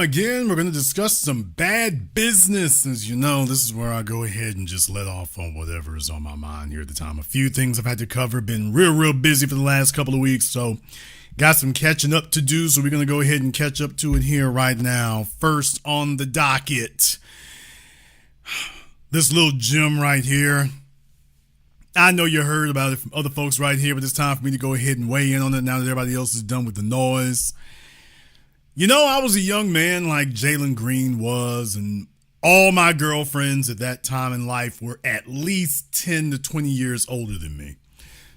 Again, we're going to discuss some bad business. As you know, this is where I go ahead and just let off on whatever is on my mind here at the time. A few things I've had to cover. Been real busy for the last couple of weeks, so got some catching up to do. So we're going to go ahead and catch up to it here right now. First on the docket, this little gem right here. I know you heard about it from other folks right here, but it's time for me to go ahead and weigh in on it now that everybody else is done with the noise. You know, I was a young man like Jalen Green was, and all my girlfriends at that time in life were at least 10 to 20 years older than me.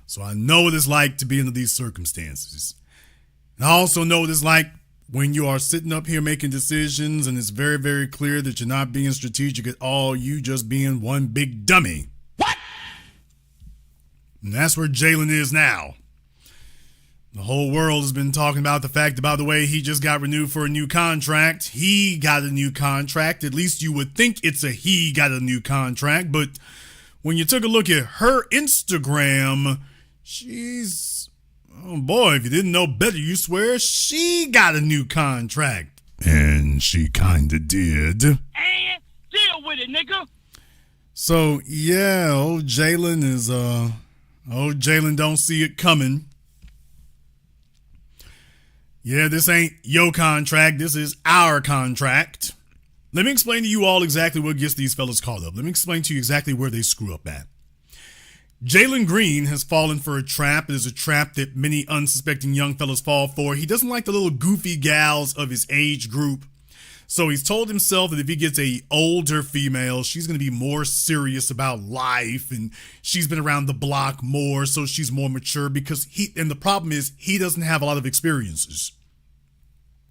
So I know what it's like to be under these circumstances. And I also know what it's like when you are sitting up here making decisions and it's very clear that you're not being strategic at all. You just being one big dummy. What? And that's where Jalen is now. The whole world has been talking about the fact that, by the way, he just got renewed for a new contract. He got a new contract. At least you would think it's a he got a new contract. But when you took a look at her Instagram, she's, oh boy, if you didn't know better, you swear she got a new contract. And she kind of did. And deal with it, nigga. So, yeah, old Jalen don't see it coming. Yeah, this ain't your contract. This is our contract. Let me explain to you all exactly what gets these fellas caught up. Let me explain to you exactly where they screw up at. Jalen Green has fallen for a trap. It is a trap that many unsuspecting young fellas fall for. He doesn't like the little goofy gals of his age group. So he's told himself that if he gets a older female, she's going to be more serious about life and she's been around the block more, so she's more mature because and the problem is he doesn't have a lot of experiences.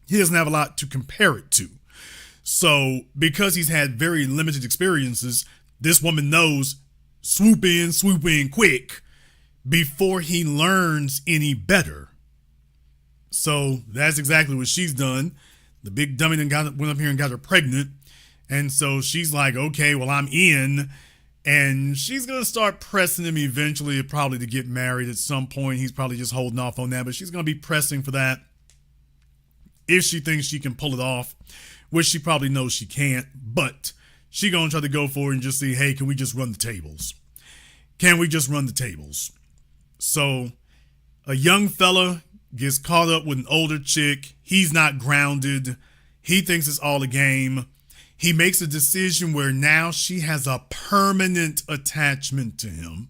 He doesn't have a lot to compare it to. So because he's had very limited experiences, this woman knows swoop in quick before he learns any better. So that's exactly what she's done. The big dummy then went up here and got her pregnant. And so she's like, okay, well, I'm in. And she's going to start pressing him eventually, probably to get married at some point. He's probably just holding off on that. But she's going to be pressing for that if she thinks she can pull it off, which she probably knows she can't. But she's going to try to go for it and just see, hey, can we just run the tables? Can we just run the tables? So a young fella gets caught up with an older chick. He's not grounded. He thinks it's all a game. He makes a decision where now she has a permanent attachment to him,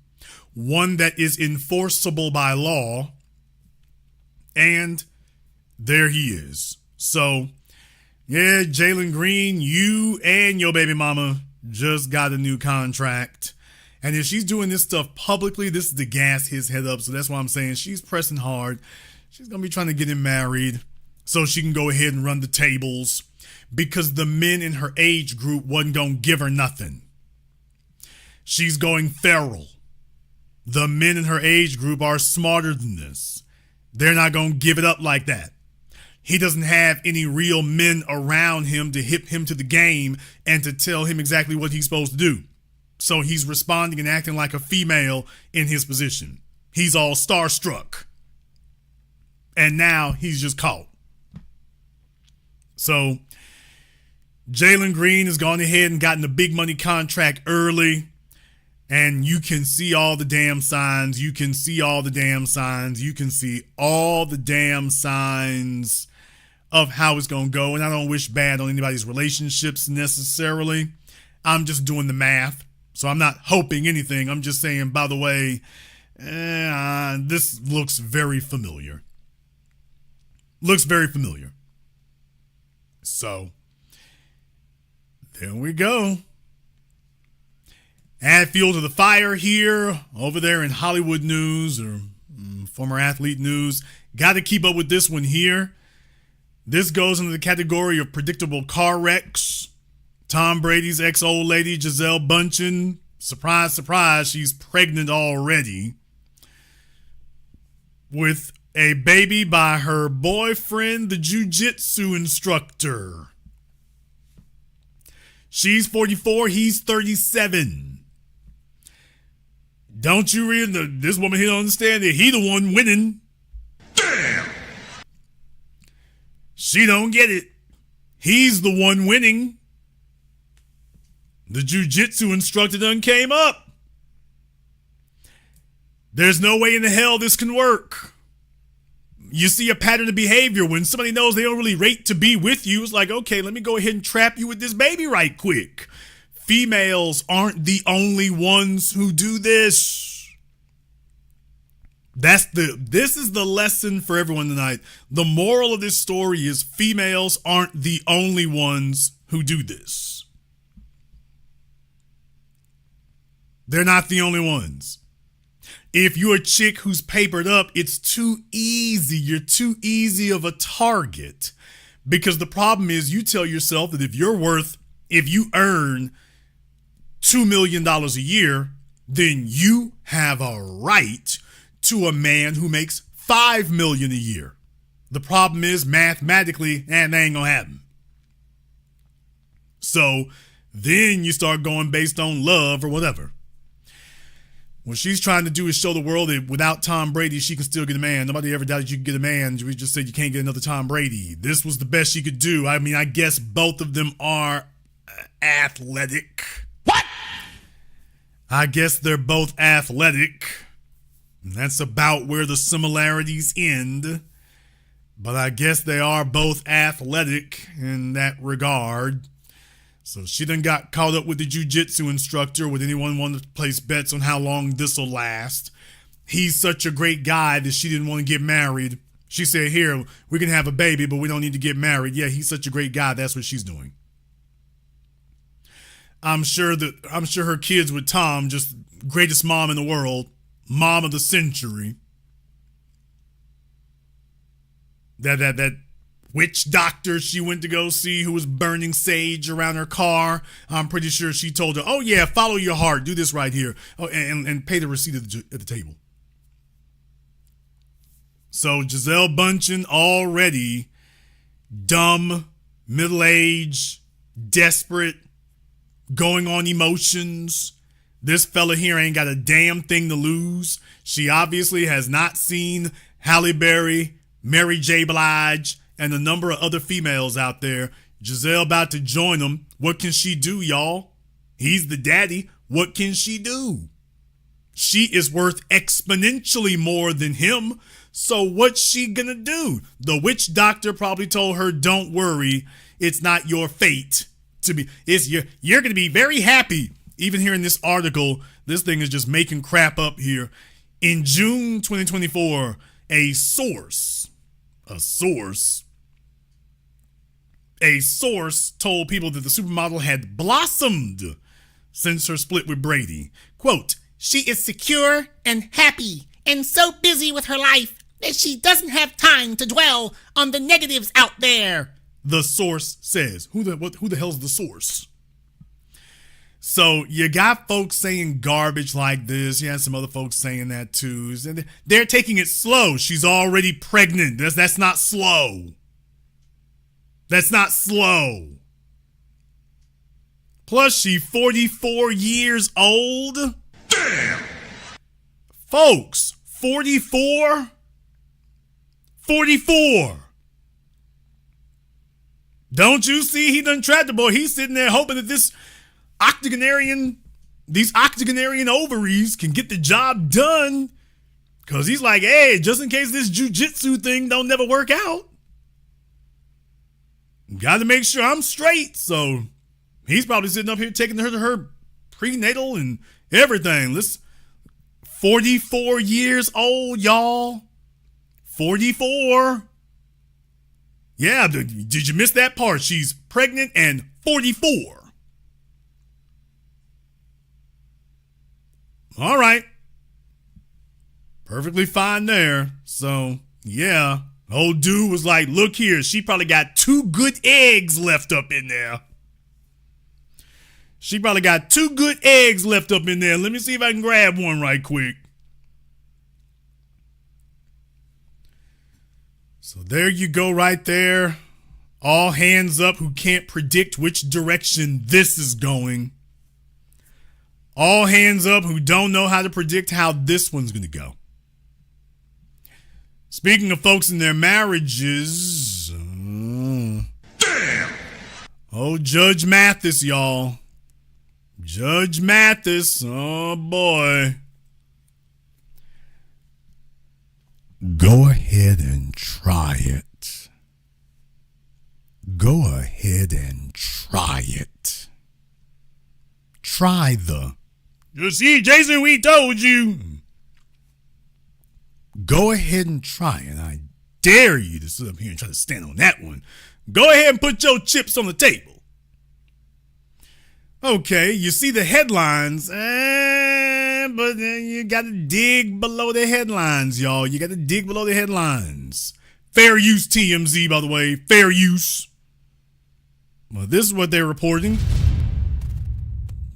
one that is enforceable by law. And there he is. So, yeah, Jalen Green, you and your baby mama just got a new contract. And if she's doing this stuff publicly, this is to gas his head up. So that's why I'm saying she's pressing hard. She's going to be trying to get him married so she can go ahead and run the tables because the men in her age group wasn't going to give her nothing. She's going feral. The men in her age group are smarter than this. They're not going to give it up like that. He doesn't have any real men around him to hip him to the game and to tell him exactly what he's supposed to do. So he's responding and acting like a female in his position. He's all starstruck. And now he's just caught. So Jalen Green has gone ahead and gotten a big money contract early. And you can see all the damn signs. You can see all the damn signs. You can see all the damn signs of how it's going to go. And I don't wish bad on anybody's relationships necessarily. I'm just doing the math. So I'm not hoping anything. I'm just saying, by the way, this looks very familiar. Looks very familiar. So, there we go. Add fuel to the fire here, over there in Hollywood news or former athlete news. Got to keep up with this one here. This goes into the category of predictable car wrecks. Tom Brady's ex-old lady, Gisele Bündchen. Surprise, surprise, she's pregnant already. With a baby by her boyfriend, the jiu-jitsu instructor. She's 44, he's 37. Don't you really, this woman here don't understand that he the one winning. Damn! She don't get it. He's the one winning. The jujitsu instructor done came up. There's no way in the hell this can work. You see a pattern of behavior when somebody knows they don't really rate to be with you. It's like, okay, let me go ahead and trap you with this baby right quick. Females aren't the only ones who do this. This is the lesson for everyone tonight. The moral of this story is females aren't the only ones who do this. They're not the only ones. If you're a chick who's papered up, it's too easy. You're too easy of a target. Because the problem is you tell yourself that if you earn $2 million a year, then you have a right to a man who makes $5 million a year. The problem is mathematically, that ain't gonna happen. So then you start going based on love or whatever. What she's trying to do is show the world that without Tom Brady, she can still get a man. Nobody ever doubted you could get a man. We just said you can't get another Tom Brady. This was the best she could do. I mean, I guess both of them are athletic. What? I guess they're both athletic. And that's about where the similarities end. But I guess they are both athletic in that regard. So she done got caught up with the jiu-jitsu instructor. Would anyone want to place bets on how long this will last? He's such a great guy that she didn't want to get married. She said, here, we can have a baby, but we don't need to get married. Yeah, he's such a great guy. That's what she's doing. I'm sure her kids with Tom, just greatest mom in the world, mom of the century. That witch doctor she went to go see who was burning sage around her car. I'm pretty sure she told her, oh yeah, follow your heart. Do this right here. Oh, and pay the receipt at the table. So Gisele Bündchen already dumb, middle-aged, desperate, going on emotions. This fella here ain't got a damn thing to lose. She obviously has not seen Halle Berry, Mary J. Blige, and a number of other females out there. Gisele about to join them. What can she do, y'all? He's the daddy. What can she do? She is worth exponentially more than him. So what's she gonna do? The witch doctor probably told her, don't worry. It's not your fate to be. You're gonna be very happy. Even here in this article, this thing is just making crap up here. In June 2024, a source told people that the supermodel had blossomed since her split with Brady. Quote, she is secure and happy and so busy with her life that she doesn't have time to dwell on the negatives out there, the source says. Who the hell's the source? So you got folks saying garbage like this. You had some other folks saying that too. They're taking it slow. She's already pregnant. That's not slow. That's not slow. Plus, she's 44 years old. Damn! Folks, 44? 44! Don't you see he done tried the boy? He's sitting there hoping that these octogenarian ovaries can get the job done. Because he's like, hey, just in case this jujitsu thing don't never work out, got to make sure I'm straight. So he's probably sitting up here taking her to her prenatal and everything. 44 years old, y'all. 44. Yeah, did you miss that part? She's pregnant and 44. All right. Perfectly fine there. So, yeah. Old dude was like, look here, she probably got 2 good eggs left up in there. She probably got 2 good eggs left up in there. Let me see if I can grab one right quick. So there you go right there. All hands up who can't predict which direction this is going. All hands up who don't know how to predict how this one's going to go. Speaking of folks in their marriages, damn! Oh, Judge Mathis, y'all. Judge Mathis. Oh, boy. Go ahead and try it. Go ahead and try it. Try the. You see, Jason, we told you. Go ahead and try it. I dare you to sit up here and try to stand on that one. Go ahead and put your chips on the table. Okay, you see the headlines, but then you got to dig below the headlines, y'all. You got to dig below the headlines. Fair use, TMZ, by the way. Fair use. Well, this is what they're reporting.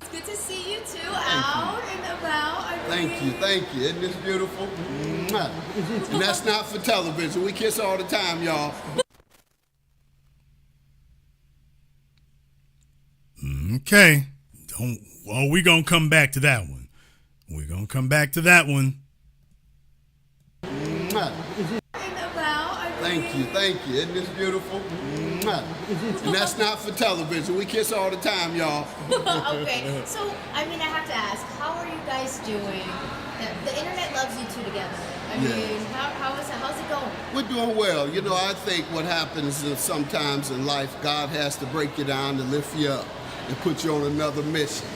It's good to see you two out and about. Thank you. Isn't this beautiful? And that's not for television. We kiss all the time, y'all. Okay. We're going to come back to that one. We're going to come back to that one. Thank you. Isn't this beautiful? And that's not for television. We kiss all the time, y'all. Okay, so, I have to ask, how are you guys doing? The internet loves you two together. How's it going? We're doing well. You know, I think what happens is sometimes in life, God has to break you down to lift you up and put you on another mission.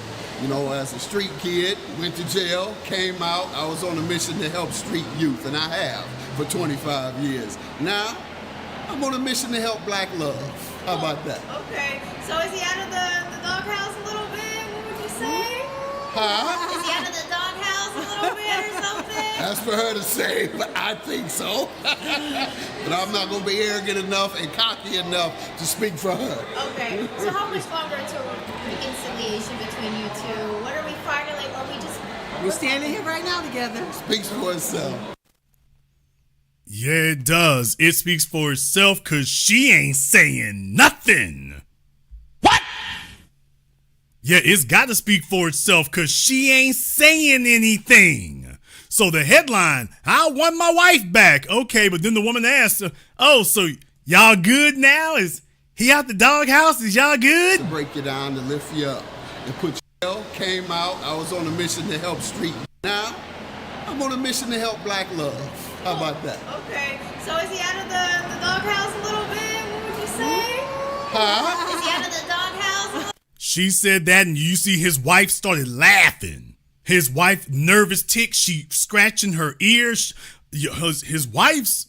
You know, as a street kid, went to jail, came out, I was on a mission to help street youth, and I have for 25 years. Now, I'm on a mission to help black love. How about that? Okay, so is he out of the doghouse a little bit? What would you say? Huh? Is he out of the doghouse a little bit or something? That's for her to say, but I think so. But I'm not going to be arrogant enough and cocky enough to speak for her. Okay, so how much longer until reconciliation between you two? What are we finally, We're standing here right now together. Speaks for itself. Yeah, it does. It speaks for itself because she ain't saying nothing. What? Yeah, it's got to speak for itself because she ain't saying anything. So the headline, I want my wife back. Okay, but then the woman asked, oh, so y'all good now? Is he out the doghouse? Is y'all good? To break you down, to lift you up and put you came out. I was on a mission to help street. Now, I'm on a mission to help black love. How about that? Okay, so is he out of the doghouse a little bit? What would you say? Huh? Is he out of the doghouse? She said that, and you see his wife started laughing. His wife, nervous tick, she scratching her ears. His wife's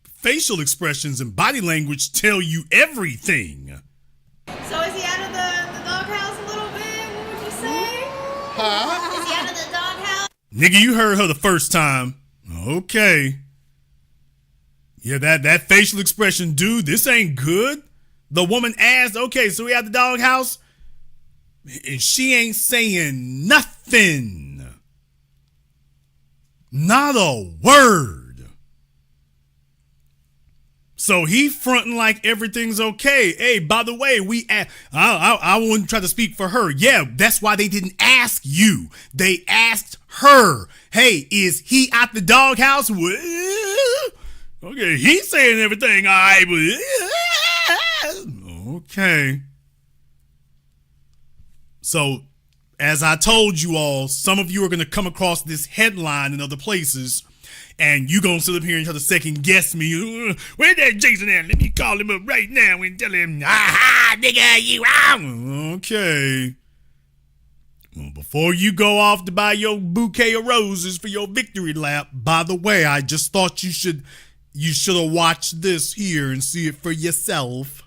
facial expressions and body language tell you everything. So is he out of the doghouse a little bit? What would you say? Huh? Is he out of the doghouse? Nigga, you heard her the first time. Okay. Yeah, that facial expression, dude, this ain't good. The woman asked, okay, so we at the doghouse? And she ain't saying nothing. Not a word. So he fronting like everything's okay. Hey, by the way, I wouldn't try to speak for her. Yeah, that's why they didn't ask you. They asked her. Hey, is he at the doghouse? Okay, he's saying everything all right. Okay. So, as I told you all, some of you are going to come across this headline in other places, and you going to sit up here and try to second guess me. Where's that Jason at? Let me call him up right now and tell him, aha, nigga, you out. Okay. Well, before you go off to buy your bouquet of roses for your victory lap, by the way, I just thought you should have watched this here and see it for yourself.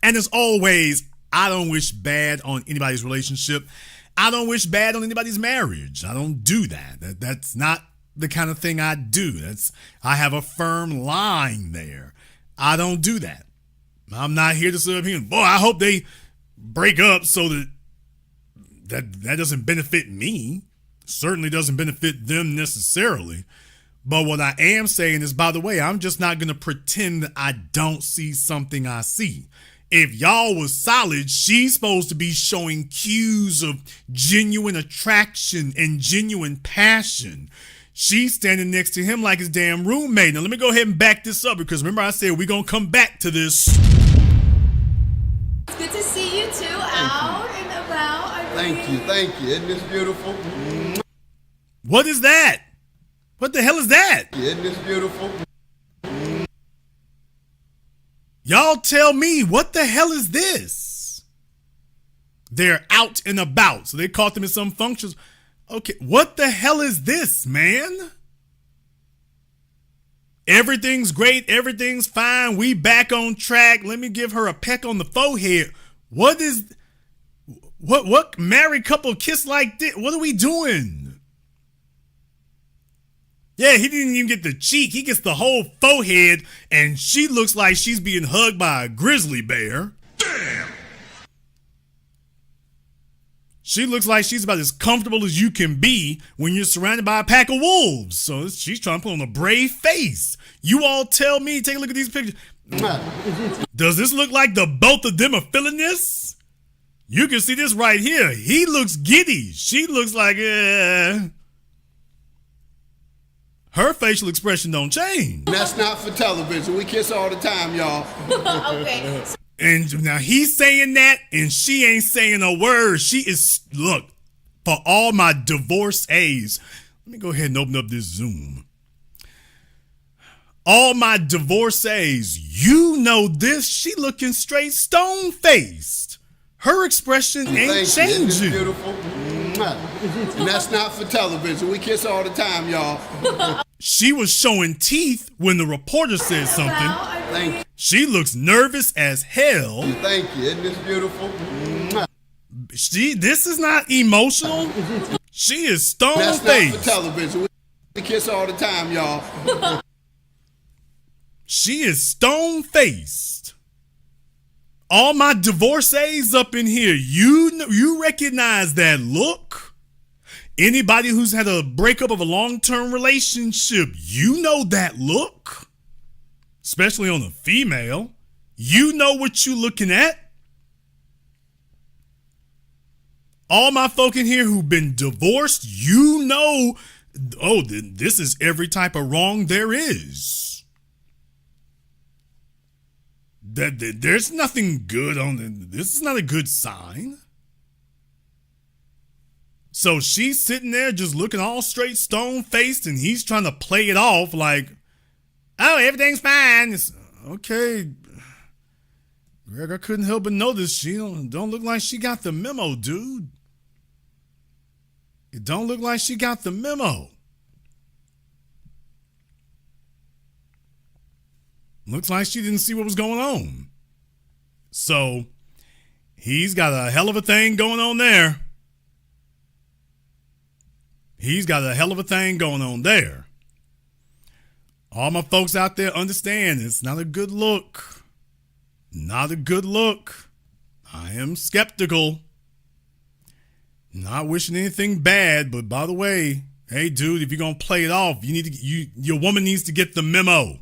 And as always, I don't wish bad on anybody's relationship. I don't wish bad on anybody's marriage. I don't do that. That's not the kind of thing I do. I have a firm line there. I don't do that. I'm not here to sit up here and, boy, I hope they break up so that doesn't benefit me. Certainly doesn't benefit them necessarily. But what I am saying is, by the way, I'm just not going to pretend that I don't see something I see. If y'all was solid, she's supposed to be showing cues of genuine attraction and genuine passion. She's standing next to him like his damn roommate. Now, let me go ahead and back this up because remember I said we're going to come back to this. Good to see you two out and about. Thank you. Isn't this beautiful? What is that? What the hell is that? Isn't this beautiful? Y'all tell me, what the hell is this? They're out and about, so they caught them in some functions. Okay, what the hell is this, man? Everything's great. Everything's fine. We back on track. Let me give her a peck on the forehead. What married couple kiss like this? What are we doing? Yeah, he didn't even get the cheek. He gets the whole forehead, and she looks like she's being hugged by a grizzly bear. Damn! She looks like she's about as comfortable as you can be when you're surrounded by a pack of wolves. So she's trying to put on a brave face. You all tell me, take a look at these pictures. Does this look like the both of them are feeling this? You can see this right here. He looks giddy. She looks like, her facial expression don't change. That's not for television. We kiss all the time, y'all. Okay. And now he's saying that, and she ain't saying a word. She is, look, for all my divorcees. Let me go ahead and open up this Zoom. All my divorcees, you know this. She looking straight stone-faced. Her expression ain't changing. Isn't this beautiful? And that's not for television. We kiss all the time, y'all. She was showing teeth when the reporter said something. Thank you. She looks nervous as hell. Thank you. Isn't this beautiful? This is not emotional. She is stone-faced. That's not for television. We kiss all the time, y'all. She is stone-faced. All my divorcees up in here, you recognize that look? Anybody who's had a breakup of a long-term relationship, you know that look. Especially on a female. You know what you looking at. All my folk in here who've been divorced, you know, oh, this is every type of wrong there is. There's nothing good on this is not a good sign. So she's sitting there just looking all straight stone-faced, and he's trying to play it off like, oh, everything's fine. Okay. Greg, I couldn't help but notice she don't look like she got the memo, dude. It don't look like she got the memo. Looks like she didn't see what was going on. So he's got a hell of a thing going on there. He's got a hell of a thing going on there. All my folks out there understand it's not a good look. Not a good look. I am skeptical. Not wishing anything bad, but by the way, hey dude, if you're gonna play it off, your woman needs to get the memo.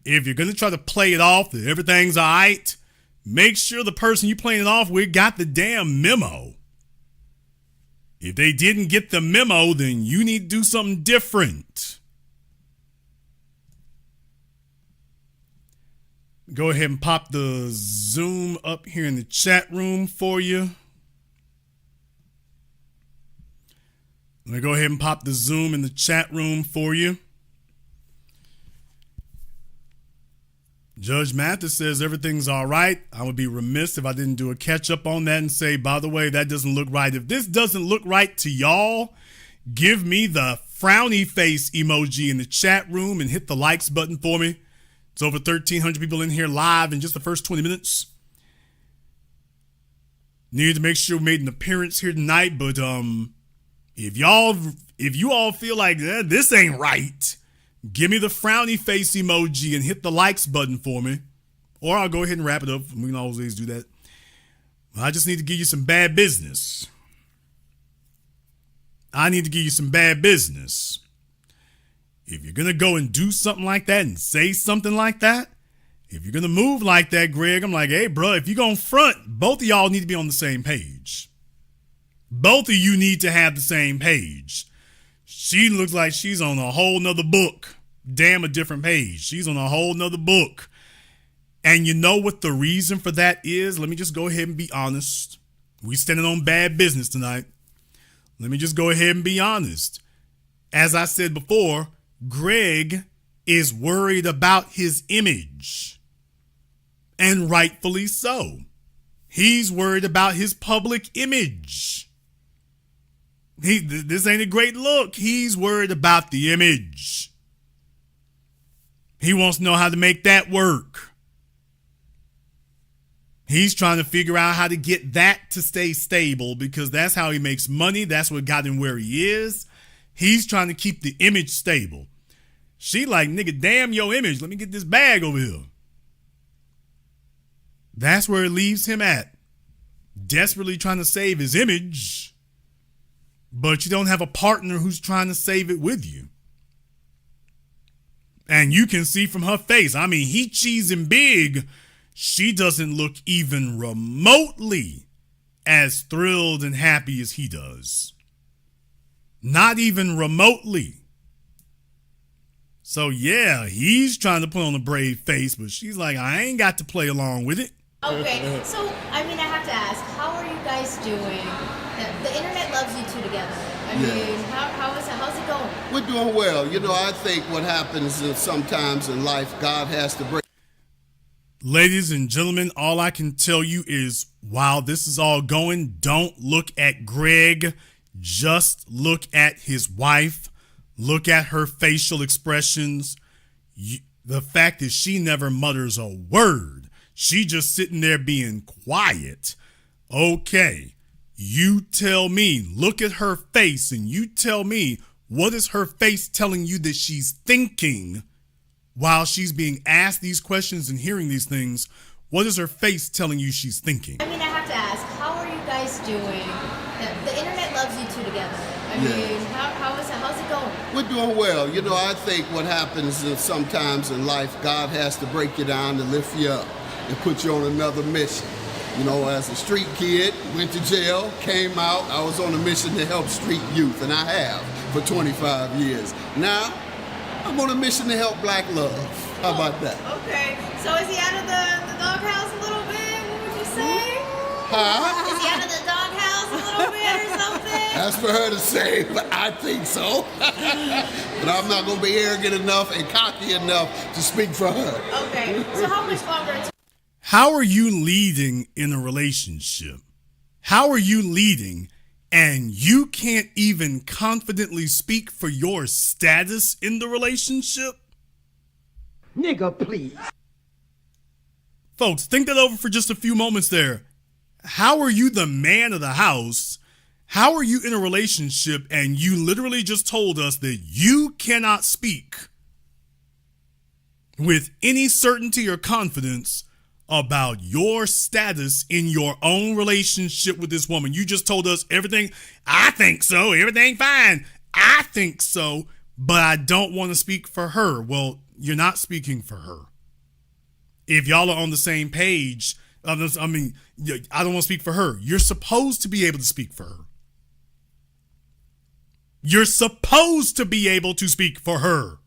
If you're gonna try to play it off that everything's all right, make sure the person you playing it off with got the damn memo. If they didn't get the memo, then you need to do something different. Go ahead and pop the Zoom up here in the chat room for you. Let me go ahead and pop the Zoom in the chat room for you. Judge Mathis says everything's all right. I would be remiss if I didn't do a catch up on that and say, by the way, that doesn't look right. If this doesn't look right to y'all, give me the frowny face emoji in the chat room and hit the likes button for me. It's over 1,300 people in here live in just the first 20 minutes. Needed to make sure we made an appearance here tonight, but if you all feel like this ain't right, give me the frowny face emoji and hit the likes button for me. Or I'll go ahead and wrap it up. We can always do that. I just need to give you some bad business. I need to give you some bad business. If you're going to go and do something like that and say something like that, if you're going to move like that, Greg, I'm like, hey, bro, if you're going to front, both of y'all need to be on the same page. Both of you need to have the same page. She looks like she's on a whole nother book. Damn, a different page. She's on a whole nother book. And you know what the reason for that is? Let me just go ahead and be honest. We standing on bad business tonight. Let me just go ahead and be honest. As I said before, Greg is worried about his image. And rightfully so. He's worried about his public image. This ain't a great look. He's worried about the image. He wants to know how to make that work. He's trying to figure out how to get that to stay stable because that's how he makes money. That's what got him where he is. He's trying to keep the image stable. She like, nigga, damn your image. Let me get this bag over here. That's where it leaves him at. Desperately trying to save his image. But you don't have a partner who's trying to save it with you. And you can see from her face, I mean, he cheesing big. She doesn't look even remotely as thrilled and happy as he does. Not even remotely. So yeah, he's trying to put on a brave face, but she's like, I ain't got to play along with it. Okay, so I mean, I have to ask, how are you guys doing? The internet loves you two together. I mean, how's it going? We're doing well. You know, I think what happens is sometimes in life, God has to break. Ladies and gentlemen, all I can tell you is while this is all going, don't look at Greg. Just look at his wife. Look at her facial expressions. The fact is she never mutters a word. She just sitting there being quiet. Okay, you tell me, look at her face and you tell me, what is her face telling you that she's thinking while she's being asked these questions and hearing these things? What is her face telling you she's thinking? I mean, I have to ask, how are you guys doing? The internet loves you two together. I mean, how's it going? We're doing well. You know, I think what happens is sometimes in life, God has to break you down to lift you up and put you on another mission. You know, as a street kid, went to jail, came out. I was on a mission to help street youth, and I have for 25 years. Now, I'm on a mission to help black love. How about that? Okay. So is he out of the doghouse a little bit? What would you say? Huh? Is he out of the doghouse a little bit or something? That's for her to say, but I think so. But I'm not going to be arrogant enough and cocky enough to speak for her. Okay. So how much longer? How are you leading in a relationship? How are you leading and you can't even confidently speak for your status in the relationship? Nigga, please. Folks, think that over for just a few moments there. How are you the man of the house? How are you in a relationship and you literally just told us that you cannot speak with any certainty or confidence about your status in your own relationship with this woman? You just told us everything. I think so. Everything fine. I think so, but I don't want to speak for her. Well, you're not speaking for her. If y'all are on the same page, I mean, I don't want to speak for her. You're supposed to be able to speak for her. You're supposed to be able to speak for her.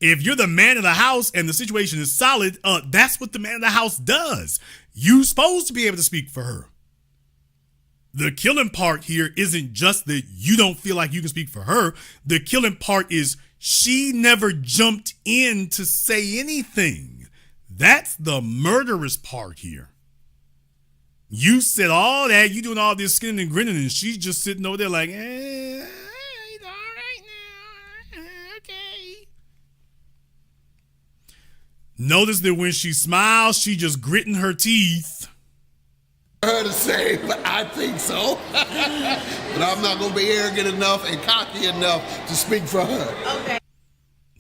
If you're the man of the house and the situation is solid, that's what the man of the house does. You're supposed to be able to speak for her. The killing part here isn't just that you don't feel like you can speak for her. The killing part is she never jumped in to say anything. That's the murderous part here. You said all that, you doing all this skinning and grinning, and she's just sitting over there like, it's all right now. Okay. Notice that when she smiles, she just gritting her teeth. Her to say, but I think so. But I'm not going to be arrogant enough and cocky enough to speak for her. Okay.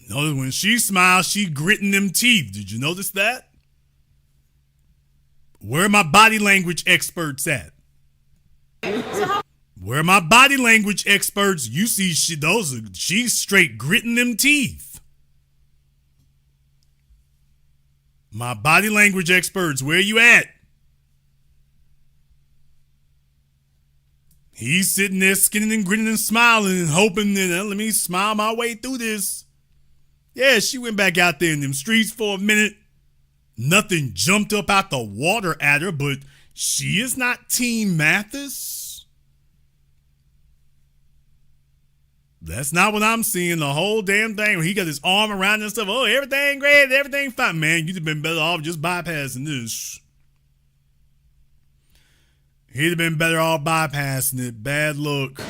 Notice when she smiles, she gritting them teeth. Did you notice that? Where are my body language experts at? Where are my body language experts? You see, she's straight gritting them teeth. My body language experts, where you at? He's sitting there skinning and grinning and smiling and hoping that let me smile my way through this. Yeah, she went back out there in them streets for a minute. Nothing jumped up out the water at her, but she is not Team Mathis. That's not what I'm seeing. The whole damn thing where he got his arm around and stuff. Oh, everything great, everything fine. Man, you'd have been better off just bypassing this. He'd have been better off bypassing it. Bad look.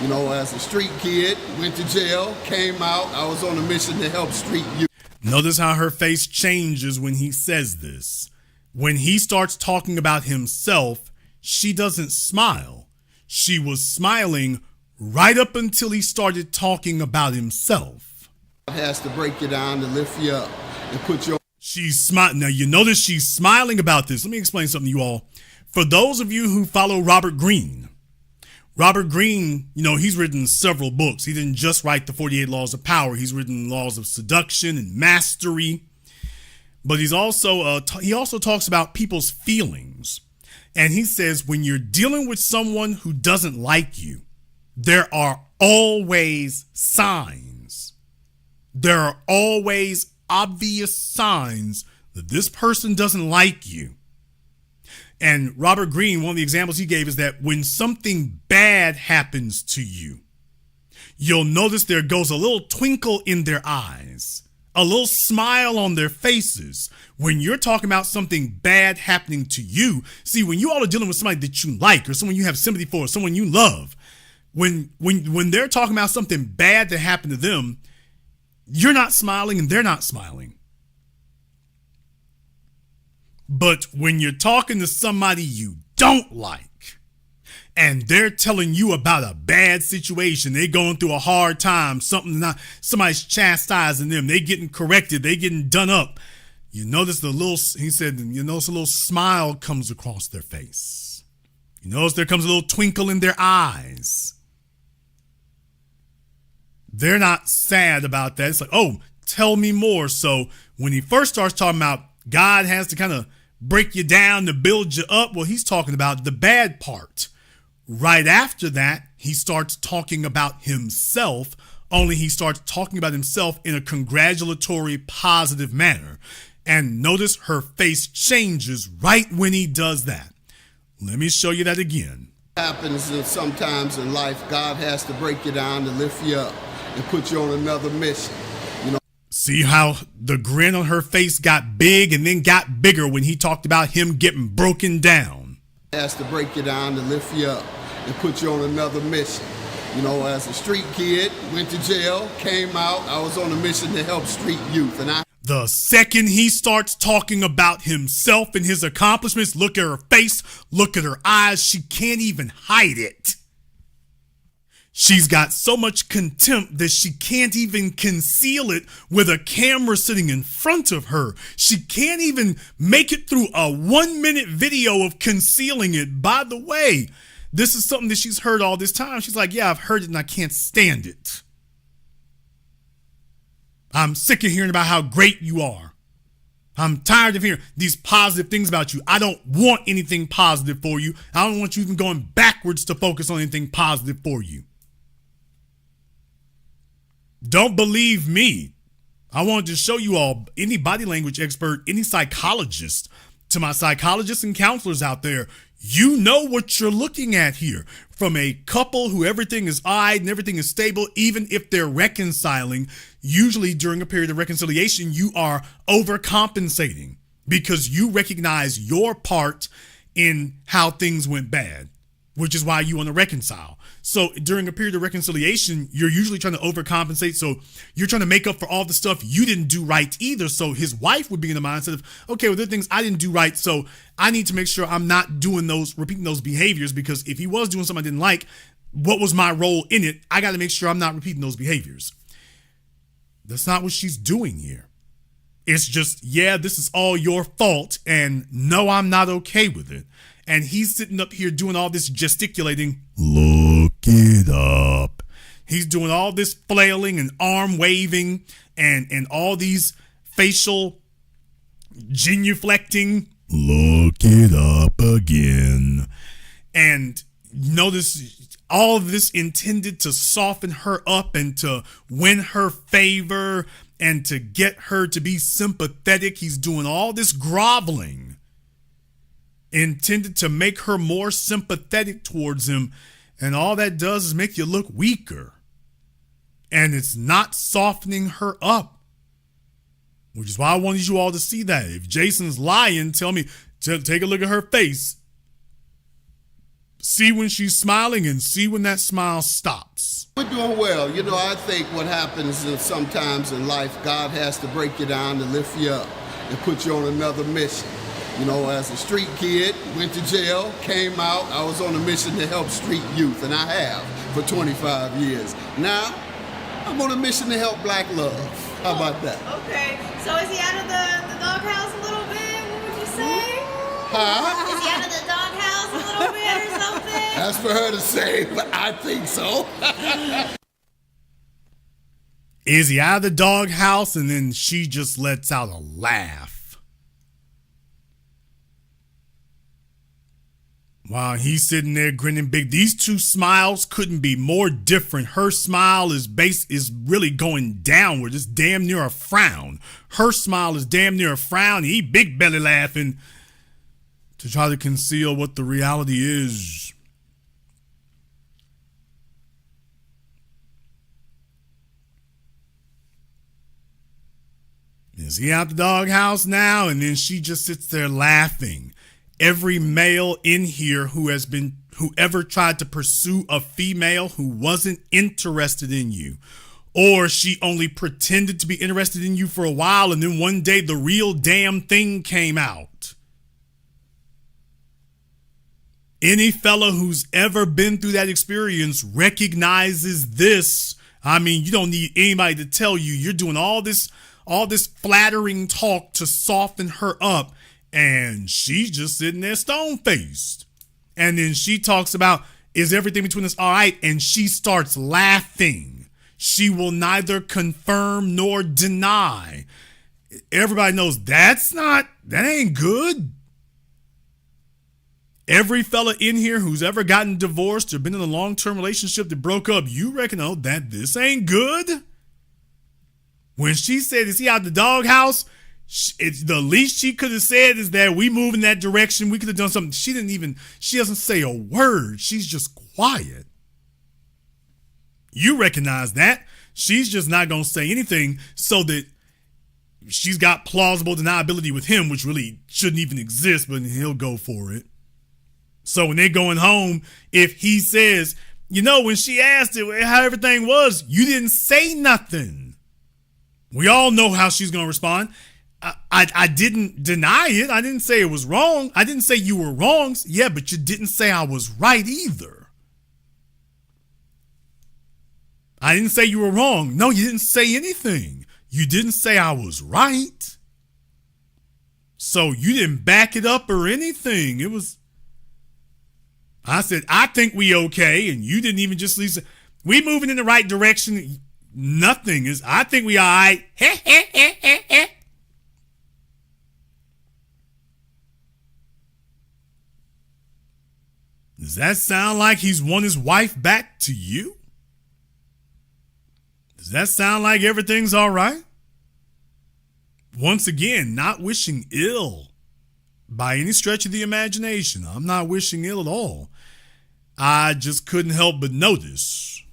You know, as a street kid, went to jail, came out. I was on a mission to help street youth. Notice how her face changes when he says this. When he starts talking about himself, she doesn't smile. She was smiling right up until he started talking about himself. God has to break you down to lift you up and put you on. She's smiling. Now, you notice she's smiling about this. Let me explain something to you all. For those of you who follow Robert Greene, he's written several books. He didn't just write the 48 Laws of Power. He's written Laws of Seduction and Mastery. But he also talks about people's feelings. And he says when you're dealing with someone who doesn't like you, there are always signs. There are always obvious signs that this person doesn't like you. And Robert Greene, one of the examples he gave is that when something bad happens to you, you'll notice there goes a little twinkle in their eyes, a little smile on their faces. When you're talking about something bad happening to you, see, when you all are dealing with somebody that you like or someone you have sympathy for, someone you love, when they're talking about something bad that happened to them, you're not smiling and they're not smiling. But when you're talking to somebody you don't like and they're telling you about a bad situation, they're going through a hard time, somebody's chastising them, they getting corrected, they getting done up, you notice a little smile comes across their face. You notice there comes a little twinkle in their eyes. They're not sad about that. It's like, oh, tell me more. So when he first starts talking about God has to kind of break you down to build you up, well, he's talking about the bad part. Right after that, he starts talking about himself, only he starts talking about himself in a congratulatory, positive manner. And notice her face changes right when he does that. Let me show you that again. Happens sometimes in life, God has to break you down to lift you up and put you on another mission. See how the grin on her face got big and then got bigger when he talked about him getting broken down. Has to break you down to lift you up and put you on another mission. You know, as a street kid, went to jail, came out. I was on a mission to help street youth. The second he starts talking about himself and his accomplishments, look at her face, look at her eyes. She can't even hide it. She's got so much contempt that she can't even conceal it with a camera sitting in front of her. She can't even make it through a 1-minute video of concealing it. By the way, this is something that she's heard all this time. She's like, yeah, I've heard it and I can't stand it. I'm sick of hearing about how great you are. I'm tired of hearing these positive things about you. I don't want anything positive for you. I don't want you even going backwards to focus on anything positive for you. Don't believe me. I wanted to show you all, any body language expert, any psychologist, to my psychologists and counselors out there, you know what you're looking at here. From a couple who everything is eyed and everything is stable, even if they're reconciling, usually during a period of reconciliation, you are overcompensating because you recognize your part in how things went bad, which is why you want to reconcile. So during a period of reconciliation, you're usually trying to overcompensate. So you're trying to make up for all the stuff you didn't do right either. So his wife would be in the mindset of, okay, well, there are things I didn't do right. So I need to make sure I'm not doing repeating those behaviors, because if he was doing something I didn't like, what was my role in it? I got to make sure I'm not repeating those behaviors. That's not what she's doing here. It's just, yeah, this is all your fault. And no, I'm not okay with it. And he's sitting up here doing all this gesticulating. Look it up. He's doing all this flailing and arm waving and all these facial genuflecting. Look it up again. And notice all of this intended to soften her up and to win her favor And to get her to be sympathetic, he's doing all this groveling intended to make her more sympathetic towards him. And all that does is make you look weaker. And it's not softening her up. Which is why I wanted you all to see that. If Jason's lying, tell me, take a look at her face. See when she's smiling and see when that smile stops. We're doing well. You know, I think what happens is sometimes in life, God has to break you down to lift you up and put you on another mission. You know, as a street kid, went to jail, came out, I was on a mission to help street youth, and I have for 25 years. Now, I'm on a mission to help black love. How about that? Okay. So is he out of the doghouse a little bit? What would you say? Huh? Is he out of the doghouse a little bit or something? That's for her to say, but I think so. Is he out of the doghouse? And then she just lets out a laugh. While he's sitting there grinning big. These two smiles couldn't be more different. Her smile is really going downward. It's damn near a frown. Her smile is damn near a frown. He big belly laughing to try to conceal what the reality is. Is he out the doghouse now? And then she just sits there laughing. Every male in here whoever tried to pursue a female who wasn't interested in you, or she only pretended to be interested in you for a while, and then one day the real damn thing came out. Any fella who's ever been through that experience recognizes this. I mean, you don't need anybody to tell you you're doing all this flattering talk to soften her up. And she's just sitting there stone-faced. And then she talks about, is everything between us all right? And she starts laughing. She will neither confirm nor deny. Everybody knows that ain't good. Every fella in here who's ever gotten divorced or been in a long-term relationship that broke up, you reckon, oh, that this ain't good? When she said, is he out the doghouse? It's the least she could have said is that we move in that direction. We could have done something. She doesn't say a word. She's just quiet. You recognize that. She's just not going to say anything so that she's got plausible deniability with him, which really shouldn't even exist, but he'll go for it. So when they're going home, if he says, you know, when she asked it, how everything was, you didn't say nothing. We all know how she's going to respond. I didn't deny it. I didn't say it was wrong. I didn't say you were wrong. Yeah, but you didn't say I was right either. I didn't say you were wrong. No, you didn't say anything. You didn't say I was right. So you didn't back it up or anything. I said, I think we okay. And you didn't even just say, we moving in the right direction. Nothing is, I think we all right. Does that sound like he's won his wife back to you? Does that sound like everything's all right? Once again, not wishing ill by any stretch of the imagination. I'm not wishing ill at all. I just couldn't help but notice.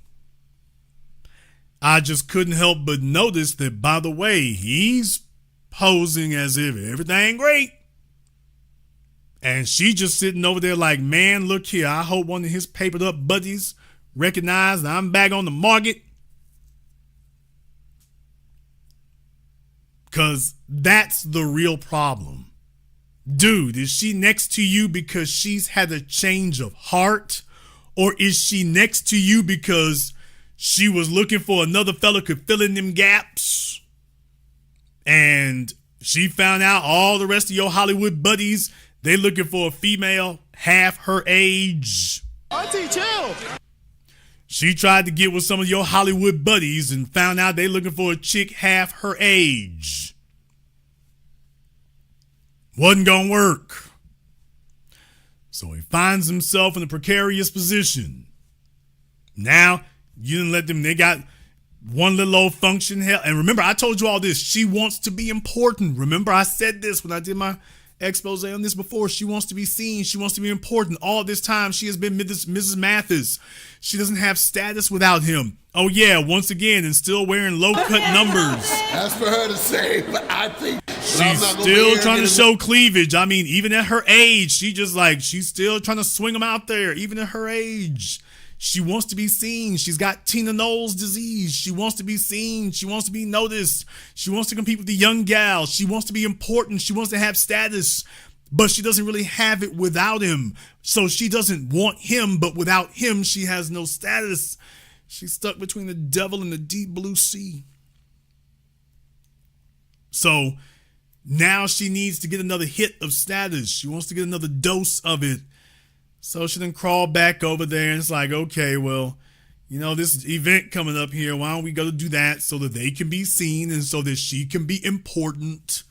That, by the way, he's posing as if everything great. And she just sitting over there like, man, look here. I hope one of his papered up buddies recognize that I'm back on the market. Because that's the real problem. Dude, is she next to you because she's had a change of heart? Or is she next to you because she was looking for another fella could fill in them gaps? And she found out all the rest of your Hollywood buddies, they looking for a female half her age. Auntie, chill. She tried to get with some of your Hollywood buddies and found out they looking for a chick half her age. Wasn't gonna work. So he finds himself in a precarious position. Now, you didn't let them, they got one little old function. Hell, and remember, I told you all this. She wants to be important. Remember, I said this when I did my expose on this before. She wants to be seen. She wants to be important. All this time, she has been Mrs. Mathis. She doesn't have status without him. Oh yeah, once again, and still wearing low-cut numbers. That's for her to say, but I think she's still trying to show cleavage. I mean, even at her age, she's still trying to swing them out there, even at her age. She wants to be seen. She's got Tina Knowles disease. She wants to be seen. She wants to be noticed. She wants to compete with the young gals. She wants to be important. She wants to have status, but she doesn't really have it without him. So she doesn't want him, but without him, she has no status. She's stuck between the devil and the deep blue sea. So now she needs to get another hit of status. She wants to get another dose of it. So she then crawled back over there and it's like, okay, well, this event coming up here, why don't we go to do that so that they can be seen and so that she can be important,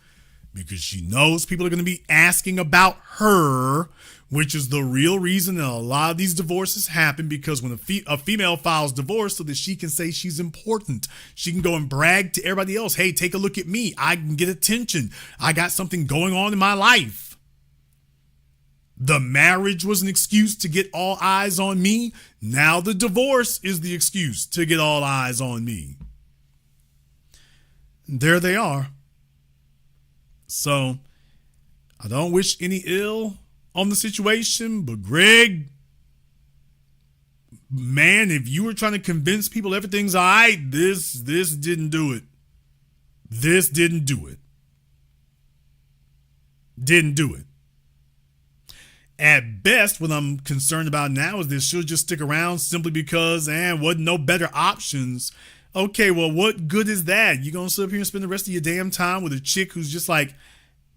because she knows people are going to be asking about her, which is the real reason that a lot of these divorces happen, because when a female files divorce so that she can say she's important, she can go and brag to everybody else, hey, take a look at me. I can get attention. I got something going on in my life. The marriage was an excuse to get all eyes on me. Now the divorce is the excuse to get all eyes on me. And there they are. So I don't wish any ill on the situation, but Greg, man, if you were trying to convince people everything's all right, this didn't do it. This didn't do it. Didn't do it. At best, what I'm concerned about now is that she'll just stick around simply because, wasn't no better options. Okay, well, what good is that? You gonna sit up here and spend the rest of your damn time with a chick who's just like,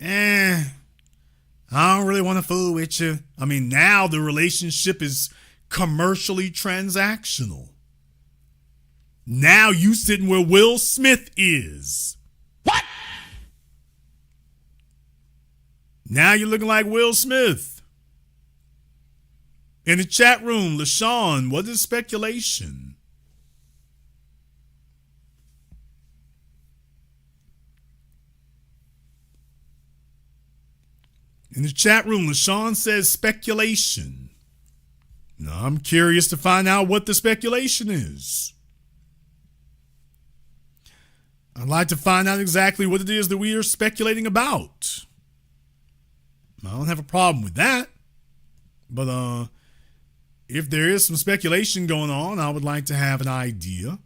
I don't really want to fool with you. I mean, now the relationship is commercially transactional. Now you sitting where Will Smith is. What? Now you're looking like Will Smith. In the chat room, LaShawn, what is speculation? In the chat room, LaShawn says speculation. Now, I'm curious to find out what the speculation is. I'd like to find out exactly what it is that we are speculating about. I don't have a problem with that. But if there is some speculation going on, I would like to have an idea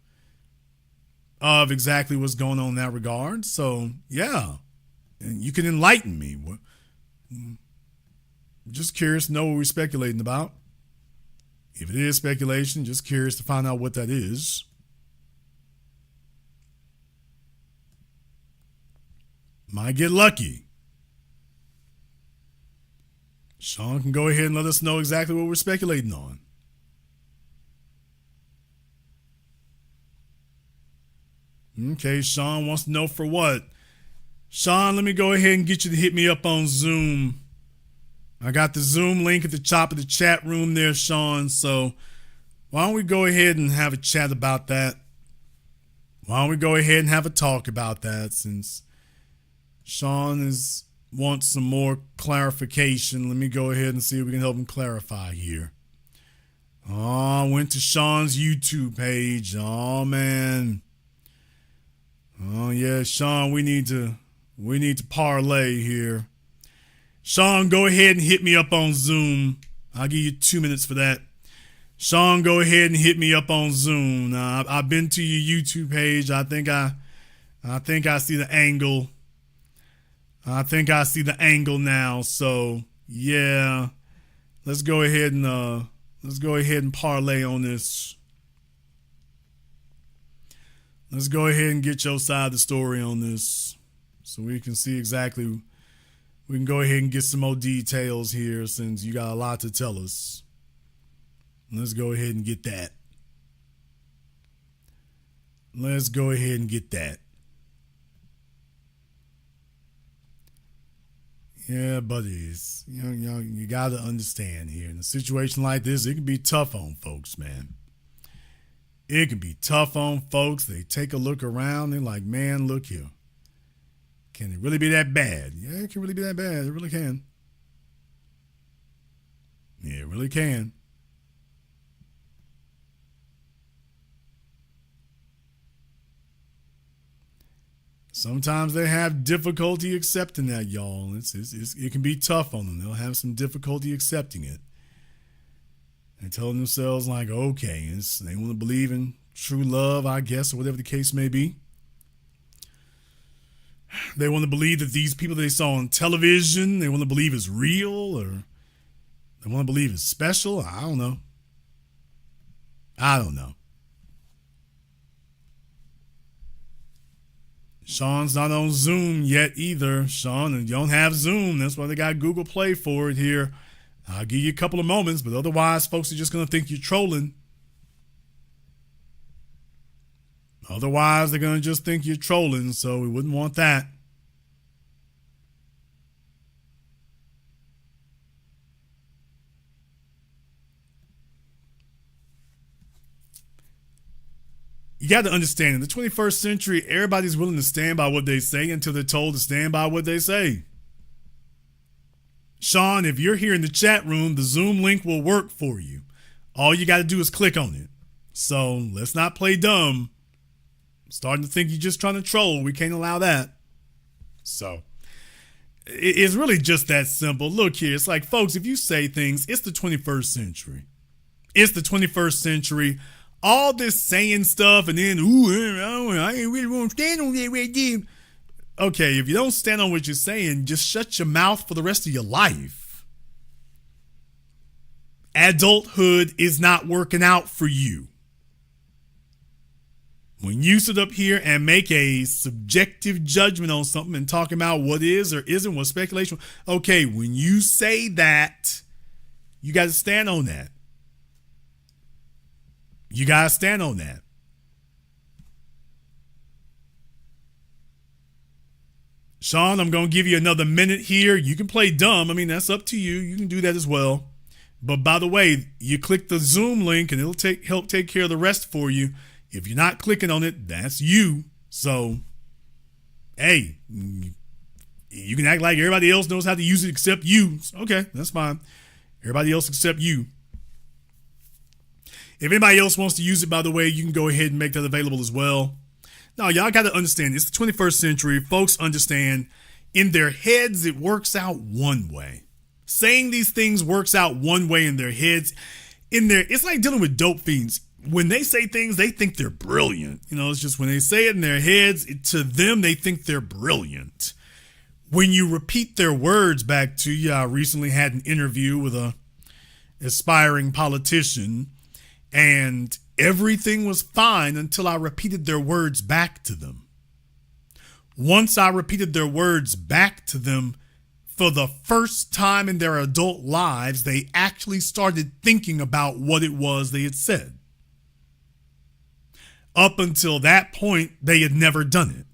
of exactly what's going on in that regard. So, yeah, and you can enlighten me. Just curious to know what we're speculating about. If it is speculation, just curious to find out what that is. Might get lucky. Sean can go ahead and let us know exactly what we're speculating on. Okay, Sean wants to know for what. Sean, let me go ahead and get you to hit me up on Zoom. I got the Zoom link at the top of the chat room there, Sean. So why don't we go ahead and have a chat about that? Why don't we go ahead and have a talk about that, since Sean wants some more clarification. Let me go ahead and see if we can help him clarify here. Oh, I went to Sean's YouTube page. Oh, man. Oh, yeah, Sean, we need to parlay here. Sean, go ahead and hit me up on Zoom. I'll give you 2 minutes for that. Sean, go ahead and hit me up on Zoom. I've been to your YouTube page. I think I see the angle. I think I see the angle now. So yeah, let's go ahead and parlay on this. Let's go ahead and get your side of the story on this, so we can see exactly. We can go ahead and get some more details here, since you got a lot to tell us. Let's go ahead and get that. Let's go ahead and get that. Yeah, buddies, you got to understand here. In a situation like this, it can be tough on folks, man. It can be tough on folks. They take a look around. They're like, man, look here. Can it really be that bad? Yeah, it can really be that bad. It really can. Yeah, it really can. Sometimes they have difficulty accepting that, y'all. It can be tough on them. They'll have some difficulty accepting it. And telling themselves like, okay, they want to believe in true love, I guess, or whatever the case may be. They want to believe that these people they saw on television, they want to believe is real, or they want to believe is special. I don't know. Sean's not on Zoom yet either. Sean, and you don't have Zoom. That's why they got Google Play for it here. I'll give you a couple of moments, but otherwise, folks are just going to think you're trolling. Otherwise, they're going to just think you're trolling, so we wouldn't want that. You got to understand, in the 21st century, everybody's willing to stand by what they say until they're told to stand by what they say. Sean, if you're here in the chat room, the Zoom link will work for you. All you got to do is click on it. So let's not play dumb. I'm starting to think you're just trying to troll. We can't allow that. So it's really just that simple. Look here, it's like, folks, if you say things, it's the 21st century. It's the 21st century. All this saying stuff and then, I ain't really want to stand on that right there. Okay, if you don't stand on what you're saying, just shut your mouth for the rest of your life. Adulthood is not working out for you. When you sit up here and make a subjective judgment on something and talking about what is or isn't, what speculation, okay, when you say that, you got to stand on that. You got to stand on that. Sean, I'm going to give you another minute here. You can play dumb. I mean, that's up to you. You can do that as well. But by the way, you click the Zoom link and it'll help take care of the rest for you. If you're not clicking on it, that's you. So, hey, you can act like everybody else knows how to use it except you. Okay, that's fine. Everybody else except you. If anybody else wants to use it, by the way, you can go ahead and make that available as well. Now, y'all got to understand, it's the 21st century. Folks understand in their heads, it works out one way. Saying these things works out one way in their heads. It's like dealing with dope fiends. When they say things, they think they're brilliant. You know, it's just when they say it in their heads, to them, they think they're brilliant. When you repeat their words back to you, I recently had an interview with a aspiring politician, and everything was fine until I repeated their words back to them. Once I repeated their words back to them, for the first time in their adult lives, they actually started thinking about what it was they had said. Up until that point, they had never done it.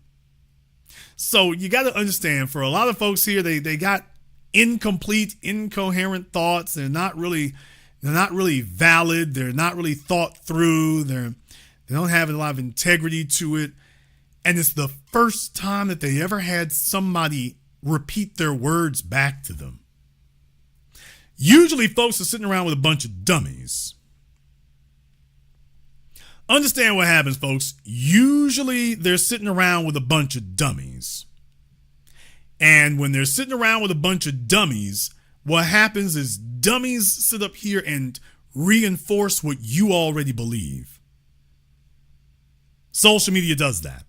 So you got to understand, for a lot of folks here, they got incomplete, incoherent thoughts. They're not really valid. They're not really thought through. They don't have a lot of integrity to it. And it's the first time that they ever had somebody repeat their words back to them. Usually folks are sitting around with a bunch of dummies. Understand what happens, folks. Usually they're sitting around with a bunch of dummies. And when they're sitting around with a bunch of dummies, what happens is dummies sit up here and reinforce what you already believe. Social media does that.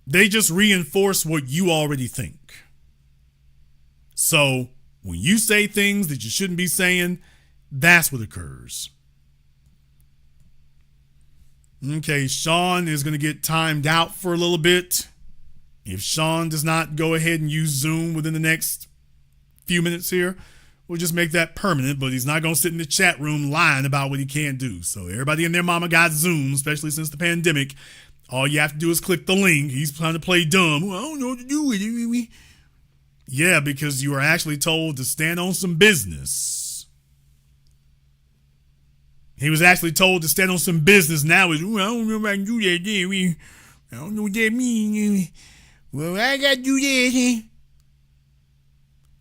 They just reinforce what you already think. So when you say things that you shouldn't be saying, that's what occurs. Okay, Sean is going to get timed out for a little bit. If Sean does not go ahead and use Zoom within the next few minutes here, we'll just make that permanent, but he's not going to sit in the chat room lying about what he can't do. So everybody and their mama got Zoom, especially since the pandemic. All you have to do is click the link. He's trying to play dumb. Well, I don't know what to do with it. Yeah, because you are actually told to stand on some business. He was actually told to stand on some business. Now is, I don't know if I can do that. I don't know what that means. Well, I got to do that.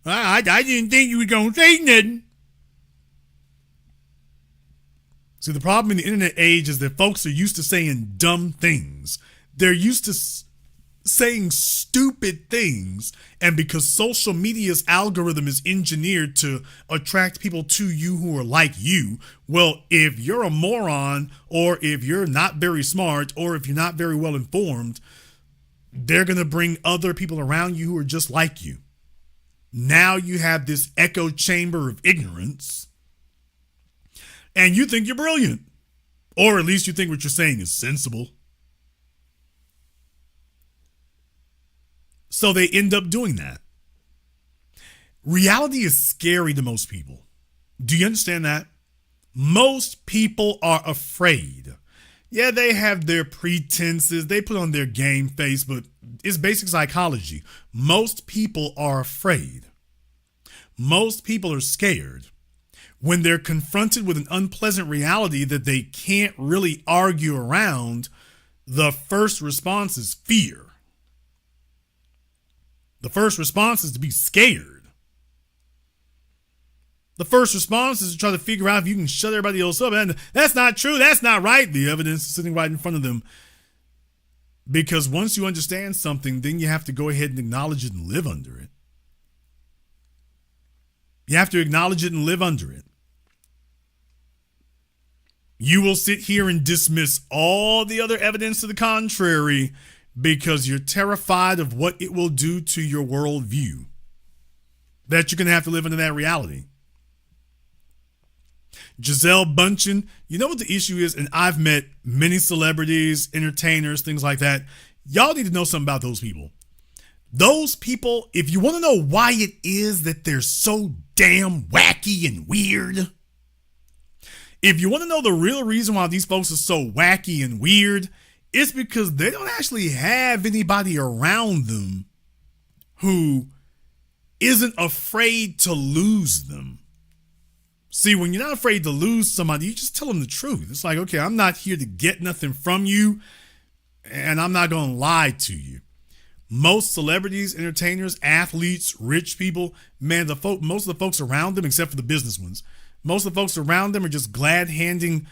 I didn't think you were going to say nothing. See, the problem in the internet age is that folks are used to saying dumb things. They're used to saying stupid things. And because social media's algorithm is engineered to attract people to you who are like you, well, if you're a moron, or if you're not very smart, or if you're not very well informed, they're going to bring other people around you who are just like you. Now you have this echo chamber of ignorance. And you think you're brilliant. Or at least you think what you're saying is sensible. So they end up doing that. Reality is scary to most people. Do you understand that? Most people are afraid. Yeah, they have their pretenses. They put on their game face, but it's basic psychology. Most people are afraid. Most people are scared. When they're confronted with an unpleasant reality that they can't really argue around, the first response is fear. The first response is to be scared. The first response is to try to figure out if you can shut everybody else up. And that's not true. That's not right. The evidence is sitting right in front of them. Because once you understand something, then you have to go ahead and acknowledge it and live under it. You have to acknowledge it and live under it. You will sit here and dismiss all the other evidence to the contrary because you're terrified of what it will do to your worldview. That you're going to have to live under that reality. Gisele Bündchen, you know what the issue is? And I've met many celebrities, entertainers, things like that. Y'all need to know something about those people. Those people, if you want to know why it is that they're so damn wacky and weird, if you want to know the real reason why these folks are so wacky and weird, it's because they don't actually have anybody around them who isn't afraid to lose them. See, when you're not afraid to lose somebody, you just tell them the truth. It's like, okay, I'm not here to get nothing from you, and I'm not going to lie to you. Most celebrities, entertainers, athletes, rich people, man, most of the folks around them, except for the business ones, most of the folks around them are just glad-handing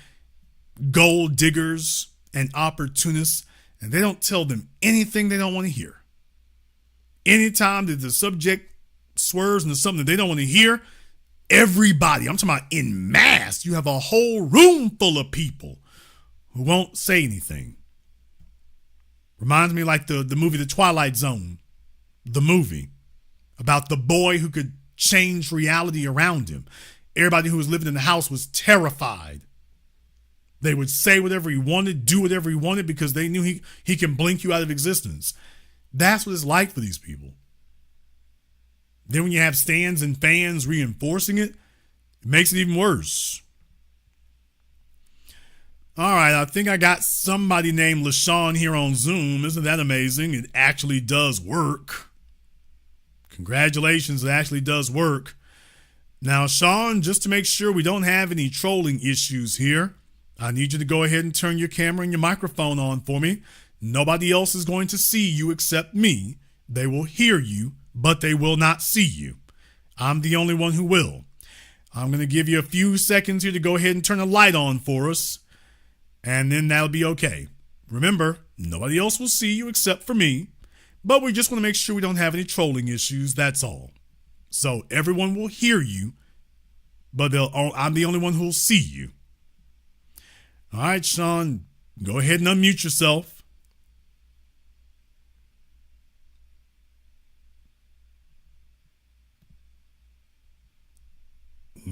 gold diggers and opportunists, and they don't tell them anything they don't want to hear. Anytime that the subject swerves into something that they don't want to hear, everybody, I'm talking about en masse, you have a whole room full of people who won't say anything. Reminds me like the movie The Twilight Zone, the movie about the boy who could change reality around him. Everybody who was living in the house was terrified. They would say whatever he wanted, do whatever he wanted because they knew he can blink you out of existence. That's what it's like for these people. Then when you have stands and fans reinforcing it, it makes it even worse. All right, I think I got somebody named LaShawn here on Zoom. Isn't that amazing? It actually does work. Congratulations, it actually does work. Now, Sean, just to make sure we don't have any trolling issues here, I need you to go ahead and turn your camera and your microphone on for me. Nobody else is going to see you except me. They will hear you, but they will not see you. I'm the only one who will. I'm going to give you a few seconds here to go ahead and turn the light on for us, and then that'll be okay. Remember, nobody else will see you except for me, but we just want to make sure we don't have any trolling issues, that's all. So everyone will hear you, but I'm the only one who will see you. All right, Sean, go ahead and unmute yourself.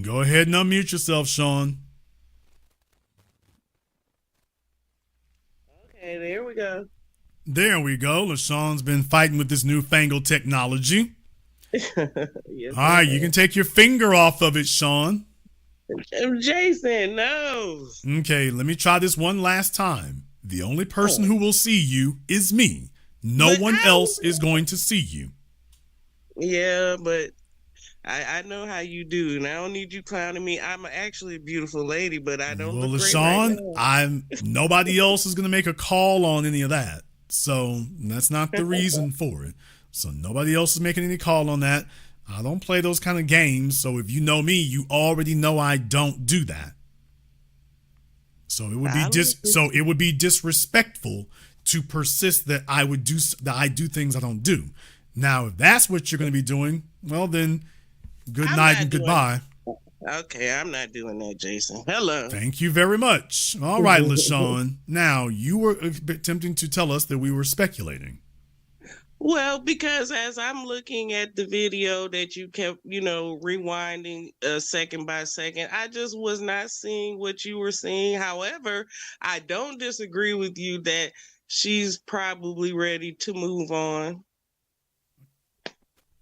Go ahead and unmute yourself, Sean. Okay, there we go. There we go. LaShawn's been fighting with this newfangled technology. Yes, all right, you can take your finger off of it, Sean. Jason, no. Okay, let me try this one last time. The only person who will see you is me. No one else is going to see you. Yeah, but I know how you do, and I don't need you clowning me. I'm actually a beautiful lady, but I don't Well, look great right LaShawn, now. nobody else is going to make a call on any of that. So that's not the reason for it. So nobody else is making any call on that. I don't play those kind of games. So if you know me, you already know I don't do that. So it would be disrespectful to persist that I do things I don't do. Now, if that's what you're going to be doing, well then, good I'm night not and doing goodbye. Okay, I'm not doing that, Jason. Hello. Thank you very much. All right, LaShawn. Now, you were attempting to tell us that we were speculating. Well, because as I'm looking at the video that you kept, rewinding second by second, I just was not seeing what you were seeing. However, I don't disagree with you that she's probably ready to move on.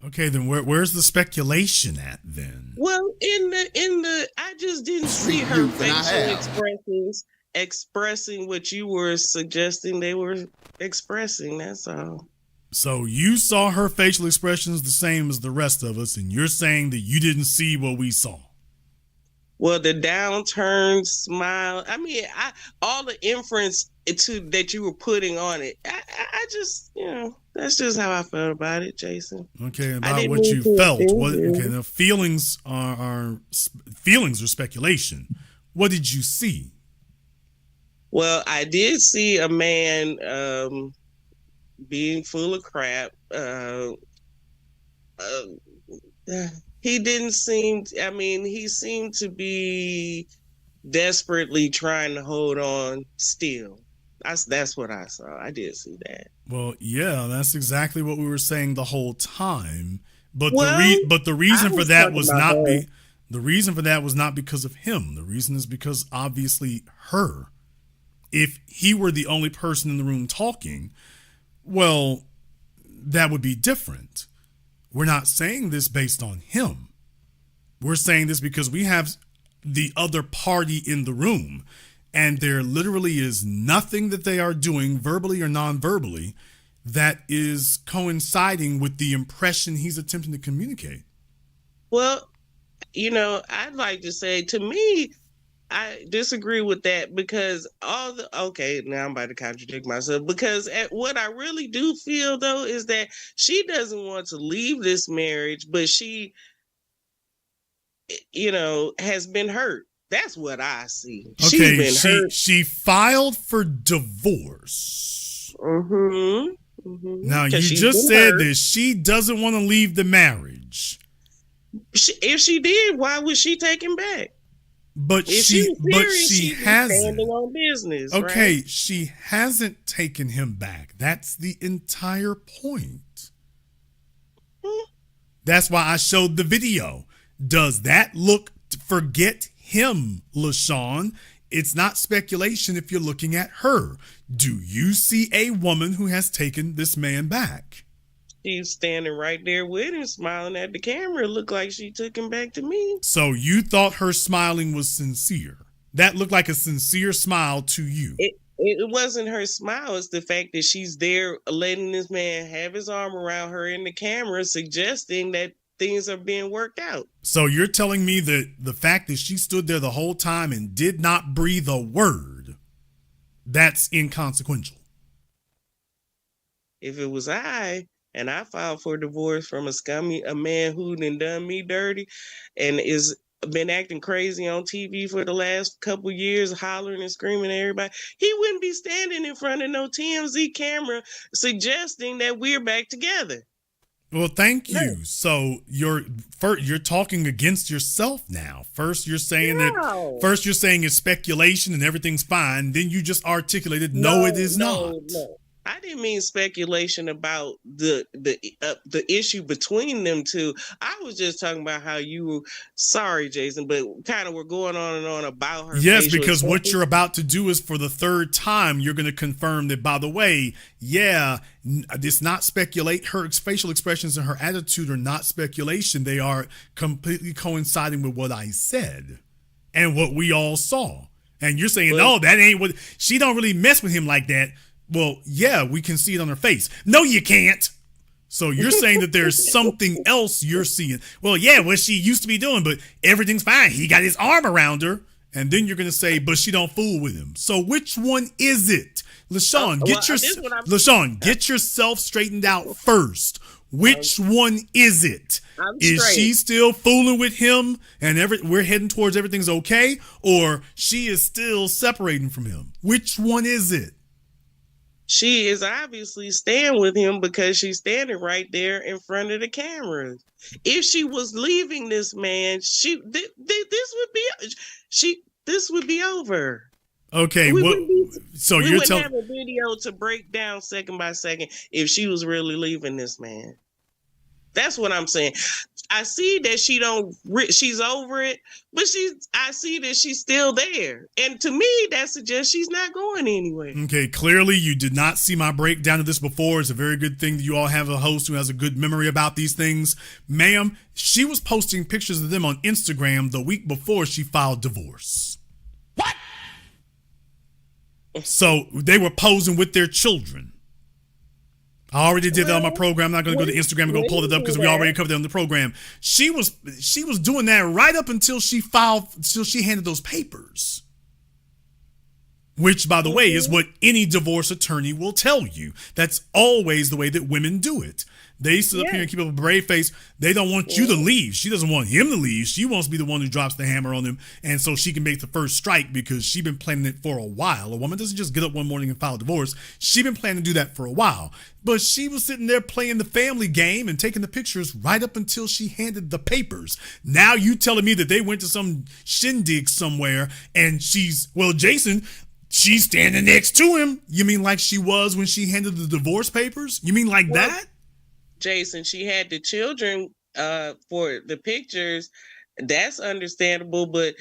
Okay, then where's the speculation at then? Well, I just didn't see her facial expressions expressing what you were suggesting they were expressing. That's all. So you saw her facial expressions the same as the rest of us, and you're saying that you didn't see what we saw. Well, the downturned smile. I mean, all the inference that you were putting on it. I just, that's just how I felt about it, Jason. Okay, about what you felt. Okay, the feelings are speculation. What did you see? Well, I did see a man being full of crap. He didn't seem. He seemed to be desperately trying to hold on still. That's what I saw. I did see that. Well, yeah, that's exactly what we were saying the whole time. But the reason for that was not because of him. The reason is because obviously her. If he were the only person in the room talking, well, that would be different. We're not saying this based on him. We're saying this because we have the other party in the room, and there literally is nothing that they are doing, verbally or non-verbally, that is coinciding with the impression he's attempting to communicate. Well, I'd like to say, to me, I disagree with that because now I'm about to contradict myself, because what I really do feel though is that she doesn't want to leave this marriage, but she, has been hurt. That's what I see. Okay, She's been hurt. She filed for divorce. Mm-hmm. Mm-hmm. Now, you just said that she doesn't want to leave the marriage. If she did, why was she taken back? But she hasn't. Standing on business. Okay, right? She hasn't taken him back. That's the entire point. That's why I showed the video. Does that look? Forget him, LaShawn. It's not speculation if you're looking at her. Do you see a woman who has taken this man back? She's standing right there with him, smiling at the camera. It looked like she took him back to me. So you thought her smiling was sincere? That looked like a sincere smile to you? It wasn't her smile. It's the fact that she's there letting this man have his arm around her in the camera, suggesting that things are being worked out. So you're telling me that the fact that she stood there the whole time and did not breathe a word, that's inconsequential? If it was I filed for divorce from a man who done me dirty and is been acting crazy on TV for the last couple years, hollering and screaming at everybody, he wouldn't be standing in front of no TMZ camera suggesting that we're back together. Well, thank you. No. So you're talking against yourself now. First you're saying it's speculation and everything's fine. Then you just articulated no, it is not. No. I didn't mean speculation about the issue between them two. I was just talking about how you were, sorry, Jason, but kind of were going on and on about her. Yes, because what you're about to do is for the third time, you're going to confirm that, by the way, it's not speculate. Her facial expressions and her attitude are not speculation. They are completely coinciding with what I said and what we all saw. And you're saying, no, that ain't what, she don't really mess with him like that. Well, yeah, we can see it on her face. No, you can't. So you're saying that there's something else you're seeing. Well, yeah, what she used to be doing, but everything's fine. He got his arm around her. And then you're going to say, but she don't fool with him. So which one is it? LaShawn, get yourself straightened out first. Which one is it? Is she still fooling with him and we're heading towards everything's okay? Or she is still separating from him? Which one is it? She is obviously staying with him because she's standing right there in front of the cameras. If she was leaving this man, this would be over. Okay, so we you're wouldn't have a video to break down second by second if she was really leaving this man. That's what I'm saying. I see that she's over it, but I see that she's still there. And to me, that suggests she's not going anywhere. Okay, clearly you did not see my breakdown of this before. It's a very good thing that you all have a host who has a good memory about these things. Ma'am, she was posting pictures of them on Instagram the week before she filed divorce. What? So they were posing with their children. I already did that on my program. I'm not going to go to Instagram and go pull it up because we already covered that on the program. She was doing that right up until she handed those papers. Which, by the way, is what any divorce attorney will tell you. That's always the way that women do it. They sit up here and keep up a brave face. They don't want you to leave. She doesn't want him to leave. She wants to be the one who drops the hammer on him. And so she can make the first strike because she's been planning it for a while. A woman doesn't just get up one morning and file a divorce. She's been planning to do that for a while. But she was sitting there playing the family game and taking the pictures right up until she handed the papers. Now you telling me that they went to some shindig somewhere and Jason, she's standing next to him. You mean like she was when she handed the divorce papers? You mean like that? Jason, she had the children for the pictures. That's understandable, but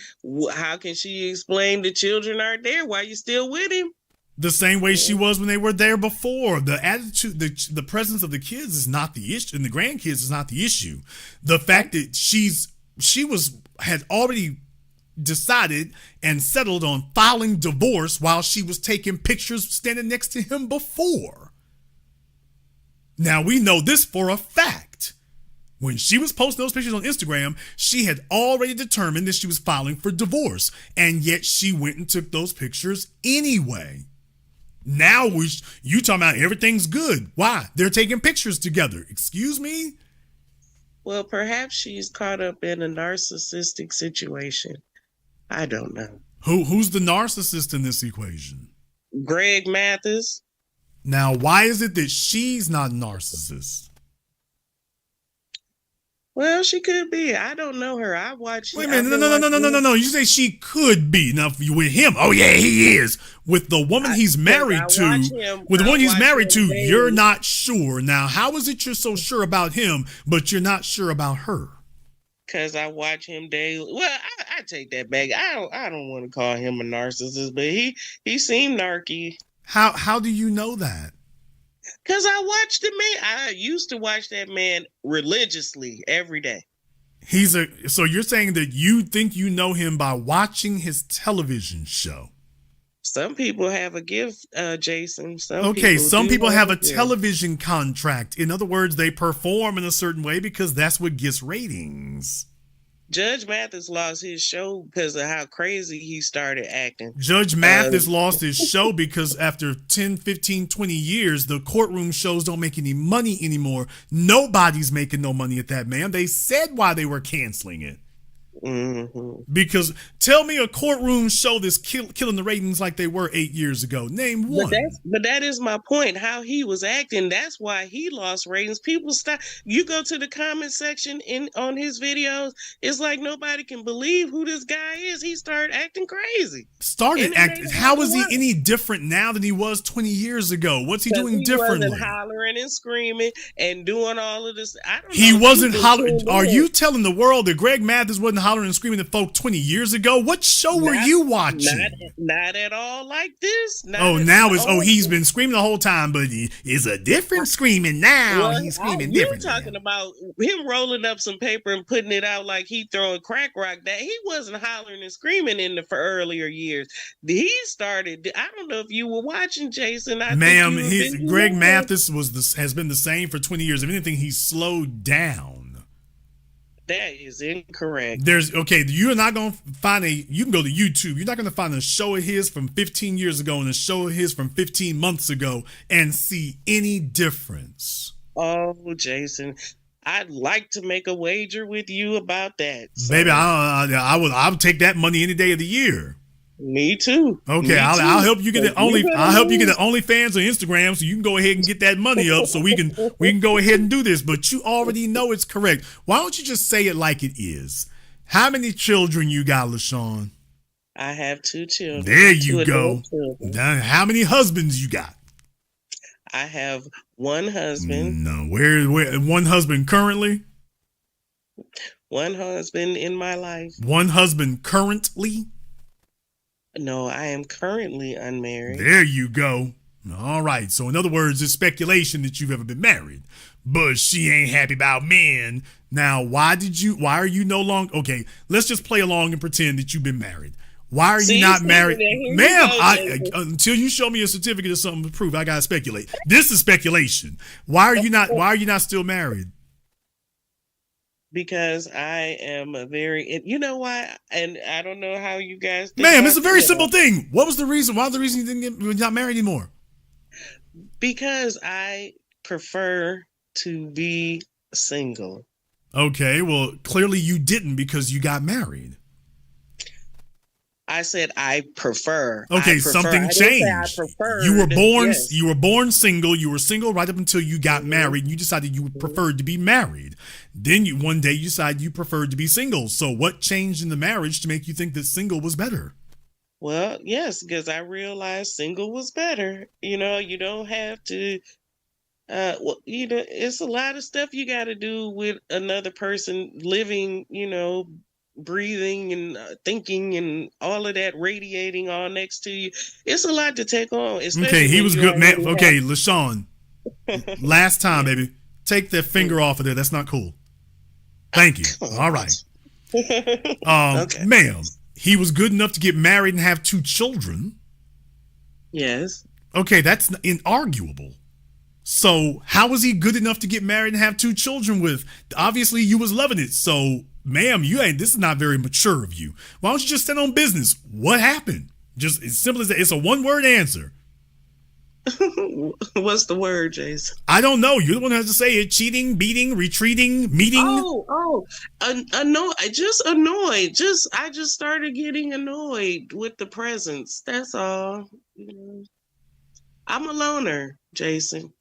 how can she explain the children aren't there? Why are you still with him? The same way she was when they were there before. The attitude, the presence of the kids is not the issue, and the grandkids is not the issue. The fact that had already decided and settled on filing divorce while she was taking pictures standing next to him before. Now, we know this for a fact. When she was posting those pictures on Instagram, she had already determined that she was filing for divorce, and yet she went and took those pictures anyway. Now, you talking about everything's good. Why? They're taking pictures together. Excuse me? Well, perhaps she's caught up in a narcissistic situation. I don't know. Who's the narcissist in this equation? Greg Mathis. Now, why is it that she's not a narcissist? Well, she could be. I don't know her. I watched. Wait a minute. No. You say she could be. Now, with him, oh yeah, he is. With the woman he's married to, you're not sure. Now, how is it you're so sure about him, but you're not sure about her? Because I watch him daily. Well, I take that back. I don't want to call him a narcissist, but he seemed narky. How do you know that? Because I watched the man. I used to watch that man religiously every day. So you're saying that you think you know him by watching his television show? Some people have a gift, Jason. Some people have a television contract. In other words, they perform in a certain way because that's what gets ratings. Judge Mathis lost his show because of how crazy he started acting. Judge Mathis lost his show because after 10, 15, 20 years, the courtroom shows don't make any money anymore. Nobody's making no money at that, man. They said why they were canceling it. Mm-hmm. Because tell me a courtroom show that's killing the ratings like they were 8 years ago. Name one. But that is my point. How he was acting. That's why he lost ratings. People stop. You go to the comment section on his videos. It's like nobody can believe who this guy is. He started acting crazy. How is he any different now than he was 20 years ago? What's he doing differently? He wasn't hollering and screaming and doing all of this. I don't know. He wasn't hollering. Are you telling the world that Greg Mathis wasn't hollering hollering and screaming at folk 20 years ago? What show were you watching? Not at all like this. He's been screaming the whole time, but it's a different screaming now. Well, he's screaming You're different. talking about him rolling up some paper and putting it out like he throwing crack rock. That he wasn't hollering and screaming for earlier years. He started. I don't know if you were watching, Jason. Ma'am, Greg Mathis has been the same for 20 years. If anything, he's slowed down. That is incorrect. You're not going to find you can go to YouTube. You're not going to find a show of his from 15 years ago and a show of his from 15 months ago and see any difference. Oh, Jason, I'd like to make a wager with you about that. So. Baby, I would take that money any day of the year. Me too. Okay, I'll help you get I'll help you get the OnlyFans or Instagram so you can go ahead and get that money up so we can go ahead and do this. But you already know it's correct. Why don't you just say it like it is? How many children you got, LaShawn? I have 2 children. There you go. Now, how many husbands you got? I have 1 husband. No, where one husband currently? 1 husband in my life. 1 husband currently? No, I am currently unmarried. There you go. All right. So in other words, it's speculation that you've ever been married, but she ain't happy about men. Now, why are you no longer, okay, let's just play along and pretend that you've been married. Why are you not married? Ma'am, until you show me a certificate or something to prove, I got to speculate. This is speculation. Why are you not still married? Because I am you know why? And I don't know how you guys think. Ma'am, it's a very simple thing. What was the reason? Why was the reason you're not married anymore? Because I prefer to be single. Okay, well, clearly you didn't because you got married. I said I prefer. Okay, something changed. You were born single. You were single right up until you got married. And you decided you preferred to be married. Then one day you decided you preferred to be single. So what changed in the marriage to make you think that single was better? Well, yes, because I realized single was better. You don't have to. It's a lot of stuff you got to do with another person living. Breathing and thinking and all of that radiating all next to you. It's a lot to take on. Okay, he was good, man. Okay, LaShawn, last time, baby. Take that finger off of there. That's not cool. Thank you. All right. Okay. Ma'am, he was good enough to get married and have 2 children. Yes. Okay, that's inarguable. So how was he good enough to get married and have 2 children with? Obviously, you was loving it. So, ma'am, this is not very mature of you. Why don't you just stand on business? What happened? Just as simple as that. It's a 1-word answer. What's the word, Jason? I don't know. You're the one who has to say it. Cheating, beating, retreating, meeting. Annoyed. Just annoyed. I just started getting annoyed with the presents. That's all. I'm a loner, Jason.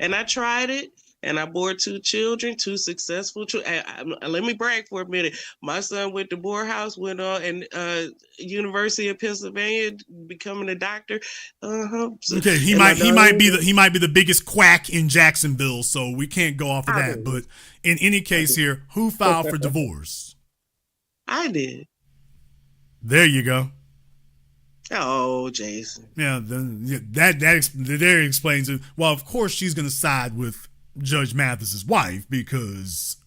And I tried it, and I bore 2 children, 2 successful children. Let me brag for a minute. My son went to Morehouse, went on and University of Pennsylvania, becoming a doctor. Okay, he might be the biggest quack in Jacksonville, so we can't go off of that. But in any case, here, who filed for divorce? I did. There you go. Oh, Jason. Yeah, that explains it. Well, of course she's going to side with Judge Mathis's wife because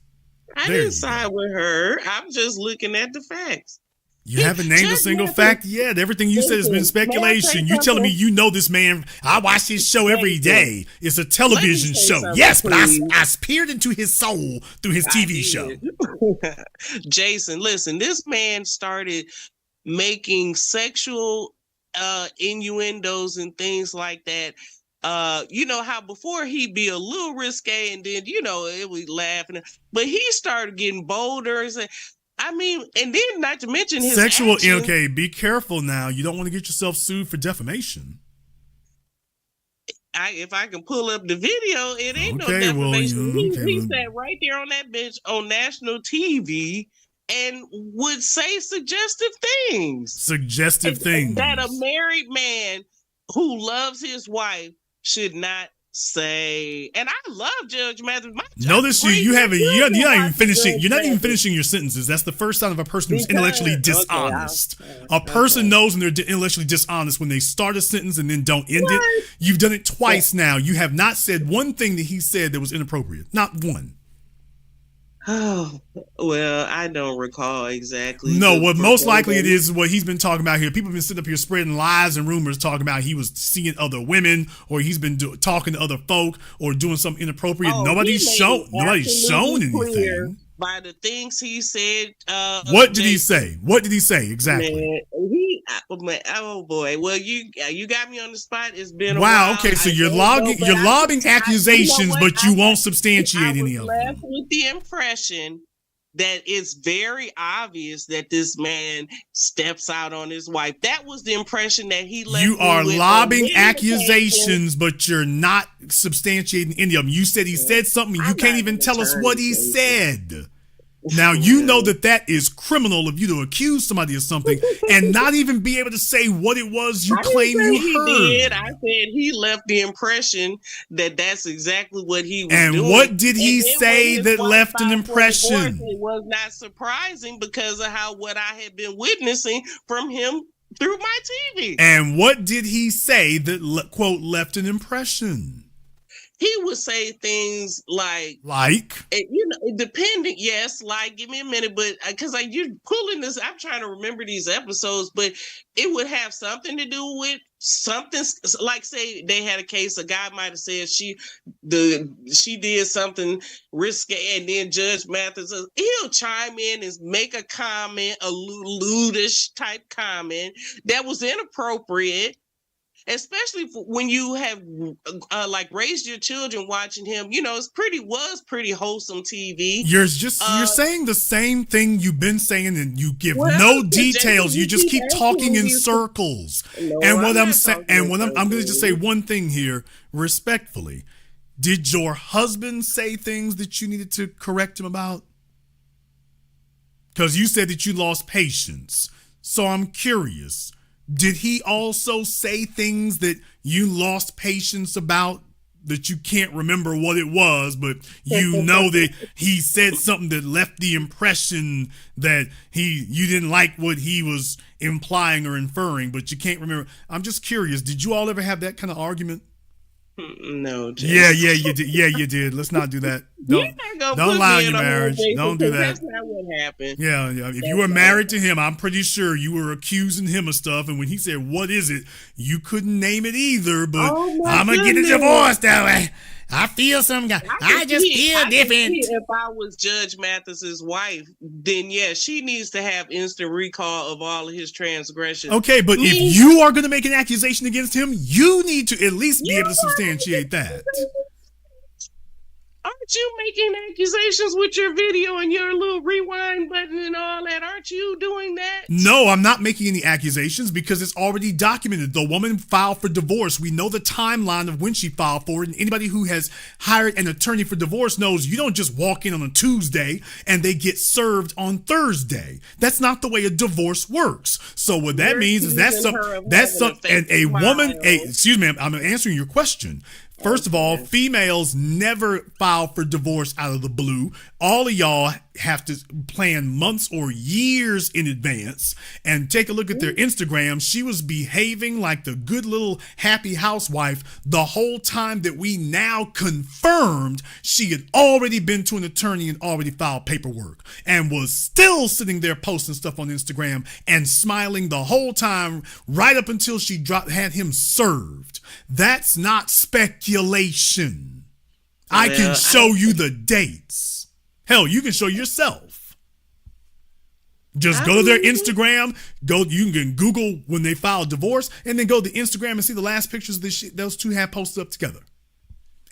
I didn't side with her. I'm just looking at the facts. You haven't named a single fact yet. Everything you said has been speculation. You telling me you know this man? I watch his show every day. It's a television show. Yes, but I peered into his soul through his TV show. Jason, listen, this man started making sexual innuendos and things like that. You know how before he'd be a little risque and then, it was laughing, but he started getting bolder and and then not to mention his sexual actions. Okay, be careful now. You don't want to get yourself sued for defamation. If I can pull up the video, it ain't no defamation. He sat right there on that bench on national TV and would say suggestive things. That a married man who loves his wife should not say, and I love Judge Mathis. Notice you haven't. You're not even finishing. You're not even finishing your sentences. That's the first sign of a person who's intellectually dishonest. A person knows when they're intellectually dishonest when they start a sentence and then don't end it. You've done it twice now. You have not said one thing that he said that was inappropriate. Not one. Oh, well, I don't recall exactly. No, what most likely it is what he's been talking about here. People have been sitting up here spreading lies and rumors talking about he was seeing other women or he's been talking to other folk or doing something inappropriate. Nobody's shown anything. By the things he said. What did he say? What did he say exactly? Oh boy. Well, you got me on the spot. It's been a wow. while. Okay, so you're lobbing accusations, but you won't substantiate any of them. I was left with the impression that it's very obvious that this man steps out on his wife. That was the impression that he left. You are lobbing accusations, but you're not substantiating any of them. You said he said something. You can't even tell us what he said. Now, you know that is criminal of you to accuse somebody of something and not even be able to say what it was you claim you heard. Did. I said he left the impression that that's exactly what he was doing. And what did he say that left an impression? It was not surprising because of what I had been witnessing from him through my TV. And what did he say that, quote, left an impression? He would say things like, depending, yes, like, give me a minute, but because you're pulling this, I'm trying to remember these episodes, but it would have something to do with something, like, say they had a case, a guy might have said she did something risky, and then Judge Mathis, he'll chime in and make a comment, a lewdish type comment that was inappropriate. Especially when you have raised your children watching him, was pretty wholesome TV. You're saying the same thing you've been saying, and you give no details. You just keep talking in circles. I'm going to just say one thing here, respectfully. Did your husband say things that you needed to correct him about? Because you said that you lost patience. So I'm curious. Did he also say things that you lost patience about that you can't remember what it was, but you know that he said something that left the impression that you didn't like what he was implying or inferring, but you can't remember? I'm just curious. Did you all ever have that kind of argument? No. Jay. Yeah, you did. Yeah, you did. Let's not do that. Don't lie on your marriage. Don't do that. That's not what happened. Yeah. If you were married to him, I'm pretty sure you were accusing him of stuff. And when he said, "What is it?" you couldn't name it either. But I'm gonna get a divorce that way. I feel some guy. I just feel different. If I was Judge Mathis's wife, then yeah, she needs to have instant recall of all of his transgressions. Okay, but if you are going to make an accusation against him, you need to at least be able to substantiate that. Aren't you making accusations with your video and your little rewind button and all that? Aren't you doing that? No, I'm not making any accusations because it's already documented. The woman filed for divorce. We know the timeline of when she filed for it. And anybody who has hired an attorney for divorce knows you don't just walk in on a Tuesday and they get served on Thursday. That's not the way a divorce works. So what that means is excuse me, I'm answering your question. First of all, females never file for divorce out of the blue. All of y'all have to plan months or years in advance. And take a look at their Instagram. She was behaving like the good little happy housewife the whole time that we now confirmed she had already been to an attorney and already filed paperwork and was still sitting there posting stuff on Instagram and smiling the whole time right up until she had him served. That's not speculation. I can show you the dates. Hell, you can show yourself. Just go to their Instagram. You can Google when they filed divorce, and then go to Instagram and see the last pictures of those two have posted up together.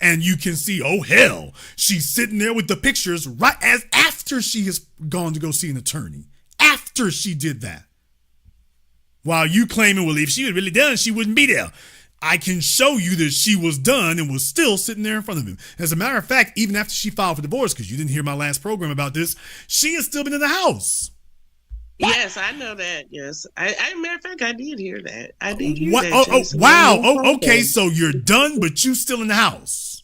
And you can see, oh hell, she's sitting there with the pictures right as after she has gone to go see an attorney. After she did that. While you claiming, well, if she was really done, she wouldn't be there. I can show you that she was done and was still sitting there in front of him. As a matter of fact, even after she filed for divorce, because you didn't hear my last program about this, she has still been in the house. Yes, I know that. Yes, matter of fact, I did hear that. I did hear What? that. Oh, Jason. wow. Oh, okay. So you're done, but you still in the house.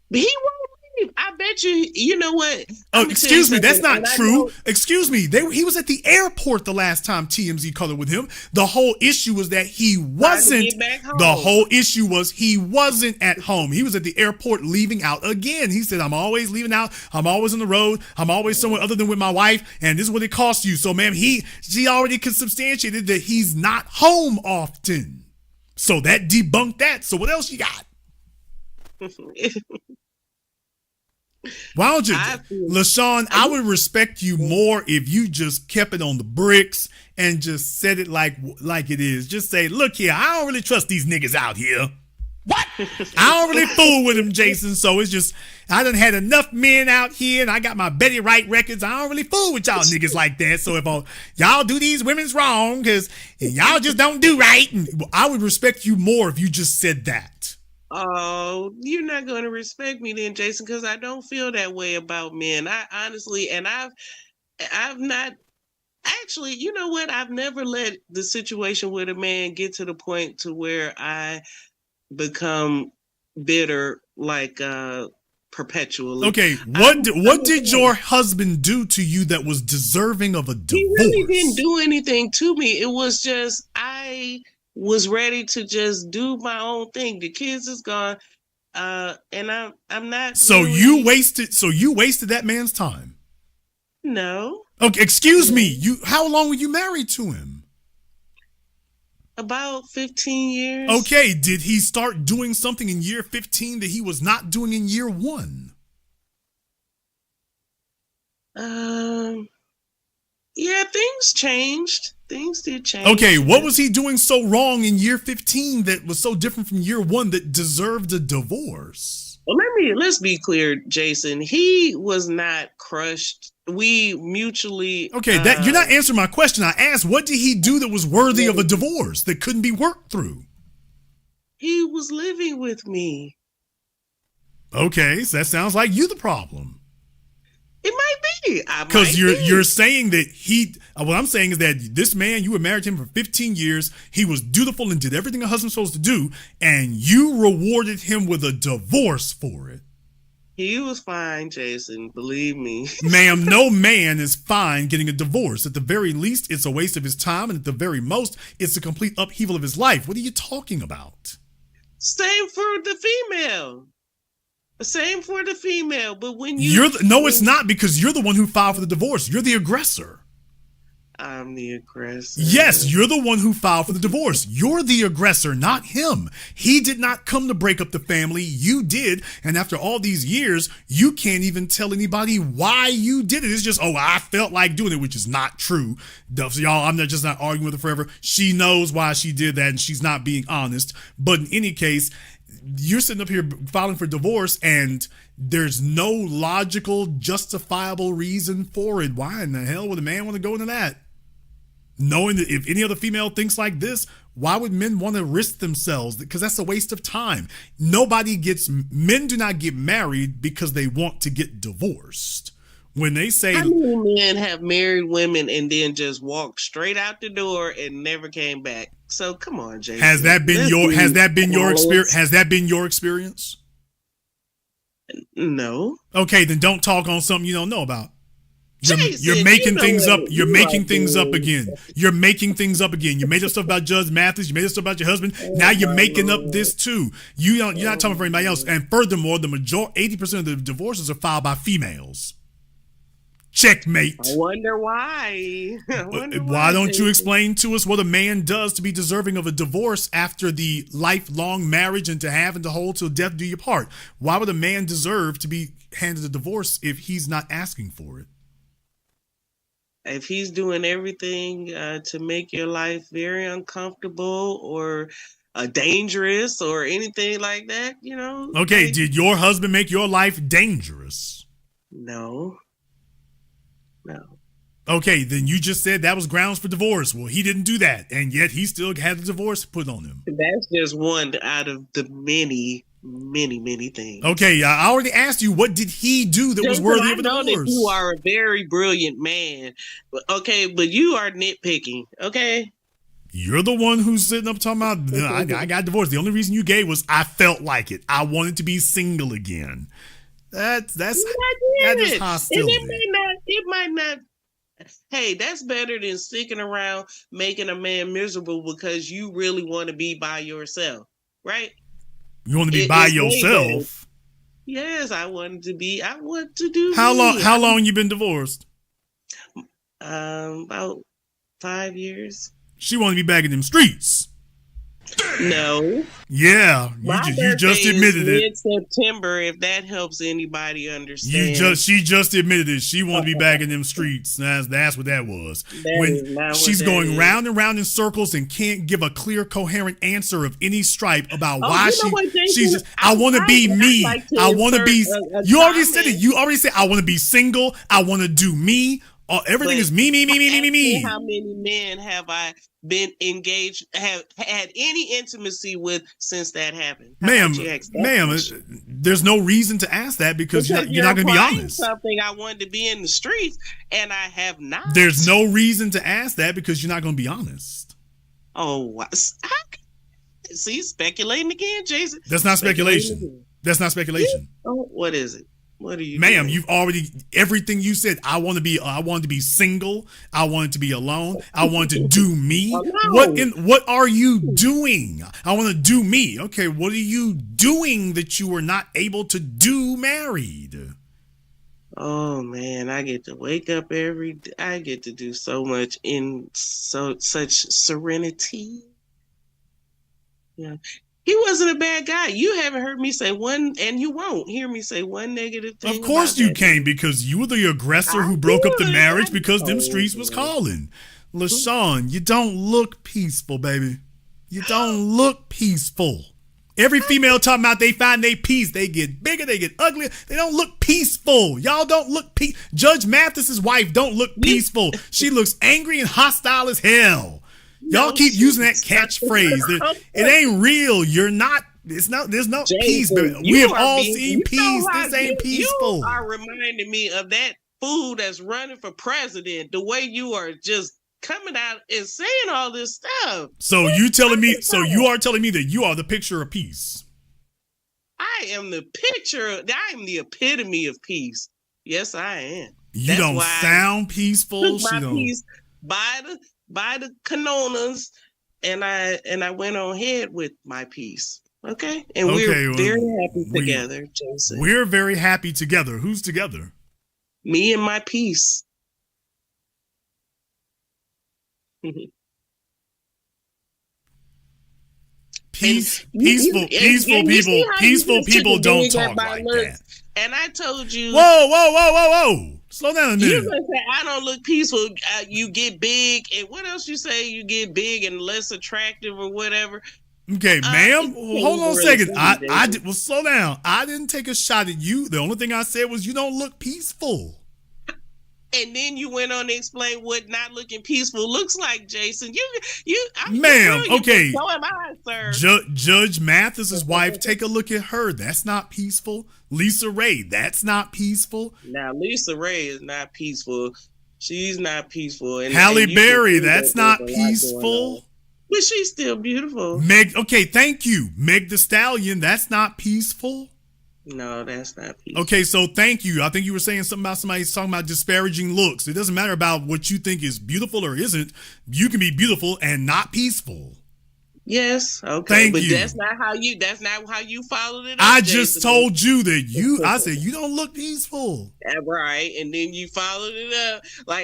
He won't leave. I bet you. You know what? Oh, I'ma excuse tell me. you That's something, not and I true. know- Excuse me. He was at the airport the last time TMZ colored with him. The whole issue was that he wasn't. get back home. The whole issue was he wasn't at home. He was at the airport leaving out again. He said, "I'm always leaving out. I'm always on the road. I'm always somewhere other than with my wife. And this is what it costs you." So, ma'am, she already substantiated that he's not home often. So that debunked that. So what else you got? Why don't you, LaShawn, I would respect you more if you just kept it on the bricks and just said it like it is. Just say, look here, I don't really trust these niggas out here. What? I don't really fool with them, Jason. So it's just, I done had enough men out here and I got my Betty Wright records. I don't really fool with y'all niggas like that. So if y'all do these women's wrong because y'all just don't do right, I would respect you more if you just said that. Oh, you're not going to respect me then, Jason, because I don't feel that way about men. I honestly, and I've not actually, you know what? I've never let the situation with a man get to the point to where I become bitter, like perpetually. Okay, what did your husband do to you that was deserving of a divorce? He really didn't do anything to me. It was just I was ready to just do my own thing. The kids is gone, and I'm not. So really... you wasted that man's time. No. Okay, excuse me. How long were you married to him? About 15 years. Okay, did he start doing something in year 15 that he was not doing in year 1? Yeah, things changed. Things did change. Okay, what was he doing so wrong in year 15 that was so different from year 1 that deserved a divorce? Well, let's be clear, Jason. He was not crushed. We mutually. Okay, you're not answering my question. I asked, what did he do that was worthy of a divorce that couldn't be worked through? He was living with me. Okay, so that sounds like you the problem. It might be. Because you're saying that what I'm saying is that this man, you were married to him for 15 years. He was dutiful and did everything a husband's supposed to do. And you rewarded him with a divorce for it. He was fine, Jason. Believe me. Ma'am, no man is fine getting a divorce. At the very least, it's a waste of his time. And at the very most, it's a complete upheaval of his life. What are you talking about? Same for the female. Same for the female, but when it's not, because you're the one who filed for the divorce. You're the aggressor. I'm the aggressor. Yes, you're the one who filed for the divorce. You're the aggressor, not him. He did not come to break up the family. You did. And after all these years, you can't even tell anybody why you did it. It's just, I felt like doing it, which is not true. So y'all, I'm just not arguing with her forever. She knows why she did that and she's not being honest. But in any case, you're sitting up here filing for divorce and there's no logical, justifiable reason for it. Why in the hell would a man want to go into that? Knowing that if any other female thinks like this, why would men want to risk themselves? Because that's a waste of time. Men do not get married because they want to get divorced. When they say, how many men have married women and then just walked straight out the door and never came back? So come on, Jason. Has that been your experience? No. Okay, then don't talk on something you don't know about. You're making things up. You're making things up again. You're making things up again. You made up stuff about Judge Mathis. You made up stuff about your husband. Now you're making up this too. You're not talking for anybody else. And furthermore, 80% of the divorces are filed by females. Checkmate. I wonder why. Why don't you explain to us what a man does to be deserving of a divorce after the lifelong marriage and to have and to hold till death do you part? Why would a man deserve to be handed a divorce if he's not asking for it? If he's doing everything to make your life very uncomfortable or dangerous or anything like that, Okay, did your husband make your life dangerous? No. Okay, then you just said that was grounds for divorce. Well, he didn't do that, and yet he still had the divorce put on him. That's just one out of the many many, many things. Okay, I already asked you, what did he do that was Jason, worthy I of a know divorce? that you are a very brilliant man, but you are nitpicking. Okay. You're the one who's sitting up talking about I got divorced. The only reason you gave was I felt like it. I wanted to be single again. That's just hostility. And it might not. Hey, that's better than sticking around making a man miserable because you really want to be by yourself, right? You want to be by yourself? Yes, I want to do. How long you been divorced? About 5 years. She want to be back in them streets. No. Yeah, you just admitted it. Mid-September, if that helps anybody understand. She just admitted it. She want to be back in them streets. That's what that was. She's going round and round in circles and can't give a clear, coherent answer of any stripe about why she's just. I want to be me. I want to be. You already said it. You already said I want to be single. I want to do me. Everything is me. How many men have I been engaged, have had any intimacy with since that happened? Ma'am, there's no reason to ask that because you're not going to be honest. Something I wanted to be in the streets, and I have not. There's no reason to ask that because you're not going to be honest. Oh, see, speculating again, Jason. That's not speculation. That's not speculation. Oh, what is it? What are you Ma'am, doing? you've already, everything you said, I wanted to be single. I wanted to be alone. I wanted to do me. What are you doing? I want to do me. Okay, what are you doing that you were not able to do married? Oh man, I get to wake up every day. I get to do so much in such serenity. Yeah. He wasn't a bad guy. You haven't heard me say one, and you won't hear me say one negative thing. Of course you can't, because you were the aggressor who broke up the marriage because them streets was calling. LaShawn, you don't look peaceful, baby. You don't look peaceful. Every female talking about they find their peace, they get bigger, they get uglier. They don't look peaceful. Y'all don't look Judge Mathis's wife don't look peaceful. She looks angry and hostile as hell. Y'all keep using that catchphrase. It ain't real. You're not. It's not. There's no peace. We have all seen peace. This ain't peaceful. You are reminding me of that fool that's running for president. The way you are just coming out and saying all this stuff. So you telling me? So you are telling me that you are the picture of peace? I am the picture. I am the epitome of peace. Yes, I am. You don't sound peaceful. She don't. Peace by the canonas, and I went on ahead with my piece. Okay? And we're very happy together, Jason. We're very happy together. Who's together? Me and my piece. Peaceful people don't talk like that. And I told you. Whoa. Slow down a minute. You're going to say, I don't look peaceful. You get big. And what else you say? You get big and less attractive or whatever. Okay, ma'am. Hold on a second. I did. Well, slow down. I didn't take a shot at you. The only thing I said was you don't look peaceful. And then you went on to explain what not looking peaceful looks like, Jason. Ma'am, okay. So am I, sir. Judge Mathis's wife, take a look at her. That's not peaceful. Lisa Ray, that's not peaceful. Now, Lisa Ray is not peaceful. She's not peaceful. Halle Berry, that's not peaceful. But she's still beautiful. Okay, thank you. Meg Thee Stallion, that's not peaceful. No, that's not peaceful. Okay, so thank you. I think you were saying something about somebody's talking about disparaging looks. It doesn't matter about what you think is beautiful or isn't. You can be beautiful and not peaceful. Yes. Okay. Thank but you. That's not how you followed it up. I just told you that I said you don't look peaceful. Right. And then you followed it up.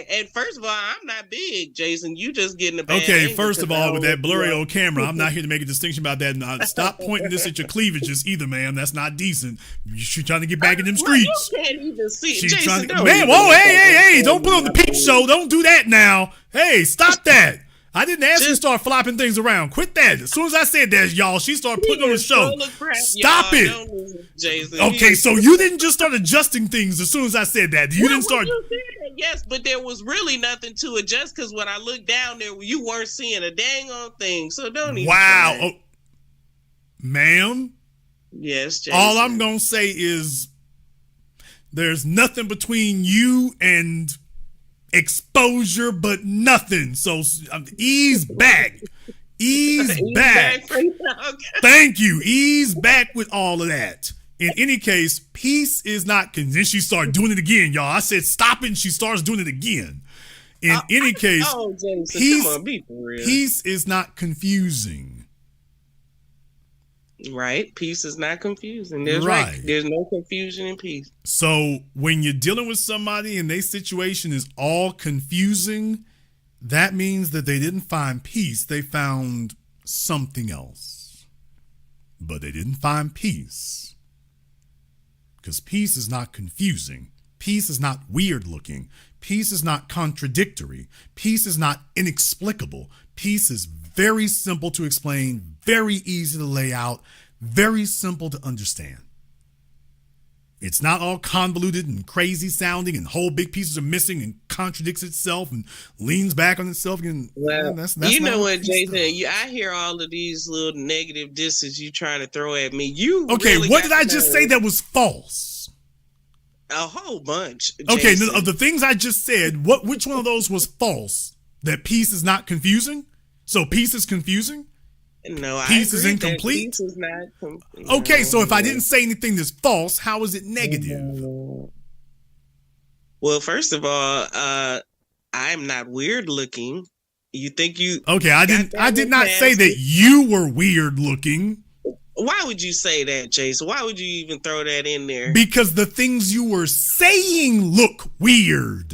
And first of all, I'm not big, Jason. You just getting a bad Okay, first of all, with that blurry old camera, I'm not here to make a distinction about that. Now, stop pointing this at your cleavages either, ma'am. That's not decent. You're trying to get back in them streets. You can't even see it. She's Jason, ma'am, hey, don't put on the peep show. Don't do that now. Hey, stop that. I didn't ask you to start flopping things around. Quit that. As soon as I said that, y'all, she started putting on the show. Stop it. Jason. Okay, so you didn't just start adjusting things as soon as I said that. You didn't start. Yes, but there was really nothing to adjust because when I looked down there, you weren't seeing a dang on thing. So don't even. Wow. Oh, ma'am, Yes, Jason. All I'm going to say is there's nothing between you and exposure but nothing. So ease back. Ease back. Okay. Thank you. Ease back with all of that. In any case, peace is not. Then she started doing it again, y'all. I said stop it, and she starts doing it again. In any case, Jason, peace, come on, be for real. Peace is not confusing. Right? Peace is not confusing. There's right. There's no confusion in peace. So when you're dealing with somebody and their situation is all confusing, that means that they didn't find peace. They found something else. But they didn't find peace. Because peace is not confusing. Peace is not weird looking. Peace is not contradictory. Peace is not inexplicable. Peace is very simple to explain, very easy to lay out, very simple to understand. It's not all convoluted and crazy sounding and whole big pieces are missing and contradicts itself and leans back on itself. And well, that's you know what, Jason? I hear all of these little negative disses you trying to throw at me. You okay? Really what did I just say that was false? A whole bunch. Okay, Jason. of the things I just said, which one of those was false? That peace is not confusing? So peace is confusing? No, peace is incomplete. Peace is not okay, so if I didn't say anything that's false, how is it negative? Well, first of all, I'm not weird looking. You think you? Okay, I did not say that you were weird looking. Why would you say that, Jason? Why would you even throw that in there? Because the things you were saying look weird.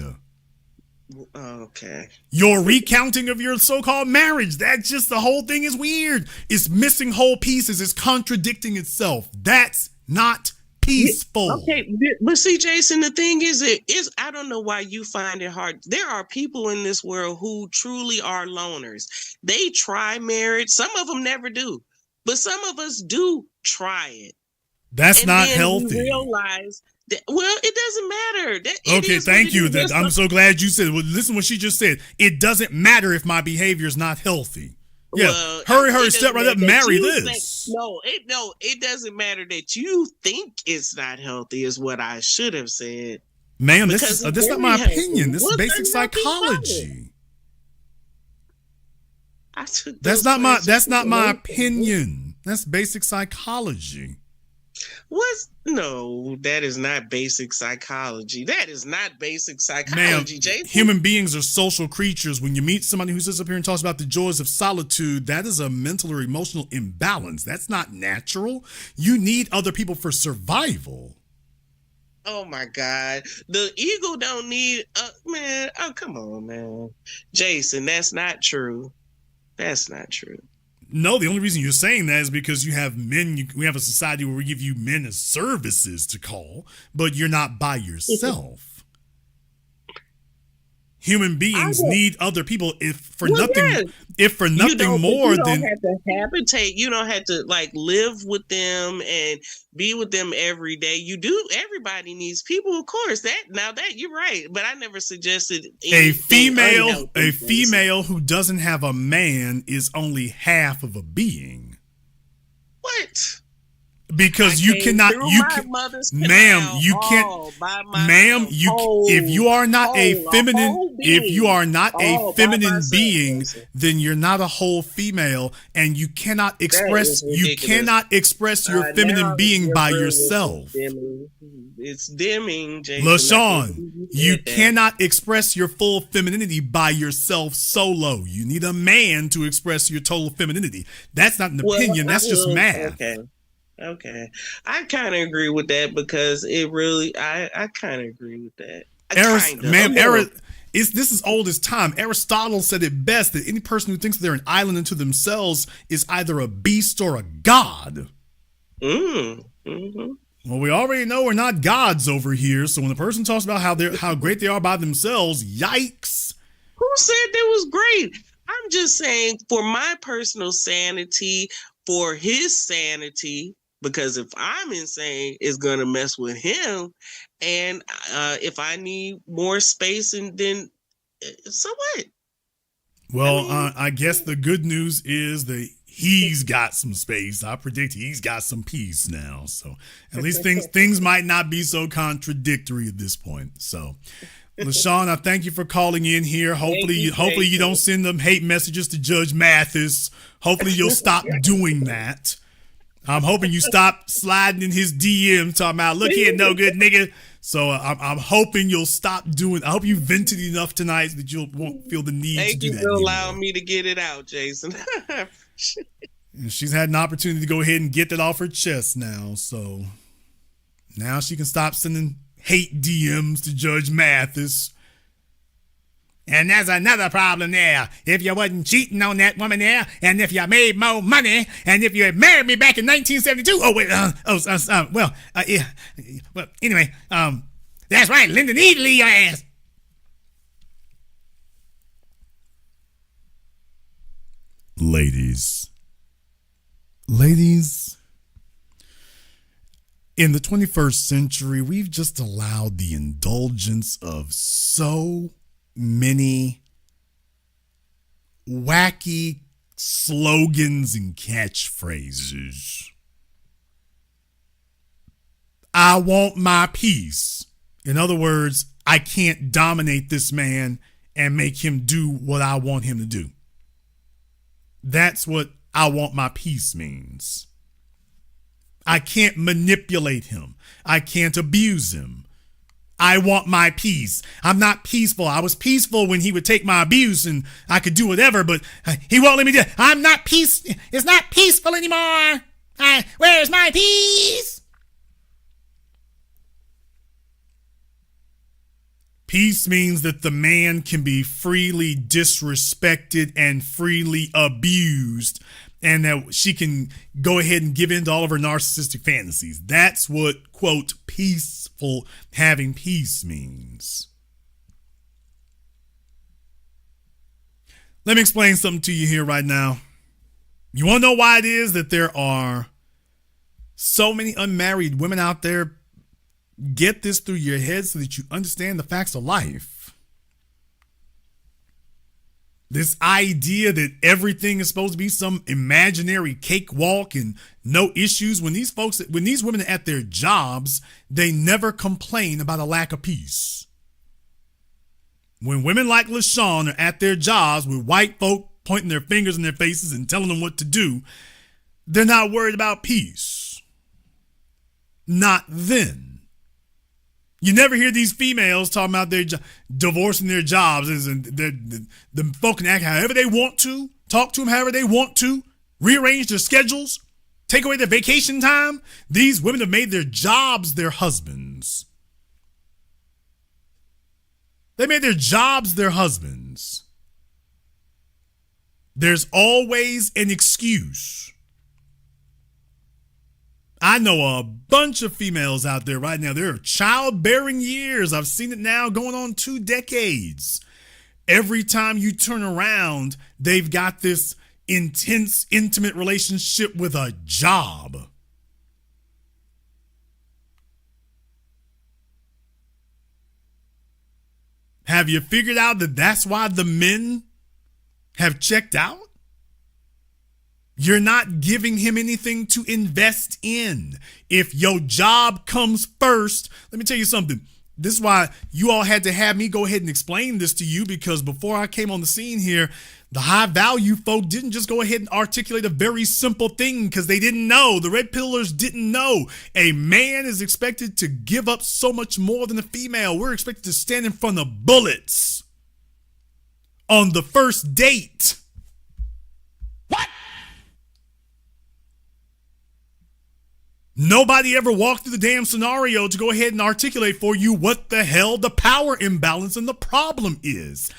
Okay. Your recounting of your so-called marriage, that's just the whole thing is weird. It's missing whole pieces. It's contradicting itself. That's not peaceful. Okay, but see, Jason, the thing is I don't know why you find it hard. There are people in this world who truly are loners. They try marriage. Some of them never do. But some of us do try it. That's and not then healthy. We realize that, well, it doesn't matter. Okay, thank you. I'm so glad you said. Well, listen, what she just said. It doesn't matter if my behavior is not healthy. Yeah, well, hurry, step right up, marry this. It doesn't matter that you think it's not healthy. Is what I should have said. Ma'am, this is not my opinion. This is basic psychology. That's not my opinion. That's basic psychology. No, that is not basic psychology. That is not basic psychology, Jason. Human beings are social creatures. When you meet somebody who sits up here and talks about the joys of solitude, that is a mental or emotional imbalance. That's not natural. You need other people for survival. Oh my God. The ego don't need man. Oh, come on, man. Jason, that's not true. That's not true. No, the only reason you're saying that is because you have men. We have a society where we give you men as services to call, but you're not by yourself. Human beings need other people if for nothing more than you don't have to habitate. You don't have to live with them and be with them every day. You do. Everybody needs people, of course. That you're right. But I never suggested a female who doesn't have a man is only half of a being. What? Because if you are not a feminine being, then you're not a whole female, and you cannot express your feminine being by yourself. It's dimming, Jason. LaShawn, you cannot express your full femininity by yourself solo. You need a man to express your total femininity. That's not an opinion. That's just math. Okay. I kind of agree with that because I kind of agree with that. This is old as time. Aristotle said it best that any person who thinks they're an island unto themselves is either a beast or a god. Mm-hmm. Well, we already know we're not gods over here. So when a person talks about how great they are by themselves, yikes. Who said that was great? I'm just saying for my personal sanity, for his sanity, because if I'm insane, it's going to mess with him. And if I need more space, and then so what? Well, I guess the good news is the he's got some space. I predict he's got some peace now. So at least things might not be so contradictory at this point. So LaShawn, I thank you for calling in here. Hopefully you don't send them hate messages to Judge Mathis. Hopefully you'll stop doing that. I'm hoping you stop sliding in his DM talking about, look here, no good nigga. So I'm hoping you'll stop doing. I hope you vented enough tonight that you won't feel the need to do that. Thank you for allowing me to get it out, Jason. And she's had an opportunity to go ahead and get that off her chest now. So now she can stop sending hate DMs to Judge Mathis. And there's another problem there. If you wasn't cheating on that woman there, and if you made more money, and if you had married me back in 1972. Oh, wait. Yeah. Well, anyway, that's right. Linda need to leave your ass. Ladies, in the 21st century, we've just allowed the indulgence of so many wacky slogans and catchphrases. I want my peace. In other words, I can't dominate this man and make him do what I want him to do. That's what I want my peace means. I can't manipulate him. I can't abuse him. I want my peace. I'm not peaceful. I was peaceful when he would take my abuse and I could do whatever, but he won't let me do it. I'm not peace. It's not peaceful anymore. Where's my peace? Peace means that the man can be freely disrespected and freely abused, and that she can go ahead and give in to all of her narcissistic fantasies. That's what, quote, peaceful, having peace means. Let me explain something to you here right now. You want to know why it is that there are so many unmarried women out there? Get this through your head so that you understand the facts of life. This idea that everything is supposed to be some imaginary cakewalk and no issues. When these women are at their jobs, they never complain about a lack of peace. When women like LaShawn are at their jobs with white folk pointing their fingers in their faces and telling them what to do, they're not worried about peace. Not then. You never hear these females talking about their divorcing their jobs, and the folk can act however they want to, talk to them however they want to, rearrange their schedules, take away their vacation time. These women have made their jobs their husbands. They made their jobs their husbands. There's always an excuse. I know a bunch of females out there right now. They're childbearing years. I've seen it now going on 2 decades. Every time you turn around, they've got this intense, intimate relationship with a job. Have you figured out that that's why the men have checked out? You're not giving him anything to invest in. If your job comes first, let me tell you something. This is why you all had to have me go ahead and explain this to you, because before I came on the scene here, the high value folk didn't just go ahead and articulate a very simple thing because they didn't know. The red pillars didn't know. A man is expected to give up so much more than a female. We're expected to stand in front of bullets on the first date. Nobody ever walked through the damn scenario to go ahead and articulate for you what the hell the power imbalance and the problem is.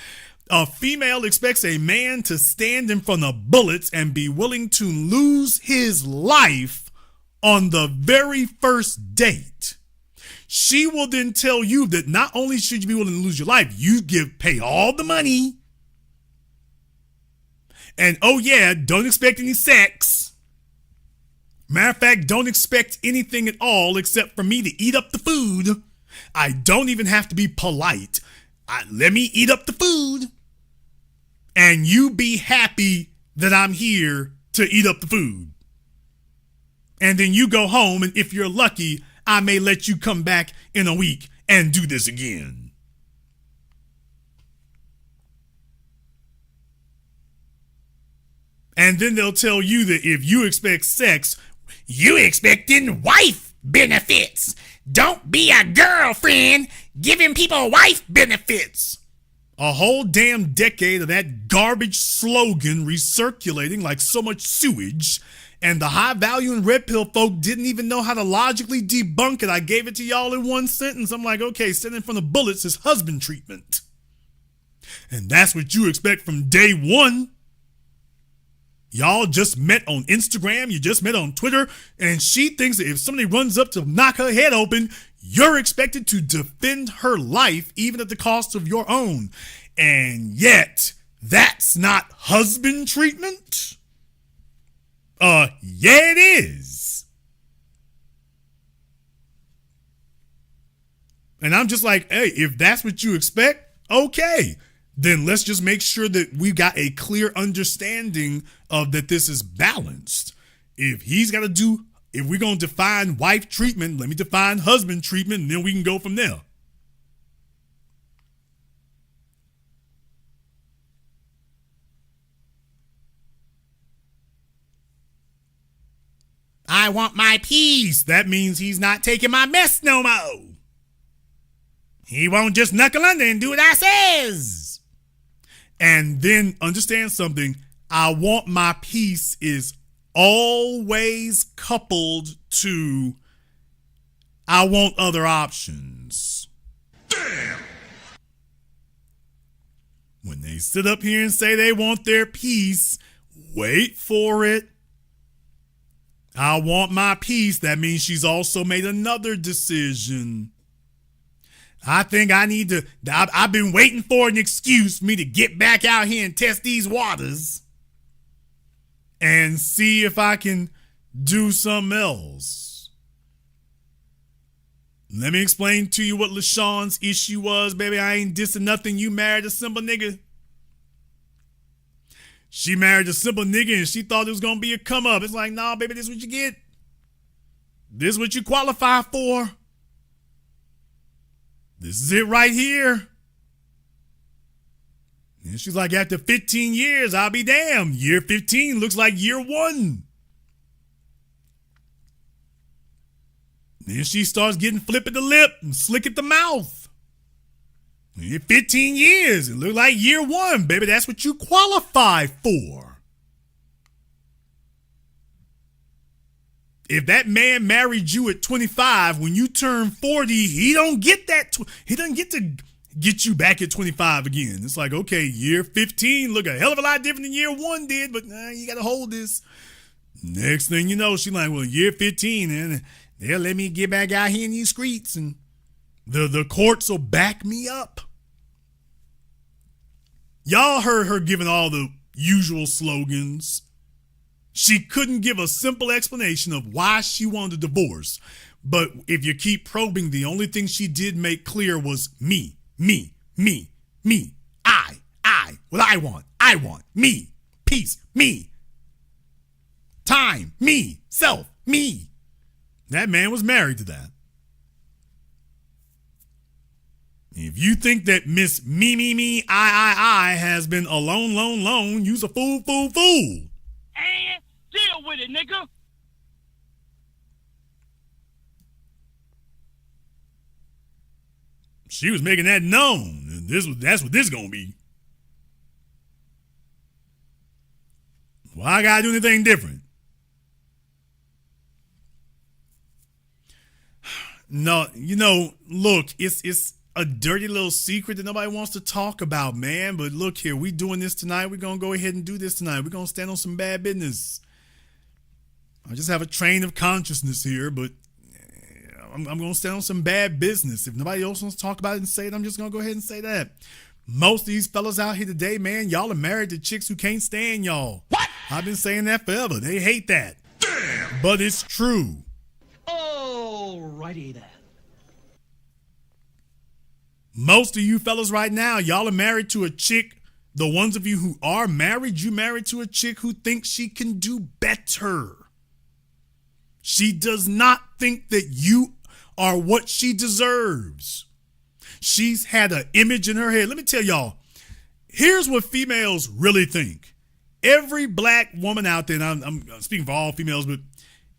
A female expects a man to stand in front of bullets and be willing to lose his life on the very first date. She will then tell you that not only should you be willing to lose your life, you pay all the money. And oh yeah, don't expect any sex. Matter of fact, don't expect anything at all except for me to eat up the food. I don't even have to be polite. Let me eat up the food. And you be happy that I'm here to eat up the food. And then you go home, and if you're lucky, I may let you come back in a week and do this again. And then they'll tell you that if you expect sex, you expecting wife benefits. Don't be a girlfriend giving people wife benefits. A whole damn decade of that garbage slogan recirculating like so much sewage, and the high value and red pill folk didn't even know how to logically debunk it. I gave it to y'all in one sentence. I'm like, okay, sitting in front of bullets is husband treatment. And that's what you expect from day one. Y'all just met on Instagram, you just met on Twitter, and she thinks that if somebody runs up to knock her head open, you're expected to defend her life even at the cost of your own. And yet, that's not husband treatment? Yeah, it is. And I'm just like, hey, if that's what you expect, okay. Then let's just make sure that we got a clear understanding of that this is balanced. If we're going to define wife treatment, let me define husband treatment, and then we can go from there. I want my peace. That means he's not taking my mess no more. He won't just knuckle under and do what I says. And then understand something. I want my peace is always coupled to I want other options. Damn. When they sit up here and say they want their peace, wait for it. I want my peace. That means she's also made another decision. I think I need to, I've been waiting for an excuse for me to get back out here and test these waters and see if I can do something else. Let me explain to you what LaShawn's issue was, baby. I ain't dissing nothing. You married a simple nigga. She married a simple nigga and she thought it was going to be a come up. It's like, nah, baby, this is what you get. This is what you qualify for. This is it right here. And she's like, after 15 years, I'll be damned. Year 15 looks like year 1. Then she starts getting flip at the lip and slick at the mouth. In 15 years, it looks like year 1, baby. That's what you qualify for. If that man married you at 25, when you turn 40, he don't get that. He doesn't get to get you back at 25 again. It's like, okay, year 15 look a hell of a lot different than year 1 did, but you got to hold this. Next thing you know, she's like, well, year 15, and they'll let me get back out here in these streets, and the courts will back me up. Y'all heard her giving all the usual slogans. She couldn't give a simple explanation of why she wanted a divorce. But if you keep probing, the only thing she did make clear was me, what I want, me, peace, me, time, me, self, me. That man was married to that. If you think that Miss Me, I has been alone, you's a fool. And deal with it, nigga. She was making that known. And that's what this gonna be. Well, I gotta do anything different. No, look, it's a dirty little secret that nobody wants to talk about, man. But look here, we doing this tonight. We're gonna go ahead and do this tonight. We're gonna stand on some bad business. I just have a train of consciousness here, but I'm going to stand on some bad business. If nobody else wants to talk about it and say it, I'm just going to go ahead and say that. Most of these fellas out here today, man, y'all are married to chicks who can't stand y'all. What? I've been saying that forever. They hate that. Damn. But it's true. Alrighty then. Most of you fellas right now, y'all are married to a chick The ones of you who are married, you married to a chick who thinks she can do better. She does not think that you are what she deserves. She's had an image in her head. Let me tell y'all, here's what females really think. Every black woman out there, and I'm speaking for all females, but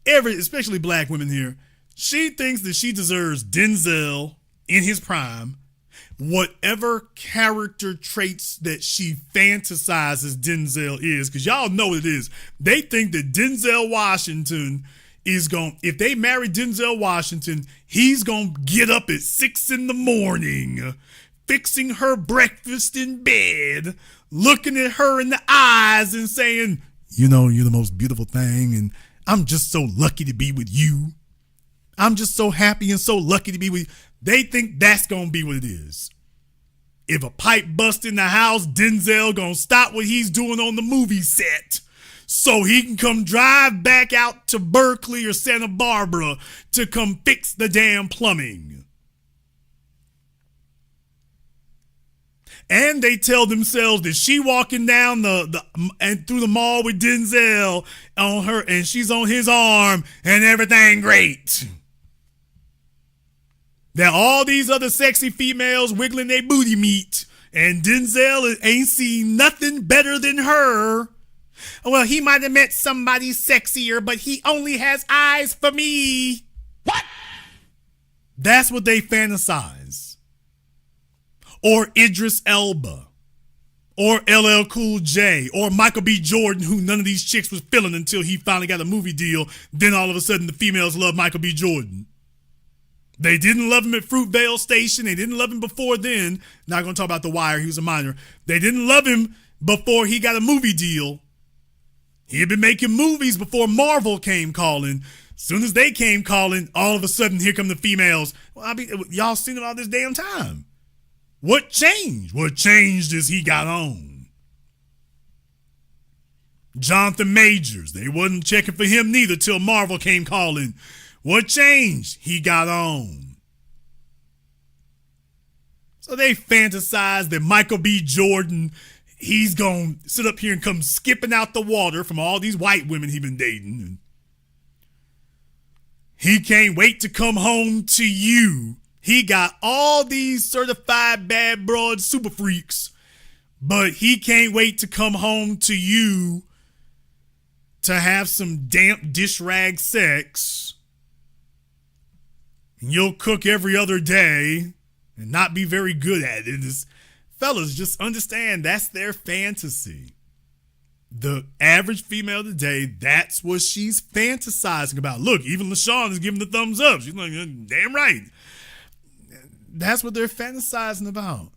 especially black women here, she thinks that she deserves Denzel in his prime, whatever character traits that she fantasizes Denzel is, because y'all know what it is. They think that Denzel Washington is going, if they marry Denzel Washington, he's going to get up at 6 a.m, fixing her breakfast in bed, looking at her in the eyes and saying, you know, you're the most beautiful thing, and I'm just so lucky to be with you. I'm just so happy and so lucky to be with you. They think that's going to be what it is. If a pipe busts in the house, Denzel going to stop what he's doing on the movie set so he can come drive back out to Berkeley or Santa Barbara to come fix the damn plumbing. And they tell themselves that she walking down and through the mall with Denzel on her, and she's on his arm, and everything great. That all these other sexy females wiggling their booty meat, and Denzel ain't seen nothing better than her. Well, he might have met somebody sexier, but he only has eyes for me. What? That's what they fantasize. Or Idris Elba, or LL Cool J, or Michael B. Jordan, who none of these chicks was feeling until he finally got a movie deal. Then all of a sudden the females love Michael B. Jordan. They didn't love him at Fruitvale Station. They didn't love him before then. Not going to talk about The Wire. He was a minor. They didn't love him before he got a movie deal. He had been making movies before Marvel came calling. Soon as they came calling, all of a sudden, here come the females. Well, y'all seen it all this damn time. What changed? What changed is he got on. Jonathan Majors, they wasn't checking for him neither till Marvel came calling. What changed? He got on. So they fantasize that Michael B. Jordan, he's going to sit up here and come skipping out the water from all these white women he been dating. And he can't wait to come home to you. He got all these certified bad broad super freaks, but he can't wait to come home to you to have some damp dish rag sex. And you'll cook every other day and not be very good at it. Fellas, just understand that's their fantasy. The average female today, that's what she's fantasizing about. Look, even LaShawn is giving the thumbs up. She's like, damn right. That's what they're fantasizing about.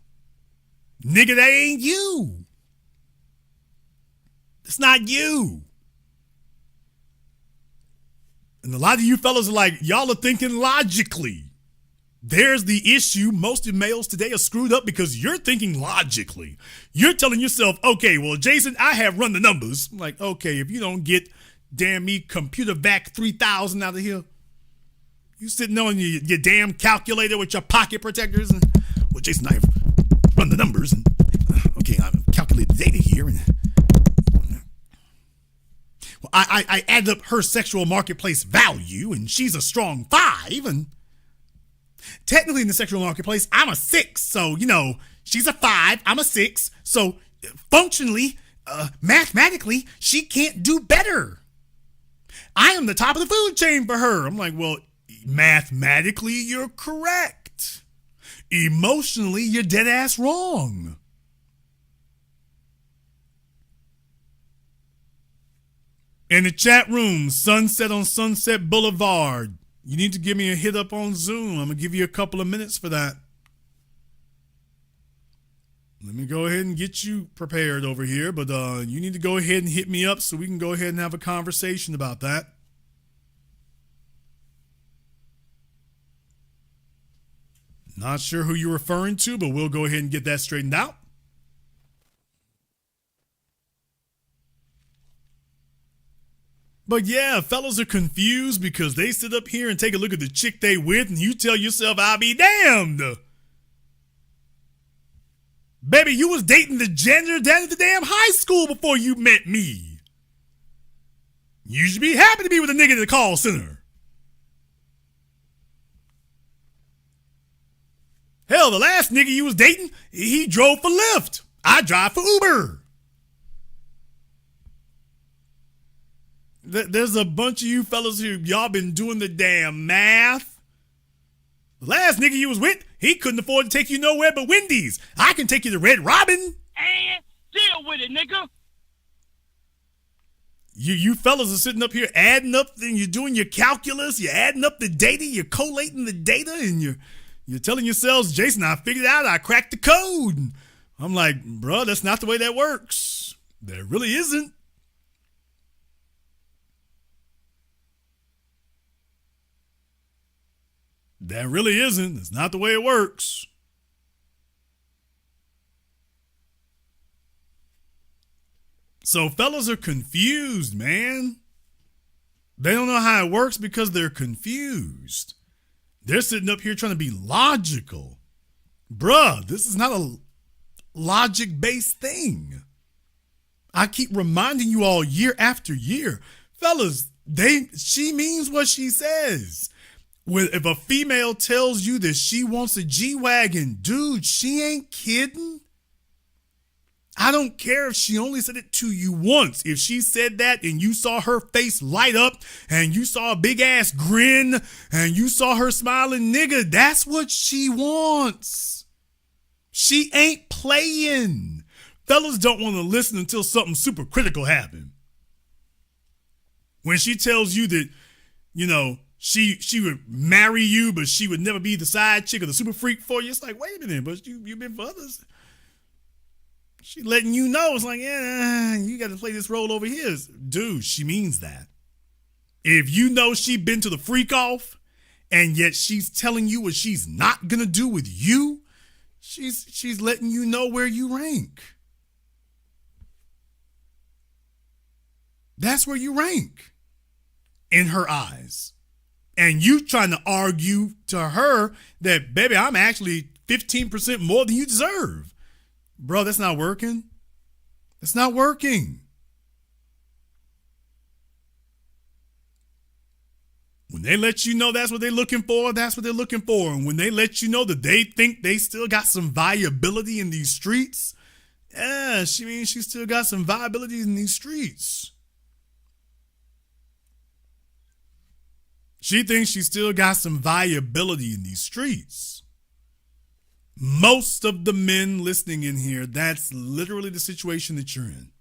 Nigga, that ain't you. It's not you. And a lot of you fellas are like, y'all are thinking logically. There's the issue. Most of males today are screwed up because you're thinking logically. You're telling yourself, okay, well, Jason, I have run the numbers. I'm like, okay, if you don't get, damn me, computer vac 3000 out of here, you sitting on your damn calculator with your pocket protectors. And, well, Jason, I have run the numbers. And, okay, I've calculated the data here. And, well, I added up her sexual marketplace value, and she's a strong 5. And technically in the sexual marketplace, I'm a 6. So, you know, she's a 5, I'm a 6. So functionally, mathematically, she can't do better. I am the top of the food chain for her. I'm like, well, mathematically, you're correct. Emotionally, you're dead ass wrong. In the chat room, Sunset on Sunset Boulevard. You need to give me a hit up on Zoom. I'm going to give you a couple of minutes for that. Let me go ahead and get you prepared over here, but you need to go ahead and hit me up so we can go ahead and have a conversation about that. Not sure who you're referring to, but we'll go ahead and get that straightened out. But yeah, fellas are confused because they sit up here and take a look at the chick they with, and you tell yourself, I'll be damned. Baby, you was dating the janitor down at the damn high school before you met me. You should be happy to be with a nigga in the call center. Hell, the last nigga you was dating, he drove for Lyft. I drive for Uber. There's a bunch of you fellas who y'all been doing the damn math. The last nigga you was with, he couldn't afford to take you nowhere but Wendy's. I can take you to Red Robin. And deal with it, nigga. You fellas are sitting up here adding up, and you're doing your calculus, you're adding up the data, you're collating the data, and you're telling yourselves, Jason, I figured it out, I cracked the code. And I'm like, bro, that's not the way that works. There really isn't. That really isn't. It's not the way it works. So fellas are confused, man. They don't know how it works because they're confused. They're sitting up here trying to be logical. Bruh, this is not a logic-based thing. I keep reminding you all year after year. Fellas, she means what she says. If a female tells you that she wants a G-Wagon, dude, she ain't kidding. I don't care if she only said it to you once. If she said that and you saw her face light up and you saw a big ass grin and you saw her smiling, nigga, that's what she wants. She ain't playing. Fellas don't want to listen until something super critical happened. When she tells you that, you know, she would marry you, but she would never be the side chick or the super freak for you. It's like, wait a minute, but you've been for others. She letting you know. It's like, yeah, you got to play this role over here. Dude, she means that. If you know she been to the freak off and yet she's telling you what she's not going to do with you, she's letting you know where you rank. That's where you rank in her eyes. And you trying to argue to her that, baby, I'm actually 15% more than you deserve. Bro, that's not working. That's not working. When they let you know that's what they're looking for, that's what they're looking for. And when they let you know that they think they still got some viability in these streets, yeah, she means she still got some viability in these streets. She thinks she still got some viability in these streets. Most of the men listening in here, that's literally the situation that you're in.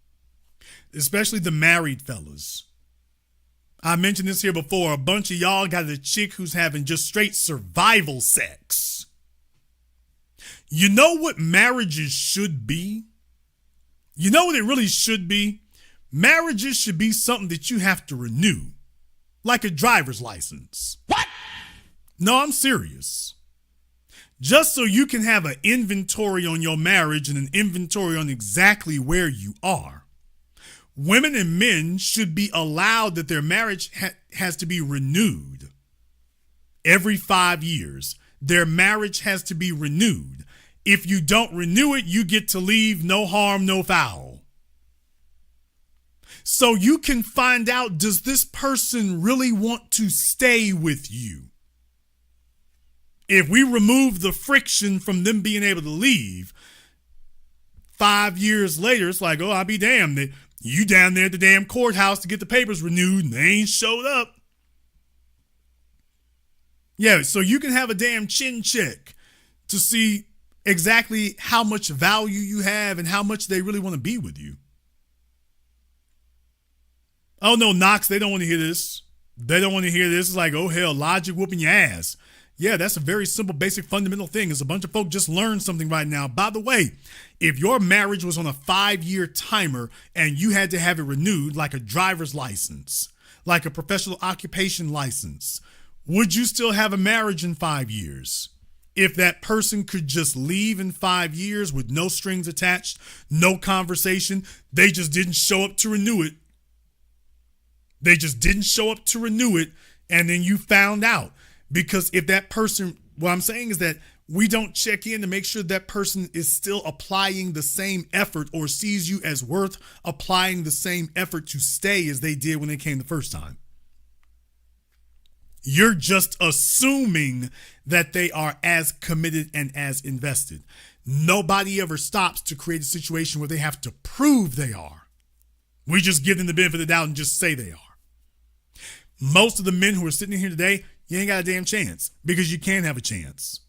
Especially the married fellas. I mentioned this here before. A bunch of y'all got a chick who's having just straight survival sex. You know what marriages should be? You know what it really should be? Marriages should be something that you have to renew. Like a driver's license. What? No, I'm serious. Just so you can have an inventory on your marriage and an inventory on exactly where you are. Women and men should be allowed that their marriage has to be renewed every 5 years. Their marriage has to be renewed. If you don't renew it, you get to leave, no harm, no foul. So you can find out, does this person really want to stay with you? If we remove the friction from them being able to leave, 5 years later, it's like, oh, I'll be damned. You down there at the damn courthouse to get the papers renewed and they ain't showed up. Yeah, so you can have a damn chin check to see exactly how much value you have and how much they really want to be with you. Oh, no, Knox, they don't want to hear this. They don't want to hear this. It's like, oh, hell, logic whooping your ass. Yeah, that's a very simple, basic, fundamental thing. Is a bunch of folk just learned something right now. By the way, if your marriage was on a 5-year timer and you had to have it renewed, like a driver's license, like a professional occupation license, would you still have a marriage in 5 years? If that person could just leave in 5 years with no strings attached, no conversation, they just didn't show up to renew it. They just didn't show up to renew it, and then you found out. Because if that person, what I'm saying is that We don't check in to make sure that person is still applying the same effort or sees you as worth applying the same effort to stay as they did when they came the first time. You're just assuming that they are as committed and as invested. Nobody ever stops to create a situation where they have to prove they are. We just give them the benefit of the doubt and just say they are. Most of the men who are sitting here today, you ain't got a damn chance because you can't have a chance.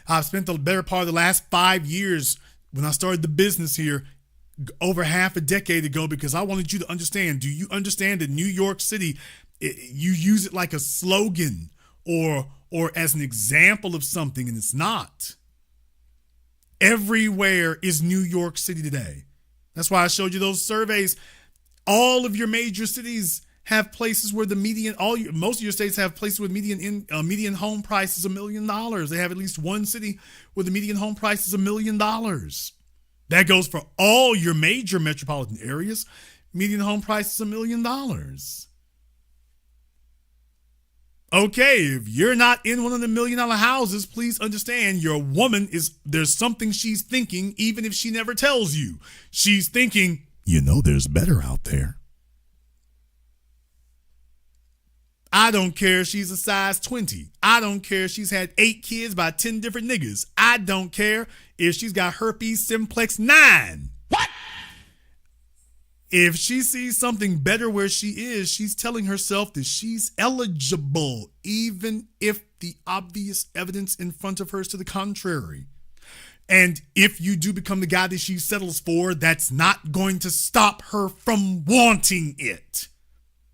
I've spent the better part of the last 5 years when I started the business here over half a decade ago because I wanted you to understand. Do you understand that New York City, you use it like a slogan or as an example of something, and it's not. Everywhere is New York City today. That's why I showed you those surveys. All of your major cities have places where the median, most of your states have places with median home price is $1 million. They have at least one city where the median home price is $1 million. That goes for all your major metropolitan areas. Median home price is $1 million. Okay, if you're not in one of the $1 million houses, please understand your woman there's something she's thinking, even if she never tells you. She's thinking, there's better out there. I don't care if she's a size 20. I don't care if she's had 8 kids by 10 different niggas. I don't care if she's got herpes simplex 9. What? If she sees something better where she is, she's telling herself that she's eligible, even if the obvious evidence in front of her is to the contrary. And if you do become the guy that she settles for, that's not going to stop her from wanting it.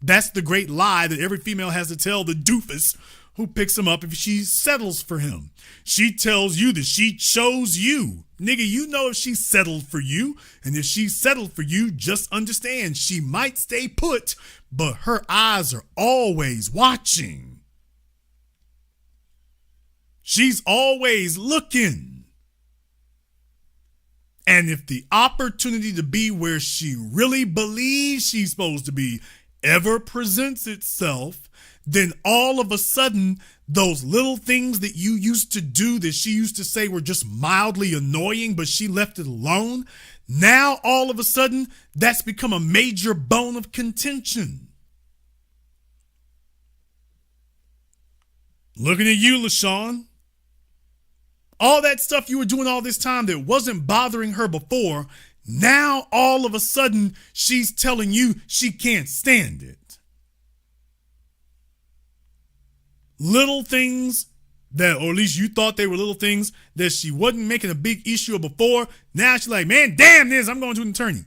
That's the great lie that every female has to tell the doofus who picks him up if she settles for him. She tells you that she chose you. Nigga, you know if she settled for you. And if she settled for you, just understand she might stay put, but her eyes are always watching. She's always looking. And if the opportunity to be where she really believes she's supposed to be ever presents itself, then all of a sudden, those little things that you used to do that she used to say were just mildly annoying, but she left it alone, now all of a sudden, that's become a major bone of contention. Looking at you, LaShawn. All that stuff you were doing all this time that wasn't bothering her before, now, all of a sudden, she's telling you she can't stand it. Little things that, or at least you thought they were little things that she wasn't making a big issue of before. Now she's like, man, damn this, I'm going to an attorney.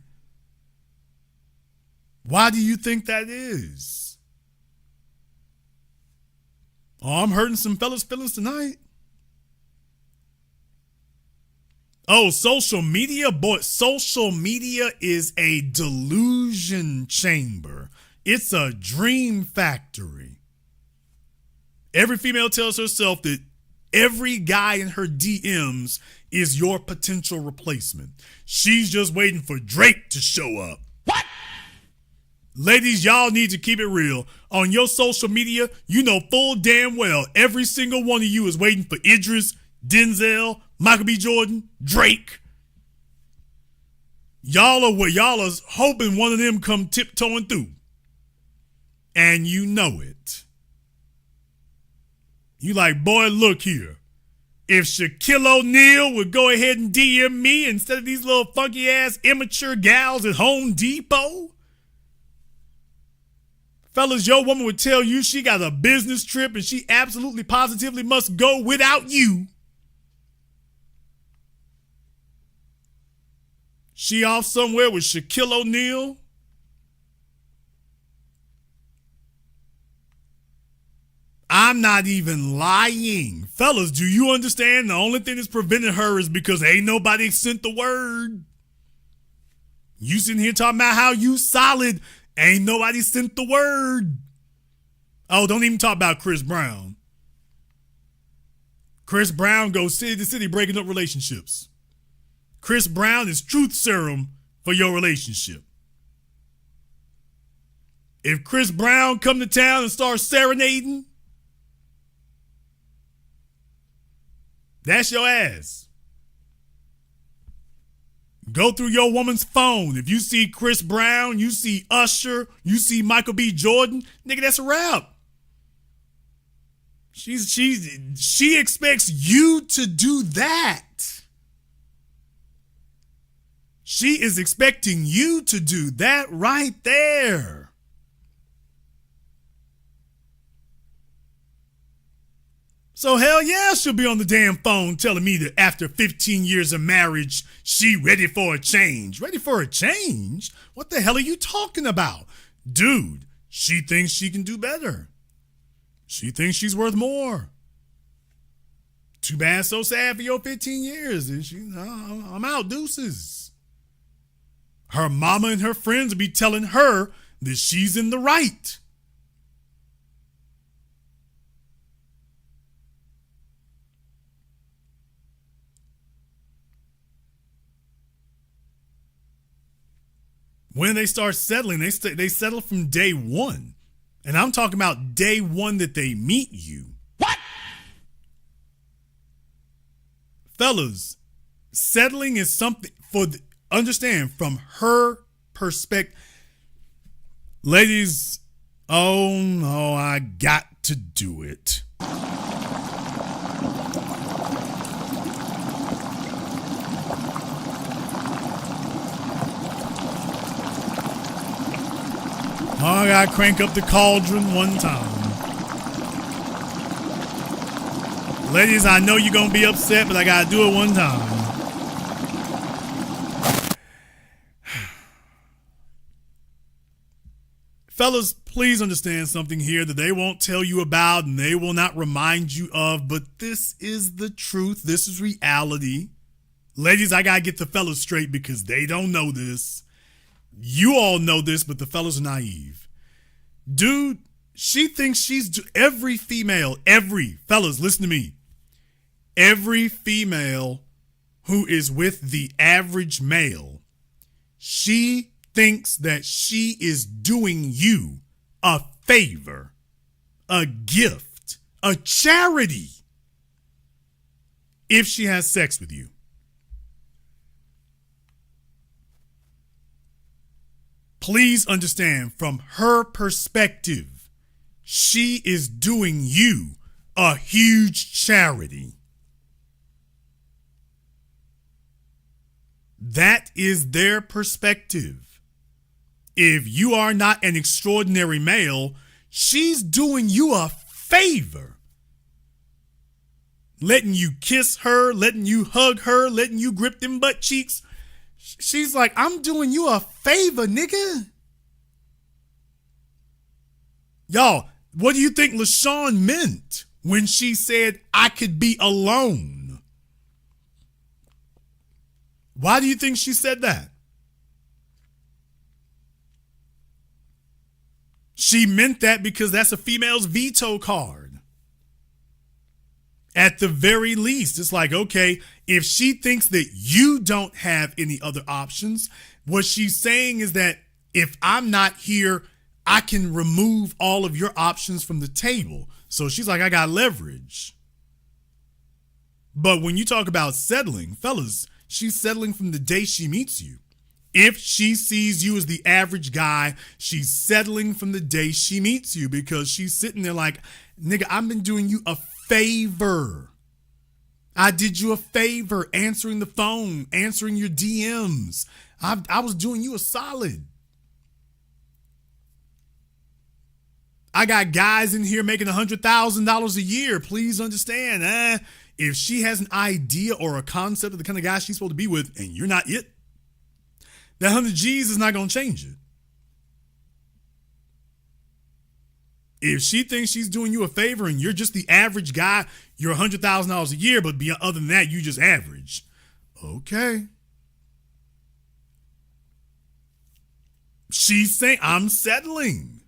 Why do you think that is? Oh, I'm hurting some fellas' feelings tonight. Oh, social media? Boy, social media is a delusion chamber. It's a dream factory. Every female tells herself that every guy in her DMs is your potential replacement. She's just waiting for Drake to show up. What? Ladies, y'all need to keep it real. On your social media, you know full damn well every single one of you is waiting for Idris, Denzel, Michael B. Jordan, Drake. Y'all are hoping one of them come tiptoeing through. And you know it. You like, boy, look here. If Shaquille O'Neal would go ahead and DM me instead of these little funky ass immature gals at Home Depot. Fellas, your woman would tell you she got a business trip and she absolutely positively must go without you. She off somewhere with Shaquille O'Neal. I'm not even lying. Fellas, do you understand? The only thing that's preventing her is because ain't nobody sent the word. You sitting here talking about how you solid. Ain't nobody sent the word. Oh, don't even talk about Chris Brown. Chris Brown goes city to city breaking up relationships. Chris Brown is truth serum for your relationship. If Chris Brown come to town and start serenading, That's your ass. Go through your woman's phone. If you see Chris Brown, you see Usher, you see Michael B. Jordan, nigga, that's a wrap. She expects you to do that. She is expecting you to do that right there. So hell yeah, she'll be on the damn phone telling me that after 15 years of marriage, she ready for a change. Ready for a change? What the hell are you talking about? Dude, she thinks she can do better. She thinks she's worth more. Too bad, so sad for your 15 years. And I'm out, deuces. Her mama and her friends will be telling her that she's in the right. When they start settling, they settle from day one. And I'm talking about day one that they meet you. What? Fellas, settling is something understand from her perspective. Ladies, oh no, I got to do it. Oh, I gotta crank up the cauldron one time. Ladies, I know you're gonna be upset, but I gotta do it one time. Fellas, please understand something here that they won't tell you about and they will not remind you of, but this is the truth. This is reality. Ladies, I gotta get the fellas straight because they don't know this. You all know this, but the fellas are naive. Dude, she thinks every fellas, listen to me. Every female who is with the average male, she thinks that she is doing you a favor, a gift, a charity if she has sex with you. Please understand, from her perspective, she is doing you a huge charity. That is their perspective. If you are not an extraordinary male, she's doing you a favor. Letting you kiss her, letting you hug her, letting you grip them butt cheeks. She's like, I'm doing you a favor, nigga. Y'all, what do you think LaShawn meant when she said, I could be alone? Why do you think she said that? She meant that because that's a female's veto card. At the very least, it's like, okay, if she thinks that you don't have any other options, what she's saying is that if I'm not here, I can remove all of your options from the table. So she's like, I got leverage. But when you talk about settling, fellas, she's settling from the day she meets you. If she sees you as the average guy, she's settling from the day she meets you because she's sitting there like, nigga, I've been doing you a favor. I did you a favor answering the phone, answering your DMs. I was doing you a solid. I got guys in here making $100,000 a year. Please understand, if she has an idea or a concept of the kind of guy she's supposed to be with and you're not it, that 100 G's is not going to change it. If she thinks she's doing you a favor and you're just the average guy, you're $100,000 a year, but other than that, you just average. Okay. She's saying, I'm settling.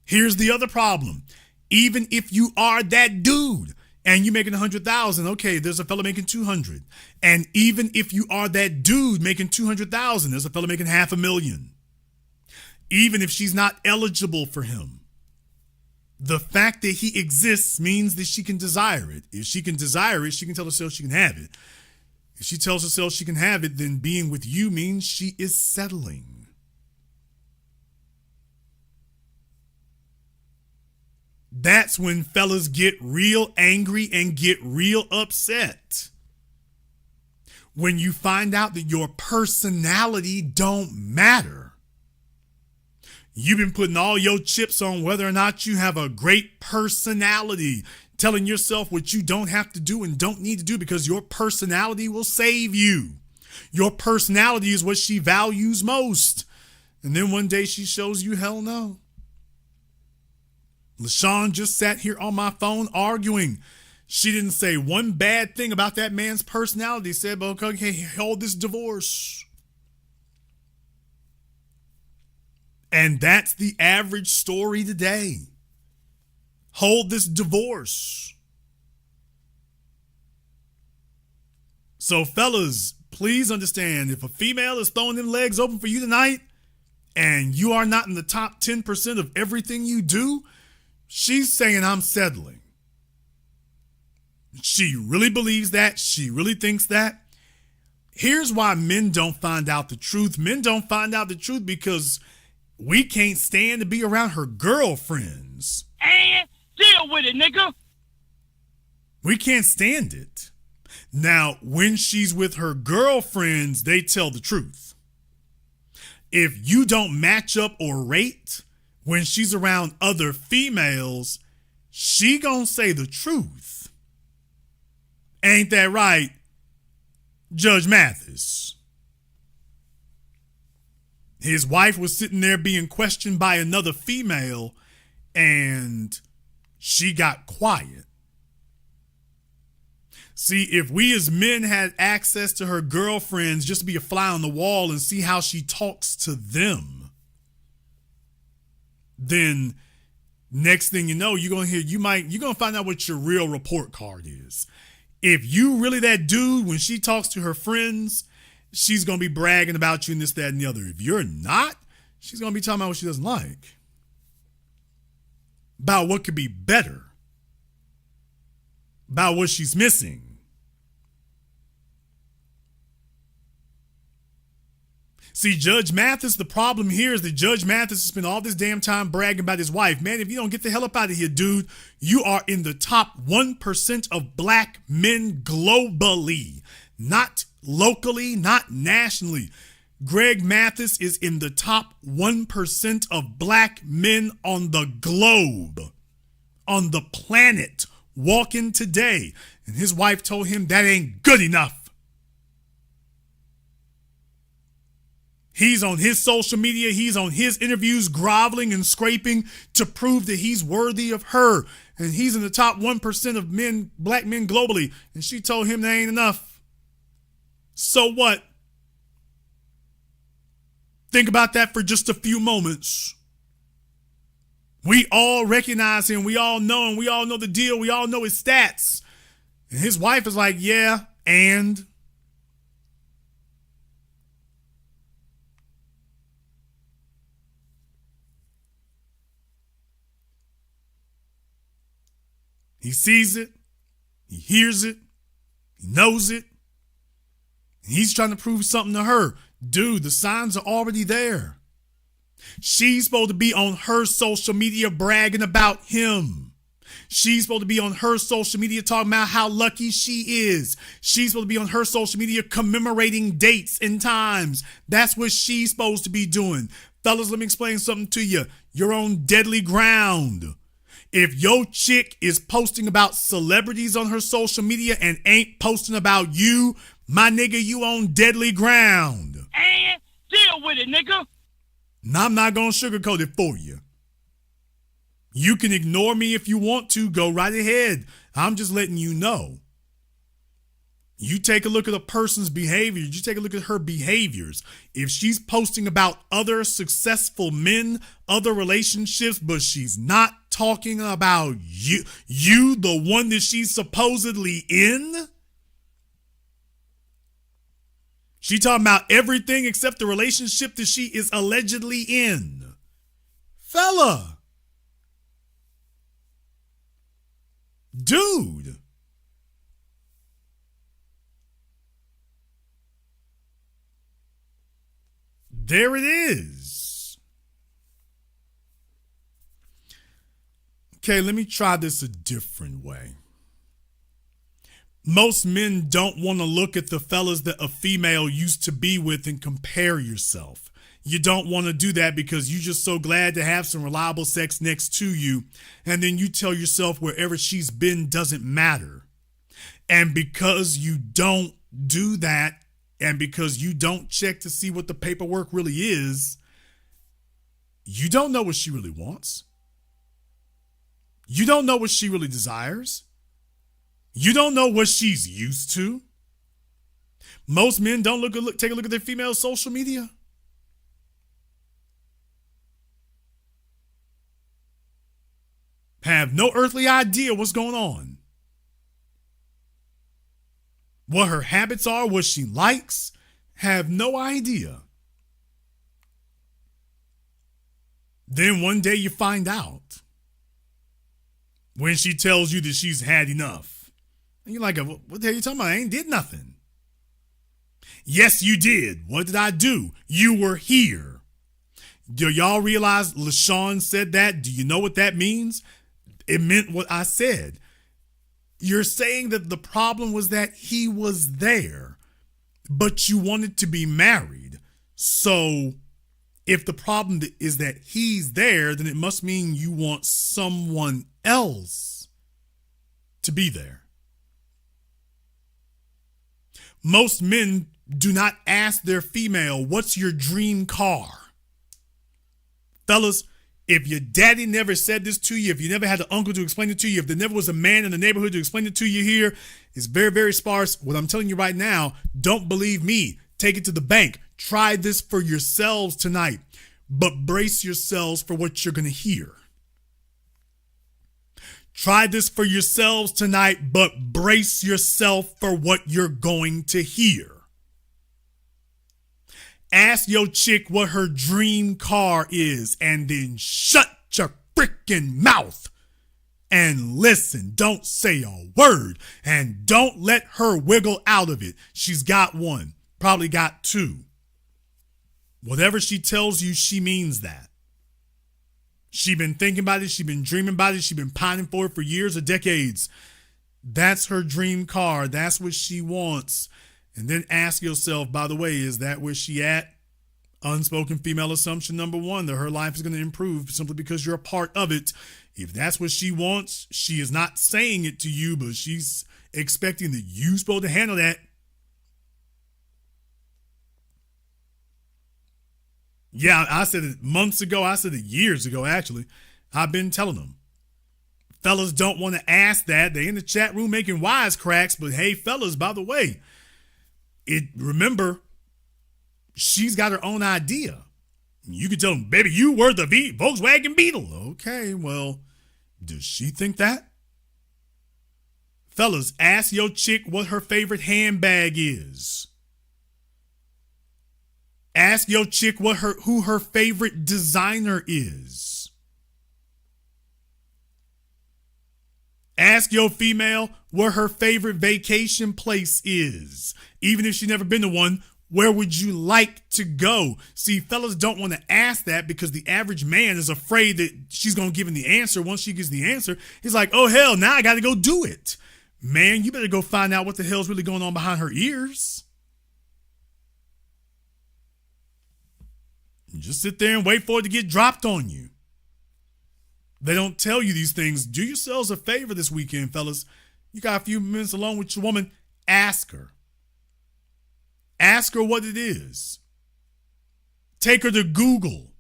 Here's the other problem. Even if you are that dude and you're making 100,000, okay, there's a fella making 200. And even if you are that dude making 200,000, there's a fella making $500,000. Even if she's not eligible for him. The fact that he exists means that she can desire it. If she can desire it, she can tell herself she can have it. If she tells herself she can have it, then being with you means she is settling. That's when fellas get real angry and get real upset. When you find out that your personality don't matter. You've been putting all your chips on whether or not you have a great personality, telling yourself what you don't have to do and don't need to do because your personality will save you. Your personality is what she values most. And then one day she shows you hell no. LaShawn just sat here on my phone arguing. She didn't say one bad thing about that man's personality. Said, well, okay, hold this divorce. And that's the average story today. Hold this divorce. So fellas, please understand, if a female is throwing them legs open for you tonight and you are not in the top 10% of everything you do, she's saying I'm settling. She really believes that. She really thinks that. Here's why men don't find out the truth. Men don't find out the truth because we can't stand to be around her girlfriends. And deal with it, nigga. We can't stand it. Now, when she's with her girlfriends, they tell the truth. If you don't match up or rate when she's around other females, she gonna say the truth. Ain't that right, Judge Mathis? His wife was sitting there being questioned by another female, and she got quiet. See, if we as men had access to her girlfriends just to be a fly on the wall and see how she talks to them, then next thing you know, you're gonna find out what your real report card is. If you really that dude, when she talks to her friends, she's going to be bragging about you and this, that, and the other. If you're not, she's going to be talking about what she doesn't like. About what could be better. About what she's missing. See, Judge Mathis, the problem here is that Judge Mathis has spent all this damn time bragging about his wife. Man, if you don't get the hell up out of here, dude, you are in the top 1% of black men globally. Not locally, not nationally. Greg Mathis is in the top 1% of black men on the globe, on the planet, walking today. And his wife told him that ain't good enough. He's on his social media. He's on his interviews, groveling and scraping to prove that he's worthy of her. And he's in the top 1% of men, black men globally. And she told him that ain't enough. So what? Think about that for just a few moments. We all recognize him. We all know him. We all know the deal. We all know his stats. And his wife is like, yeah, and... He sees it, he hears it, he knows it, and he's trying to prove something to her. Dude, the signs are already there. She's supposed to be on her social media bragging about him. She's supposed to be on her social media talking about how lucky she is. She's supposed to be on her social media commemorating dates and times. That's what she's supposed to be doing. Fellas, let me explain something to you. You're on deadly ground. If your chick is posting about celebrities on her social media and ain't posting about you, my nigga, you on deadly ground. And deal with it, nigga. Now, I'm not going to sugarcoat it for you. You can ignore me if you want to. Go right ahead. I'm just letting you know. You take a look at a person's behavior. You take a look at her behaviors. If she's posting about other successful men, other relationships, but she's not talking about you, the one that she's supposedly in. She talking about everything except the relationship that she is allegedly in. Fella, Dude. There it is. Okay, let me try this a different way. Most men don't want to look at the fellas that a female used to be with and compare yourself. You don't want to do that because you're just so glad to have some reliable sex next to you. And then you tell yourself wherever she's been doesn't matter. And because you don't do that, and because you don't check to see what the paperwork really is, you don't know what she really wants. You don't know what she really desires. You don't know what she's used to. Most men don't take a look at their female social media. Have no earthly idea what's going on. What her habits are, what she likes, have no idea. Then one day you find out when she tells you that she's had enough. And you're like, what the hell are you talking about? I ain't did nothing. Yes, you did. What did I do? You were here. Do y'all realize LaShawn said that? Do you know what that means? It meant what I said. You're saying that the problem was that he was there, but you wanted to be married. So if the problem is that he's there, then it must mean you want someone else to be there. Most men do not ask their female, what's your dream car? Fellas, if your daddy never said this to you, if you never had an uncle to explain it to you, if there never was a man in the neighborhood to explain it to you here, it's very, very sparse. What I'm telling you right now, don't believe me. Take it to the bank. Try this for yourselves tonight, but brace yourselves for what you're going to hear. Try this for yourselves tonight, but brace yourself for what you're going to hear. Ask your chick what her dream car is and then shut your freaking mouth and listen. Don't say a word and don't let her wiggle out of it. She's got one, probably got two. Whatever she tells you, she means that. She been thinking about it. She been dreaming about it. She been pining for it for years or decades. That's her dream car. That's what she wants. And then ask yourself, by the way, is that where she at? Unspoken female assumption number one, that her life is going to improve simply because you're a part of it. If that's what she wants, she is not saying it to you, but she's expecting that you're supposed to handle that. Yeah, I said it months ago. I said it years ago, actually. I've been telling them. Fellas don't want to ask that. They in the chat room making wisecracks, but hey, fellas, by the way, remember, she's got her own idea. You can tell them, baby, you were the Volkswagen Beetle. Okay, well, does she think that? Fellas, ask your chick what her favorite handbag is. Ask your chick who her favorite designer is. Ask your female where her favorite vacation place is. Even if she's never been to one, where would you like to go? See, fellas don't want to ask that because the average man is afraid that she's going to give him the answer. Once she gives the answer, he's like, oh, hell, now I got to go do it. Man, you better go find out what the hell's really going on behind her ears. Just sit there and wait for it to get dropped on you. They don't tell you these things. Do yourselves a favor this weekend, fellas. You got a few minutes alone with your woman. Ask her. Ask her what it is. Take her to Google.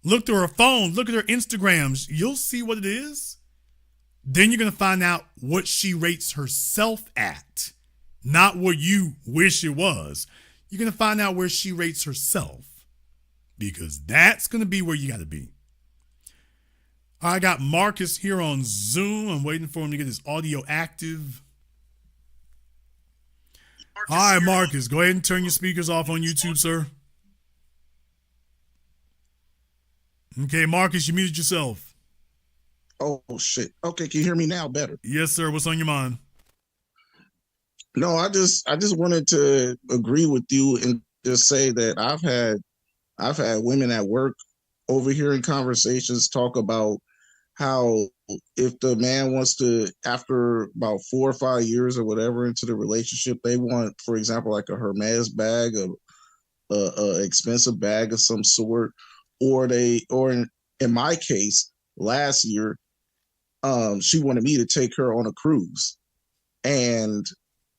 Look through her phone. Look at her Instagrams. You'll see what it is. Then you're going to find out what she rates herself at. Not what you wish it was. You're going to find out where she rates herself. Because that's going to be where you got to be. I got Marcus here on Zoom. I'm waiting for him to get his audio active. All right, Marcus, go ahead and turn your speakers off on YouTube, sir. Okay, Marcus, you muted yourself. Oh shit. Okay, can you hear me now better? Yes, sir. What's on your mind? No, I just wanted to agree with you and just say that I've had women at work overhearing conversations talk about how if the man wants to, after about 4 or 5 years or whatever into the relationship, they want, for example, like a Hermes bag, a expensive bag of some sort, or in my case, last year, she wanted me to take her on a cruise, and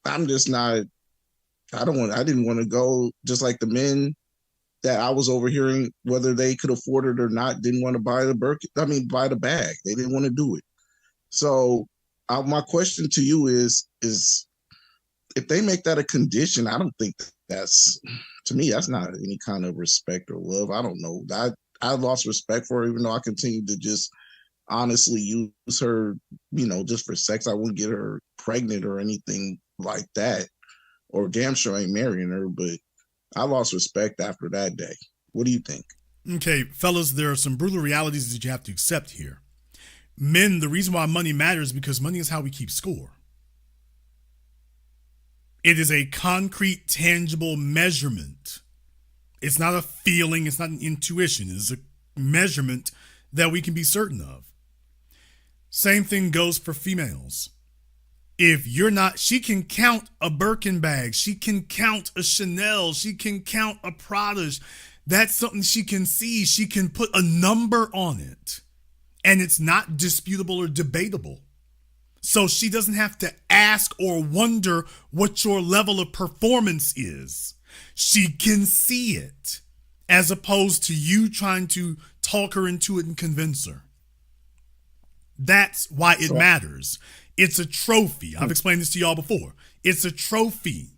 I'm just not. I didn't want to go. Just like the men that I was overhearing, whether they could afford it or not, didn't want to buy the buy the bag. They didn't want to do it. So, my question to you is if they make that a condition, I don't think that's, to me, that's not any kind of respect or love. I don't know. I lost respect for her, even though I continued to just honestly use her, just for sex. I wouldn't get her pregnant or anything like that, or damn sure ain't marrying her. But I lost respect after that day. What do you think? Okay, fellas, there are some brutal realities that you have to accept here. Men, the reason why money matters is because money is how we keep score. It is a concrete, tangible measurement. It's not a feeling. It's not an intuition. It's a measurement that we can be certain of. Same thing goes for females. If you're not, she can count a Birkin bag. She can count a Chanel. She can count a Prada. That's something she can see. She can put a number on it. And it's not disputable or debatable. So she doesn't have to ask or wonder what your level of performance is. She can see it, as opposed to you trying to talk her into it and convince her. That's why it matters. It's a trophy. I've explained this to y'all before. It's a trophy.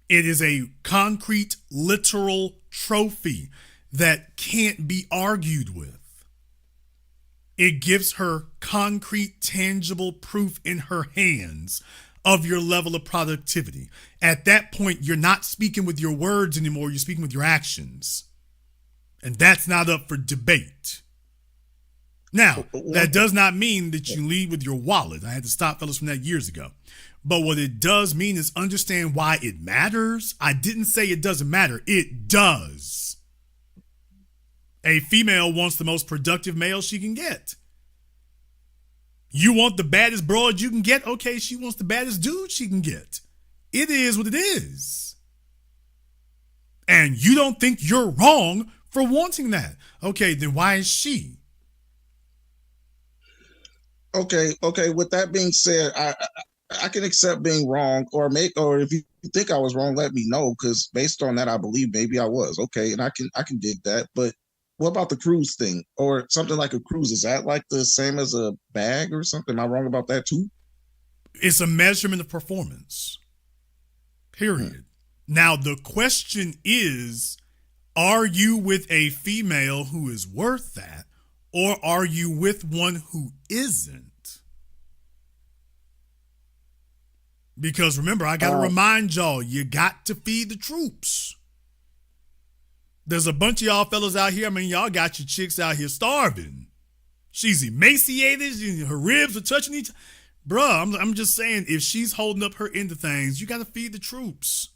It is a concrete, literal trophy that can't be argued with. It gives her concrete, tangible proof in her hands of your level of productivity. At that point, you're not speaking with your words anymore. You're speaking with your actions. And that's not up for debate. Now, that does not mean that you lead with your wallet. I had to stop fellas from that years ago. But what it does mean is understand why it matters. I didn't say it doesn't matter. It does. A female wants the most productive male she can get. You want the baddest broad you can get? Okay, she wants the baddest dude she can get. It is what it is. And you don't think you're wrong for wanting that. Okay, then why is she? Okay. With that being said, I can accept being wrong, or if you think I was wrong, let me know, because based on that, I believe maybe I was. Okay, and I can dig that. But what about the cruise thing, or something like a cruise? Is that like the same as a bag or something? Am I wrong about that too? It's a measurement of performance. Period. Now the question is, are you with a female who is worth that, or are you with one who isn't? Because remember, I got to remind y'all, you got to feed the troops. There's a bunch of y'all fellas out here. I mean, y'all got your chicks out here starving. She's emaciated. Her ribs are touching each other. Bruh, I'm just saying, if she's holding up her end of things, you got to feed the troops.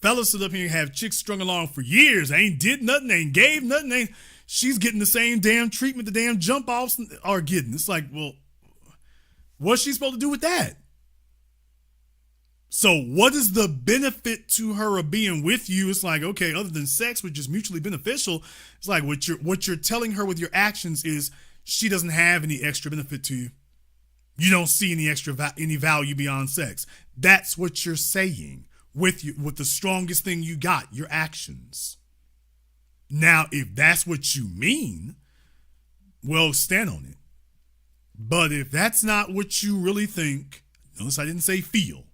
Fellas sit up here and have chicks strung along for years. Ain't did nothing, ain't gave nothing. She's getting the same damn treatment the damn jump offs are getting. It's like, well, what's she supposed to do with that? So what is the benefit to her of being with you? It's like, okay, other than sex, which is mutually beneficial, it's like what you're telling her with your actions is she doesn't have any extra benefit to you. You don't see any value beyond sex. That's what you're saying with the strongest thing you got, your actions. Now, if that's what you mean, well, stand on it. But if that's not what you really think, notice I didn't say feel.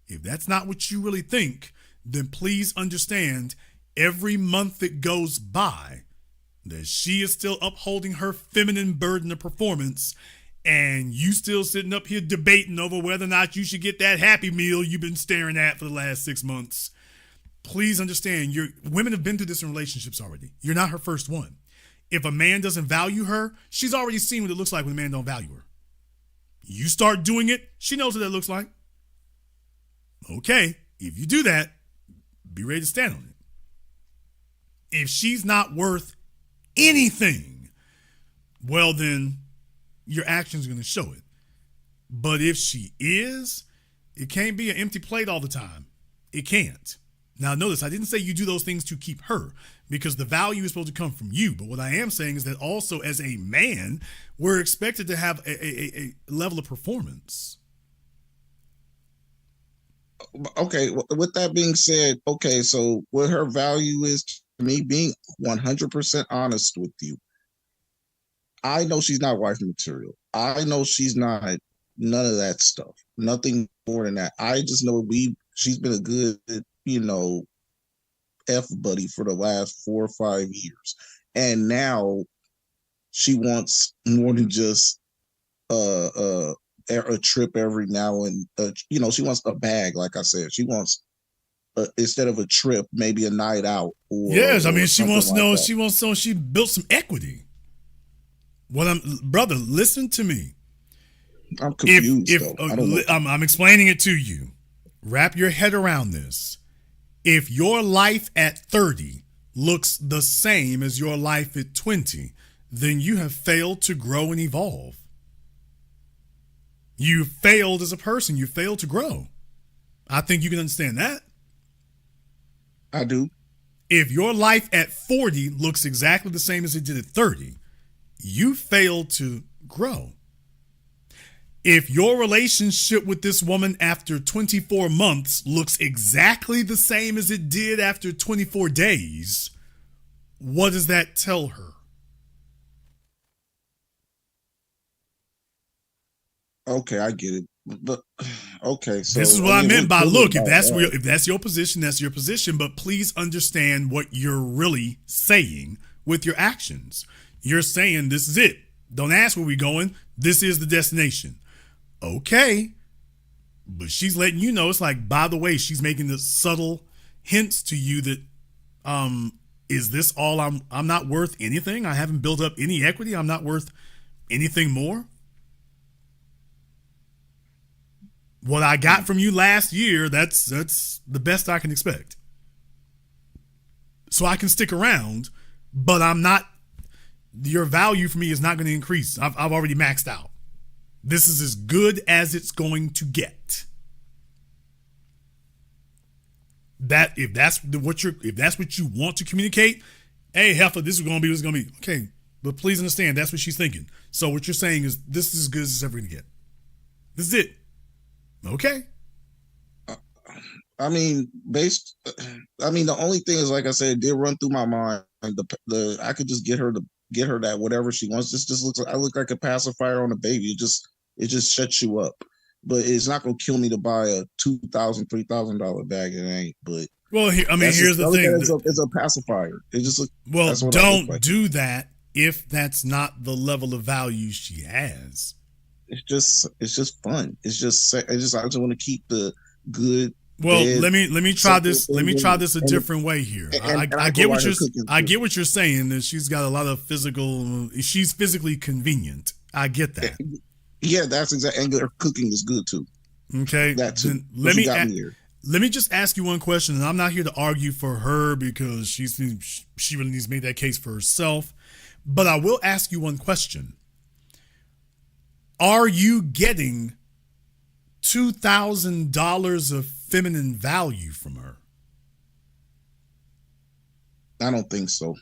If that's not what you really think, then please understand every month that goes by that she is still upholding her feminine burden of performance, and you still sitting up here debating over whether or not you should get that Happy Meal you've been staring at for the last 6 months. Please understand, women have been through this in relationships already. You're not her first one. If a man doesn't value her, she's already seen what it looks like when a man don't value her. You start doing it, she knows what that looks like. Okay, if you do that, be ready to stand on it. If she's not worth anything, well then your actions are going to show it. But if she is, it can't be an empty plate all the time. It can't. Now notice, I didn't say you do those things to keep her, because the value is supposed to come from you. But what I am saying is that also as a man, we're expected to have a level of performance. Okay, with that being said, okay, so what her value is to me, being 100% honest with you, I know she's not wife material. I know she's not none of that stuff. Nothing more than that. I just know she's been a good, F buddy for the last 4 or 5 years. And now she wants more than just a trip every now and she wants a bag. Like I said, she wants instead of a trip, maybe a night out. Yes, I mean she wants to know. She wants to know she built some equity. Brother, listen to me. I'm confused. I'm explaining it to you. Wrap your head around this. If your life at 30 looks the same as your life at 20, then you have failed to grow and evolve. You failed as a person. You failed to grow. I think you can understand that. I do. If your life at 40 looks exactly the same as it did at 30, you failed to grow. If your relationship with this woman after 24 months looks exactly the same as it did after 24 days, what does that tell her? Okay, I get it. But okay, so this is what I meant by look. If that's your position, that's your position. But please understand what you're really saying with your actions. You're saying this is it. Don't ask where we're going. This is the destination. Okay, but she's letting you know. It's like, by the way, she's making the subtle hints to you that, is this all I'm not worth anything? I haven't built up any equity. I'm not worth anything more. What I got from you last year, that's the best I can expect. So I can stick around, but your value for me is not going to increase. I've already maxed out. This is as good as it's going to get. If that's what you want to communicate, hey, heifer, this is going to be what it's going to be. Okay, but please understand that's what she's thinking. So what you're saying is this is as good as it's ever going to get. This is it. Okay. I mean, the only thing is, like I said, it did run through my mind. I could just get her that whatever she wants. This just looks like I look like a pacifier on a baby. It just shuts you up. But it's not gonna kill me to buy a $2,000, $3,000 bag. It ain't. But well, here's the thing. It's a pacifier. It just don't do that if that's not the level of value she has. It's just fun. I just want to keep the good. Well, let me try this. Let me try this a different way here. I get what you're saying. That she's got a lot of she's physically convenient. I get that. Yeah, that's exactly. And her cooking is good too. Okay, that too. Let me just ask you one question, and I'm not here to argue for her because she really needs to make that case for herself. But I will ask you one question. Are you getting $2,000 of feminine value from her? I don't think so.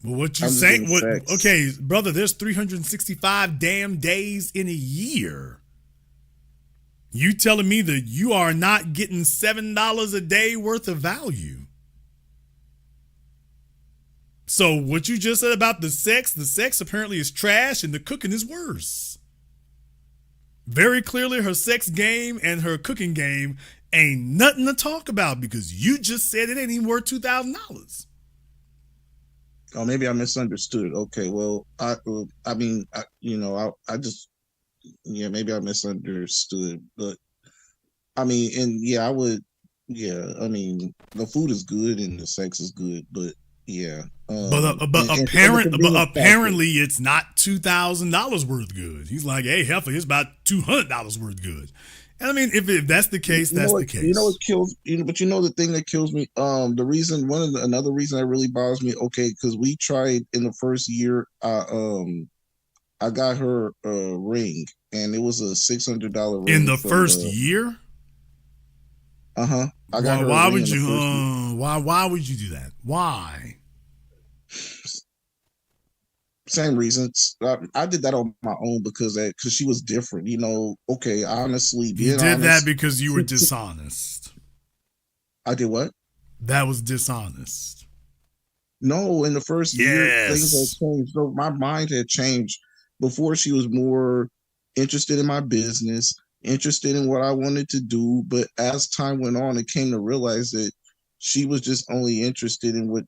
Well, what you saying? Okay, brother, there's 365 damn days in a year. You telling me that you are not getting $7 a day worth of value? So what you just said about the sex apparently is trash and the cooking is worse. Very clearly, her sex game and her cooking game ain't nothing to talk about because you just said it ain't even worth $2,000. Oh, maybe I misunderstood. Okay, well, maybe I misunderstood. But I mean, and yeah, I would. Yeah, I mean, the food is good and the sex is good, but Yeah. But and for the convenience apparently it's not $2,000 worth good. He's like, hey, heifer, it's about $200 worth good. And I mean, if that's the case, that's the case. You know what kills you, but you know the thing that kills me. The reason another reason that really bothers me. Okay, because we tried in the first year. I got her a ring, and it was a $600 ring in the first year. I got her. Why a ring would in the you? first year. Why would you do that? Why? Same reasons. I did that on my own because she was different. You know. Okay, honestly, You did honest, that because you were dishonest. I did what? That was dishonest. No, in the first year, things had changed. So my mind had changed. Before, she was more interested in my business, interested in what I wanted to do. But as time went on, it came to realize that she was just only interested in what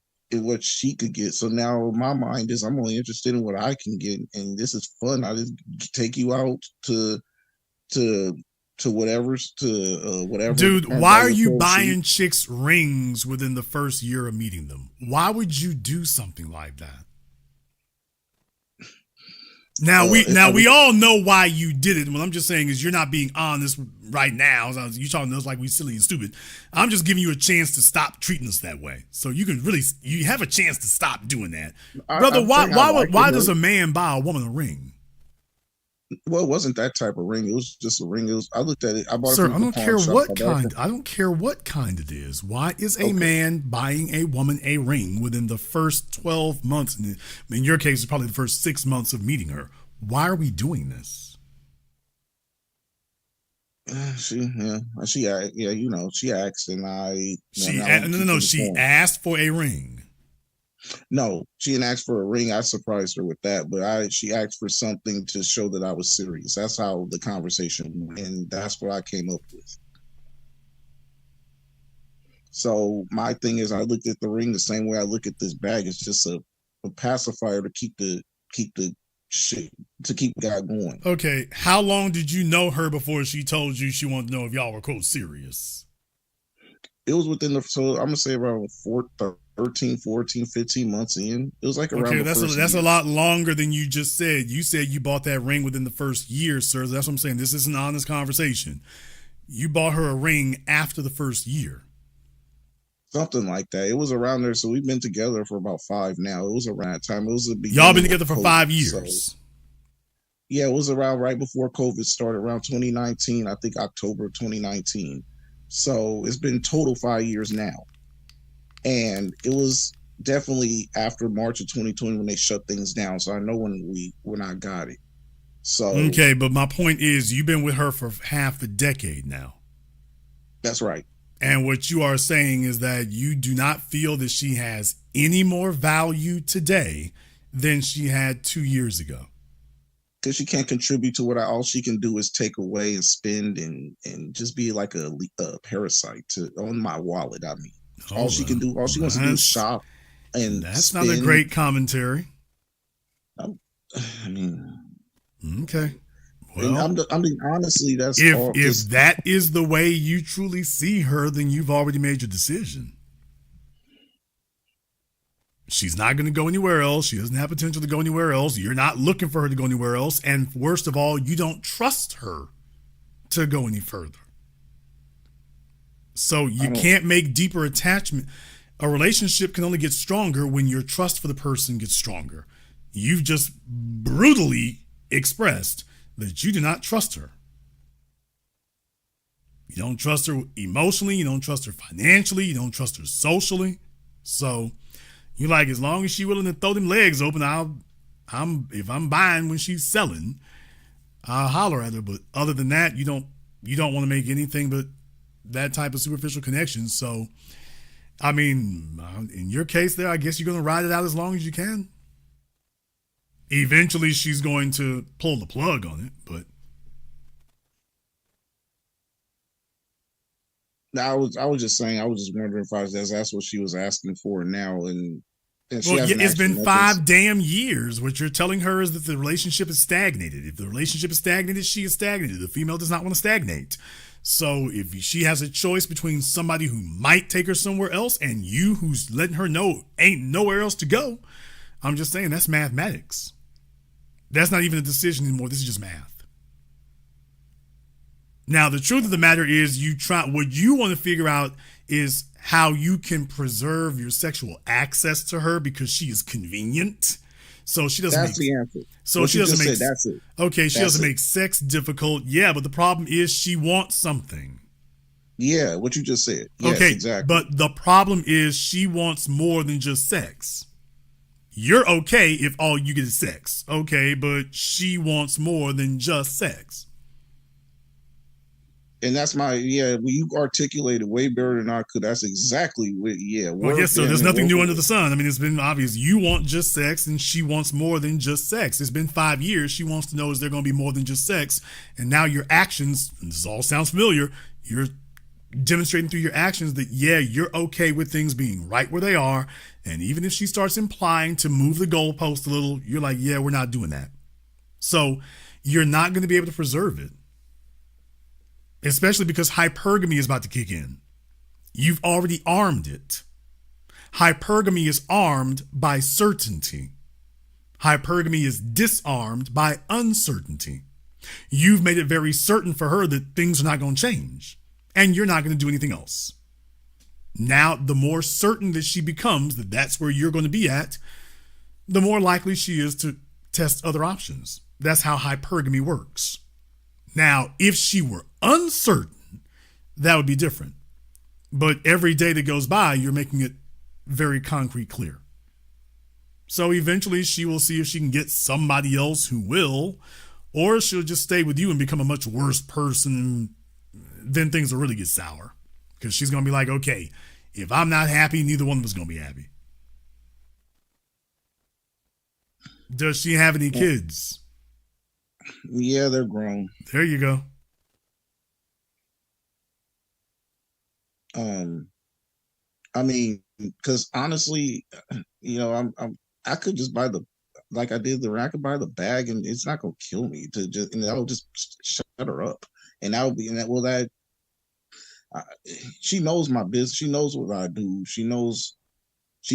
she could get. So now my mind is I'm only interested in what I can get, and this is fun. I just take you out to whatever. Dude, why are you buying chicks rings within the first year of meeting them? Why would you do something like that? Now we all know why you did it. What I'm just saying is you're not being honest right now. You're talking to us like we silly and stupid. I'm just giving you a chance to stop treating us that way. So you have a chance to stop doing that, brother. Why does a man buy a woman a ring? Well, it wasn't that type of ring. It was just a ring. I looked at it. I bought it. Sir, from I don't care shop. what kind. I don't care what kind it is. Why is a man buying a woman a ring within the first 12 months? In your case, it's probably the first 6 months of meeting her. Why are we doing this? She asked, and I. She asked for a ring. No, she didn't ask for a ring. I surprised her with that, but she asked for something to show that I was serious. That's how the conversation went, and that's what I came up with. So my thing is, I looked at the ring the same way I look at this bag. It's just a pacifier to keep the shit, to keep God going. Okay, how long did you know her before she told you she wanted to know if y'all were quote serious? It was within I'm gonna say around 13, 14, 15 months in. It was like around. Okay, that's a lot longer than you just said. You said you bought that ring within the first year, sir. That's what I'm saying. This is an honest conversation. You bought her a ring after the first year. Something like that. It was around there. So we've been together for about 5 now. It was around that time. It was y'all been together for 5 years. So, yeah, it was around right before COVID started, around 2019. I think October 2019. So it's been total 5 years now. And it was definitely after March of 2020 when they shut things down. So I know when I got it. So okay, but my point is you've been with her for half a decade now. That's right. And what you are saying is that you do not feel that she has any more value today than she had 2 years ago. Because she can't contribute to all she can do is take away and spend and just be like a parasite on my wallet. I mean, all she wants to do is shop, and that's spend. not a great commentary. I mean, okay. Well, honestly, that's if that is the way you truly see her, then you've already made your decision. She's not going to go anywhere else. She doesn't have potential to go anywhere else. You're not looking for her to go anywhere else. And worst of all, you don't trust her to go any further. So you can't make deeper attachment. A relationship can only get stronger when your trust for the person gets stronger. You've just brutally expressed that you do not trust her. You don't trust her emotionally. You don't trust her financially. You don't trust her socially. So you like, as long as she's willing to throw them legs open, if I'm buying when she's selling, I'll holler at her. But other than that, you don't want to make anything but that type of superficial connection. So, I mean, in your case there, I guess you're going to ride it out as long as you can. Eventually she's going to pull the plug on it, but. I was just saying, I was just wondering if that's what she was asking for now. And it's been 5 damn years. What you're telling her is that the relationship is stagnated. If the relationship is stagnated, she is stagnated. The female does not want to stagnate. So if she has a choice between somebody who might take her somewhere else and you who's letting her know ain't nowhere else to go, I'm just saying that's mathematics. That's not even a decision anymore. This is just math. Now, the truth of the matter is what you want to figure out is how you can preserve your sexual access to her because she is convenient. So she doesn't. That's the answer. So what she doesn't make. That's it. Okay, she doesn't make sex difficult. Yeah, but the problem is she wants something. Yeah, what you just said. Yes, okay, exactly. But the problem is she wants more than just sex. You're okay if all you get is sex. Okay, but she wants more than just sex. And that's you articulated way better than I could. That's exactly what, Well, I guess so. There's nothing new under the sun. I mean, it's been obvious. You want just sex and she wants more than just sex. It's been 5 years. She wants to know, is there going to be more than just sex? And now your actions, and this all sounds familiar, you're demonstrating through your actions that, you're okay with things being right where they are. And even if she starts implying to move the goalpost a little, you're like, we're not doing that. So you're not going to be able to preserve it. Especially because hypergamy is about to kick in. You've already armed it. Hypergamy is armed by certainty. Hypergamy is disarmed by uncertainty. You've made it very certain for her that things are not going to change. And you're not going to do anything else. Now, the more certain that she becomes that that's where you're going to be at, the more likely she is to test other options. That's how hypergamy works. Now, if she were uncertain, that would be different. But every day that goes by, you're making it very concrete clear. So eventually she will see if she can get somebody else who will, or she'll just stay with you and become a much worse person. Then things will really get sour because she's going to be like, okay, if I'm not happy, neither one of us is going to be happy. Does she have any kids? Yeah, they're grown. There you go. I mean, because honestly, I could just buy I could buy the bag and it's not gonna kill me and that'll just shut her up, and she knows my business. She knows what I do. She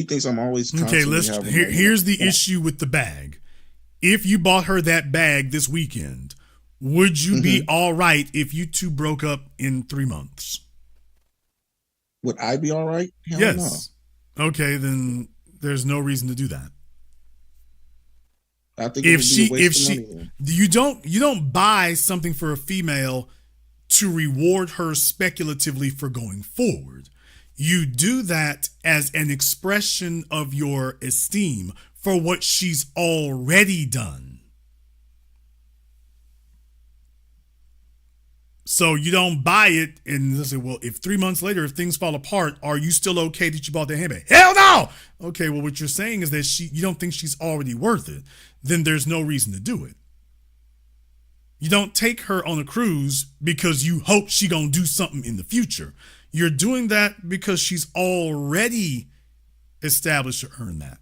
thinks I'm always okay. Here's the issue with the bag. If you bought her that bag this weekend, would you be all right if you two broke up in 3 months? Would I be all right? Hell yes. No. Okay, then there's no reason to do that. I think you don't buy something for a female to reward her speculatively for going forward. You do that as an expression of your esteem for what she's already done. So you don't buy it and say, well, if 3 months later, if things fall apart, are you still okay that you bought that handbag? Hell no! Okay, well, what you're saying is that you don't think she's already worth it. Then there's no reason to do it. You don't take her on a cruise because you hope she gonna do something in the future. You're doing that because she's already established to earn that.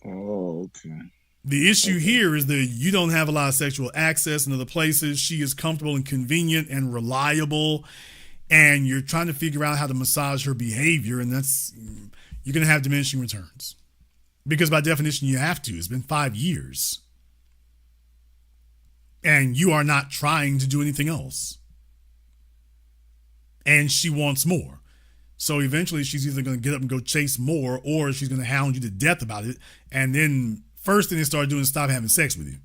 Oh, okay. The issue here is that you don't have a lot of sexual access in other places. She is comfortable and convenient and reliable, and you're trying to figure out how to massage her behavior, and you're going to have diminishing returns. Because by definition, you have to. It's been 5 years. And you are not trying to do anything else. And she wants more. So eventually she's either going to get up and go chase more, or she's going to hound you to death about it. And then first thing they start doing is stop having sex with you.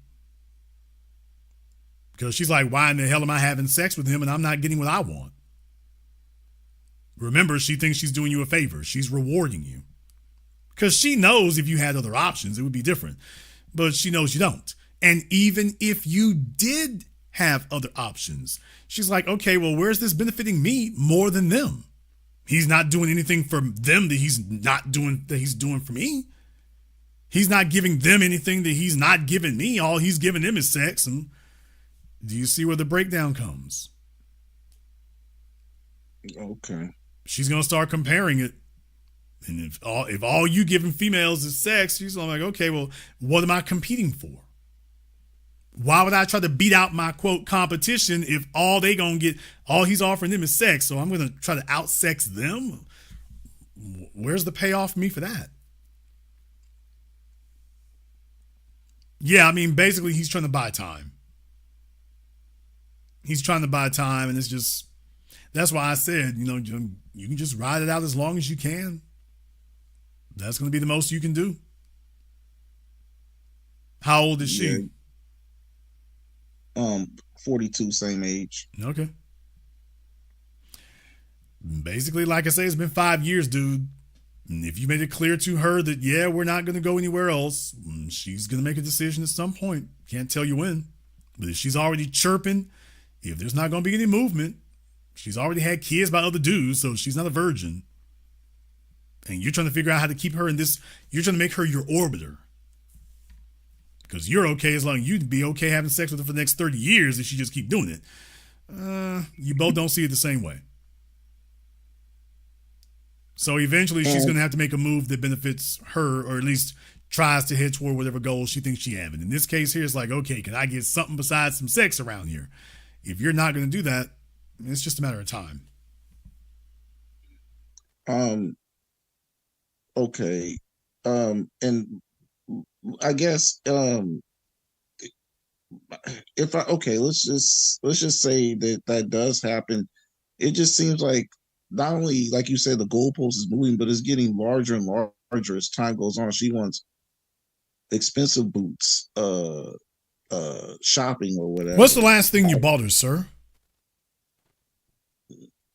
Because she's like, why in the hell am I having sex with him and I'm not getting what I want? Remember, she thinks she's doing you a favor. She's rewarding you. Because she knows if you had other options, it would be different. But she knows you don't. And even if you did have other options, she's like, okay, well, where's this benefiting me more than them? He's not doing anything for them that he's doing for me. He's not giving them anything that he's not giving me. All he's giving them is sex. And do you see where the breakdown comes? Okay. She's going to start comparing it. And if all you giving females is sex, she's like, okay, well, what am I competing for? Why would I try to beat out my quote competition if all he's offering them is sex? So I'm going to try to outsex them. Where's the payoff for me for that? Yeah, I mean, basically he's trying to buy time. He's trying to buy time, and that's why I said, you can just ride it out as long as you can. That's going to be the most you can do. How old is she? 42, same age. Okay. Basically, like I say, it's been 5 years, dude. And if you made it clear to her that, yeah, we're not going to go anywhere else, she's going to make a decision at some point. Can't tell you when. But if she's already chirping, if there's not going to be any movement, she's already had kids by other dudes, so she's not a virgin. And you're trying to figure out how to keep her in this, you're trying to make her your orbiter. Because you're okay as long as you'd be okay having sex with her for the next 30 years if she just keep doing it. You both don't see it the same way. So eventually she's going to have to make a move that benefits her, or at least tries to head toward whatever goals she thinks she has. In this case here, it's like, okay, can I get something besides some sex around here? If you're not going to do that, it's just a matter of time. Okay. And I guess let's just say that does happen. It just seems like not only, like you said, the goalpost is moving, but it's getting larger and larger as time goes on. She wants expensive boots, shopping or whatever. What's the last thing you bought her, sir?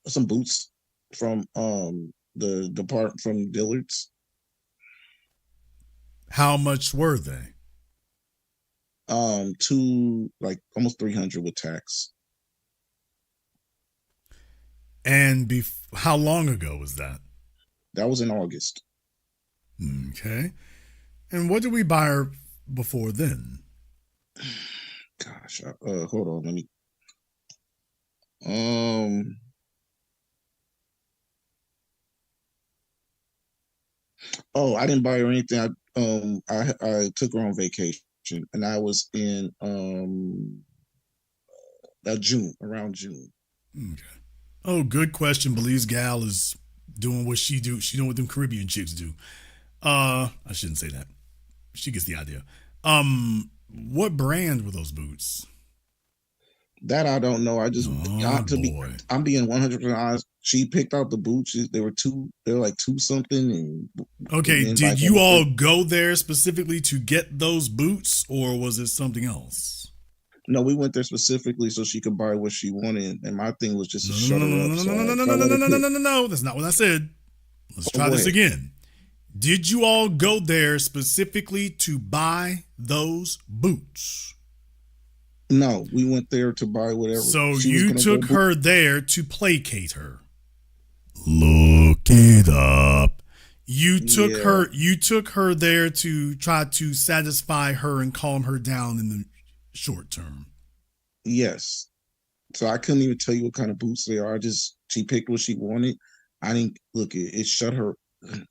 Some boots from the department from Dillard's. How much were they? Like almost 300 with tax. And how long ago was that? That was in August. Okay. And what did we buy her before then? Gosh, hold on, let me. Oh, I didn't buy her anything. I took her on vacation, and I was in around June. Okay. Oh, good question. Believes gal is doing what she do. She doing what them Caribbean chicks do. I shouldn't say that. She gets the idea. What brand were those boots? That I don't know. I just I'm being 100% honest. She picked out the boots. They were like two something. And okay, did you all go there specifically to get those boots, or was it something else? No, we went there specifically so she could buy what she wanted, and my thing was just to shut her up. No, that's not what I said. Let's try this again. Did you all go there specifically to buy those boots? No, we went there to buy whatever. So you took her there to placate her. Look it up. You took her there to try to satisfy her and calm her down in the short term. Yes. So I couldn't even tell you what kind of boots they are. She picked what she wanted. I didn't look. It shut her.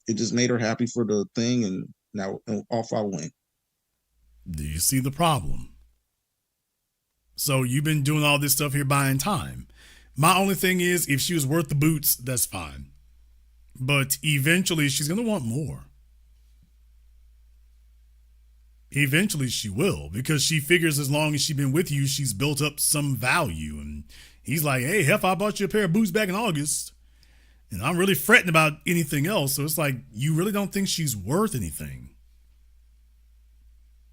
It just made her happy for the thing, and now off I went. Do you see the problem? So you've been doing all this stuff here buying time. My only thing is, if she was worth the boots, that's fine. But eventually she's going to want more. Eventually she will, because she figures as long as she's been with you, she's built up some value. And he's like, hey, Hef, I bought you a pair of boots back in August, and I'm really fretting about anything else. So it's like, you really don't think she's worth anything.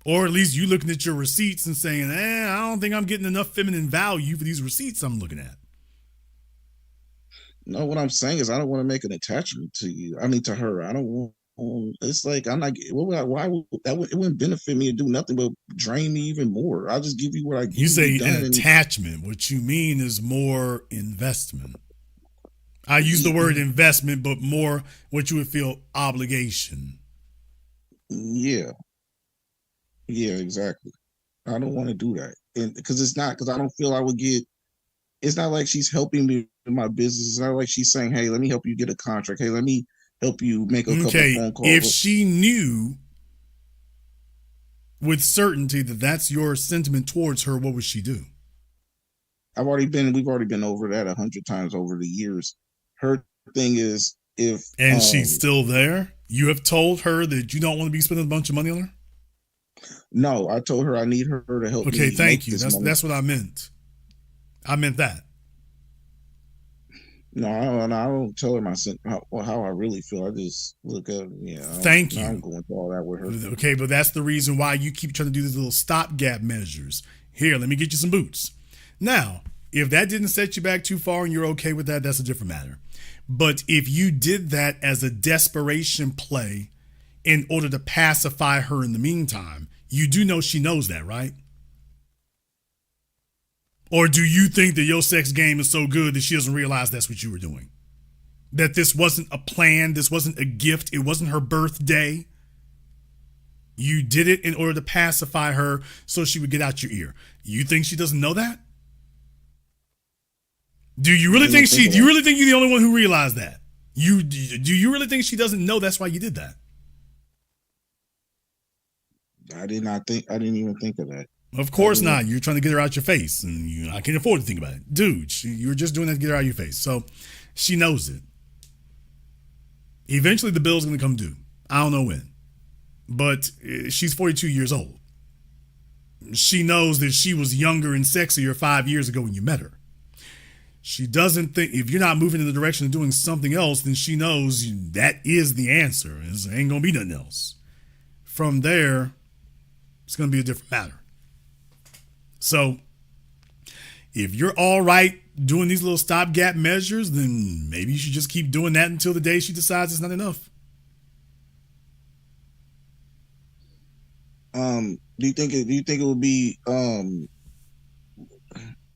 Or at least you looking at your receipts and saying, I don't think I'm getting enough feminine value for these receipts I'm looking at. No, what I'm saying is I don't want to make an attachment to you. I mean, to her. I don't want. It's like I'm not. Why would that? It wouldn't benefit me to do nothing but drain me even more. I'll just give you what I give you. You say an attachment. What you mean is more investment. I use the word investment, but more what you would feel obligation. Yeah. Yeah, exactly. I don't want to do that, and because I don't feel I would get. It's not like she's helping me in my business. It's not like she's saying, "Hey, let me help you get a contract. Hey, let me help you make a couple phone calls." If she knew with certainty that that's your sentiment towards her, what would she do? We've already been over that 100 times over the years. Her thing is if And she's still there. You have told her that you don't want to be spending a bunch of money on her. No, I told her I need her to help me. Okay, thank you. That's what I meant. I meant that. No, I don't tell her how I really feel. I just look at Thank you. I'm going through all that with her. Okay, but that's the reason why you keep trying to do these little stopgap measures. Here, let me get you some boots. Now, if that didn't set you back too far and you're okay with that, that's a different matter. But if you did that as a desperation play in order to pacify her in the meantime, you do know she knows that, right? Or do you think that your sex game is so good that she doesn't realize that's what you were doing? That this wasn't a plan, this wasn't a gift, it wasn't her birthday. You did it in order to pacify her so she would get out your ear. You think she doesn't know that? Do you really think you're the only one who realized that? Do you really think she doesn't know that's why you did that? I didn't even think of that. Of course not. You're trying to get her out your face, and I can't afford to think about it. Dude, you're just doing that to get her out of your face. So she knows it. Eventually the bill's going to come due. I don't know when. But she's 42 years old. She knows that she was younger and sexier 5 years ago when you met her. She doesn't think, if you're not moving in the direction of doing something else, then she knows that is the answer. There ain't going to be nothing else. From there, it's going to be a different matter. So, if you're all right doing these little stopgap measures, then maybe you should just keep doing that until the day she decides it's not enough. Do you think it would be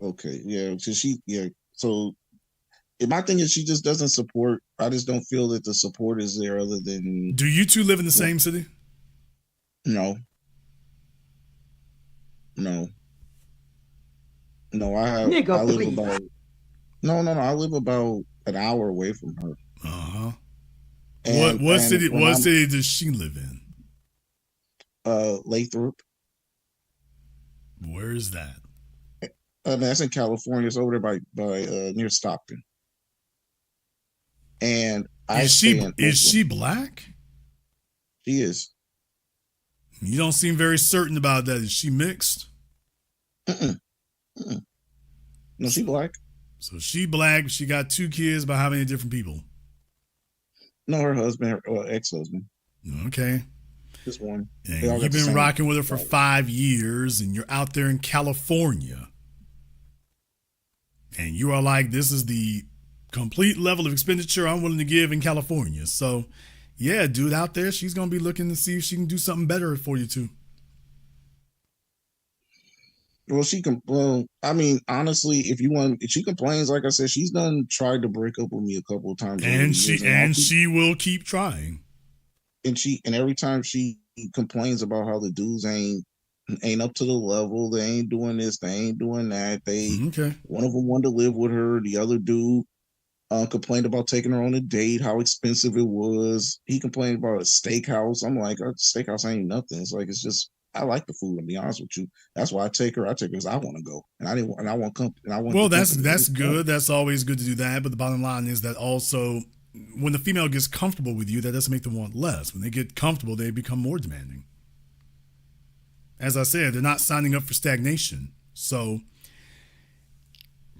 okay, yeah, so my thing is she just doesn't support. I just don't feel that the support is there other than. Do you two live in the same city? No. I live about an hour away from her. Uh-huh. What city does she live in? Lathrop. Where is that? That's in California. It's over there by near Stockton. And is she black? She is. You don't seem very certain about that. Is she mixed? No, she black. So she black. She got 2 kids by how many different people? No, her husband, her ex-husband. Okay. Just one. And you've been rocking with her for 5 years, and you're out there in California. And you are like, this is the complete level of expenditure I'm willing to give in California. So, yeah, dude, out there, she's going to be looking to see if she can do something better for you, too. Well, I mean, honestly, if she complains, like I said, she's tried to break up with me a couple of times. And she will keep trying. And every time she complains about how the dudes ain't up to the level, they ain't doing this, they ain't doing that. One of them wanted to live with her. The other dude complained about taking her on a date, how expensive it was. He complained about a steakhouse. I'm like, a steakhouse ain't nothing. It's like, it's just, I like the food, to be honest with you. That's why I take her because I want to go. And I want company. Well, that's good. That's always good to do that. But the bottom line is that also, when the female gets comfortable with you, that doesn't make them want less. When they get comfortable, they become more demanding. As I said, they're not signing up for stagnation. So,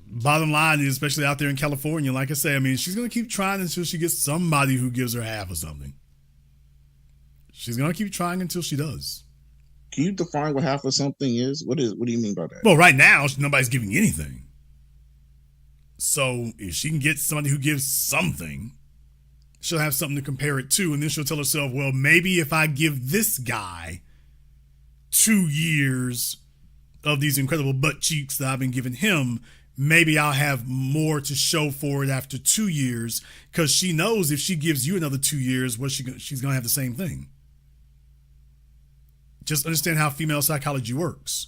bottom line is, especially out there in California, like I say, I mean, she's going to keep trying until she gets somebody who gives her half of something. She's going to keep trying until she does. Can you define what half of something is? What do you mean by that? Well, right now, nobody's giving anything. So, if she can get somebody who gives something, she'll have something to compare it to. And then she'll tell herself, well, maybe if I give this guy 2 years of these incredible butt cheeks that I've been giving him, maybe I'll have more to show for it after 2 years, because she knows if she gives you another 2 years, she's going to have the same thing. Just understand how female psychology works.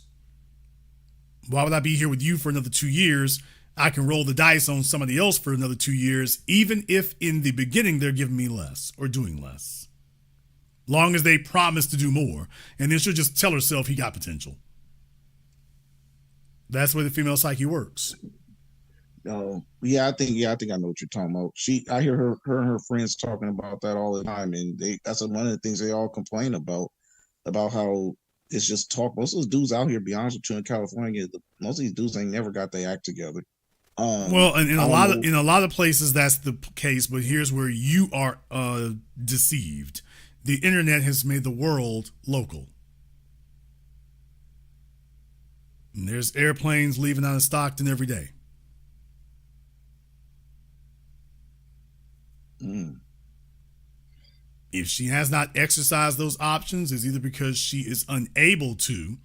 Why would I be here with you for another 2 years? I can roll the dice on somebody else for another 2 years, even if in the beginning they're giving me less or doing less. long as they promise to do more. And then she'll just tell herself he got potential. That's where the female psyche works. Yeah, I think I know what you're talking about. I hear her and her friends talking about that all the time, and that's one of the things they all complain about how it's just talk. Most of those dudes out here, be honest with you, in California, most of these dudes ain't never got their act together. Well, and in a lot of places that's the case, but here's where you are deceived. The internet has made the world local. And there's airplanes leaving out of Stockton every day. If she has not exercised those options, it's either because she is unable to,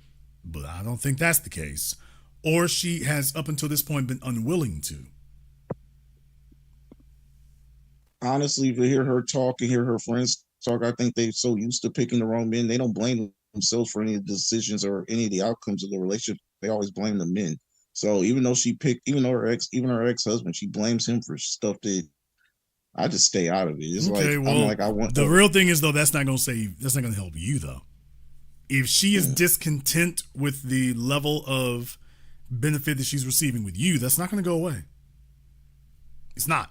but I don't think that's the case, or she has up until this point been unwilling to. Honestly, if you hear her talk and hear her friends talk, I think they're so used to picking the wrong men, they don't blame themselves for any of the decisions or any of the outcomes of the relationship. They always blame the men. So even though her ex-husband, she blames him for stuff that I just stay out of it. It's okay, like, well, I'm like, I want the real thing is though, that's not going to help you though. If she is discontent with the level of benefit that she's receiving with you, that's not going to go away. It's not.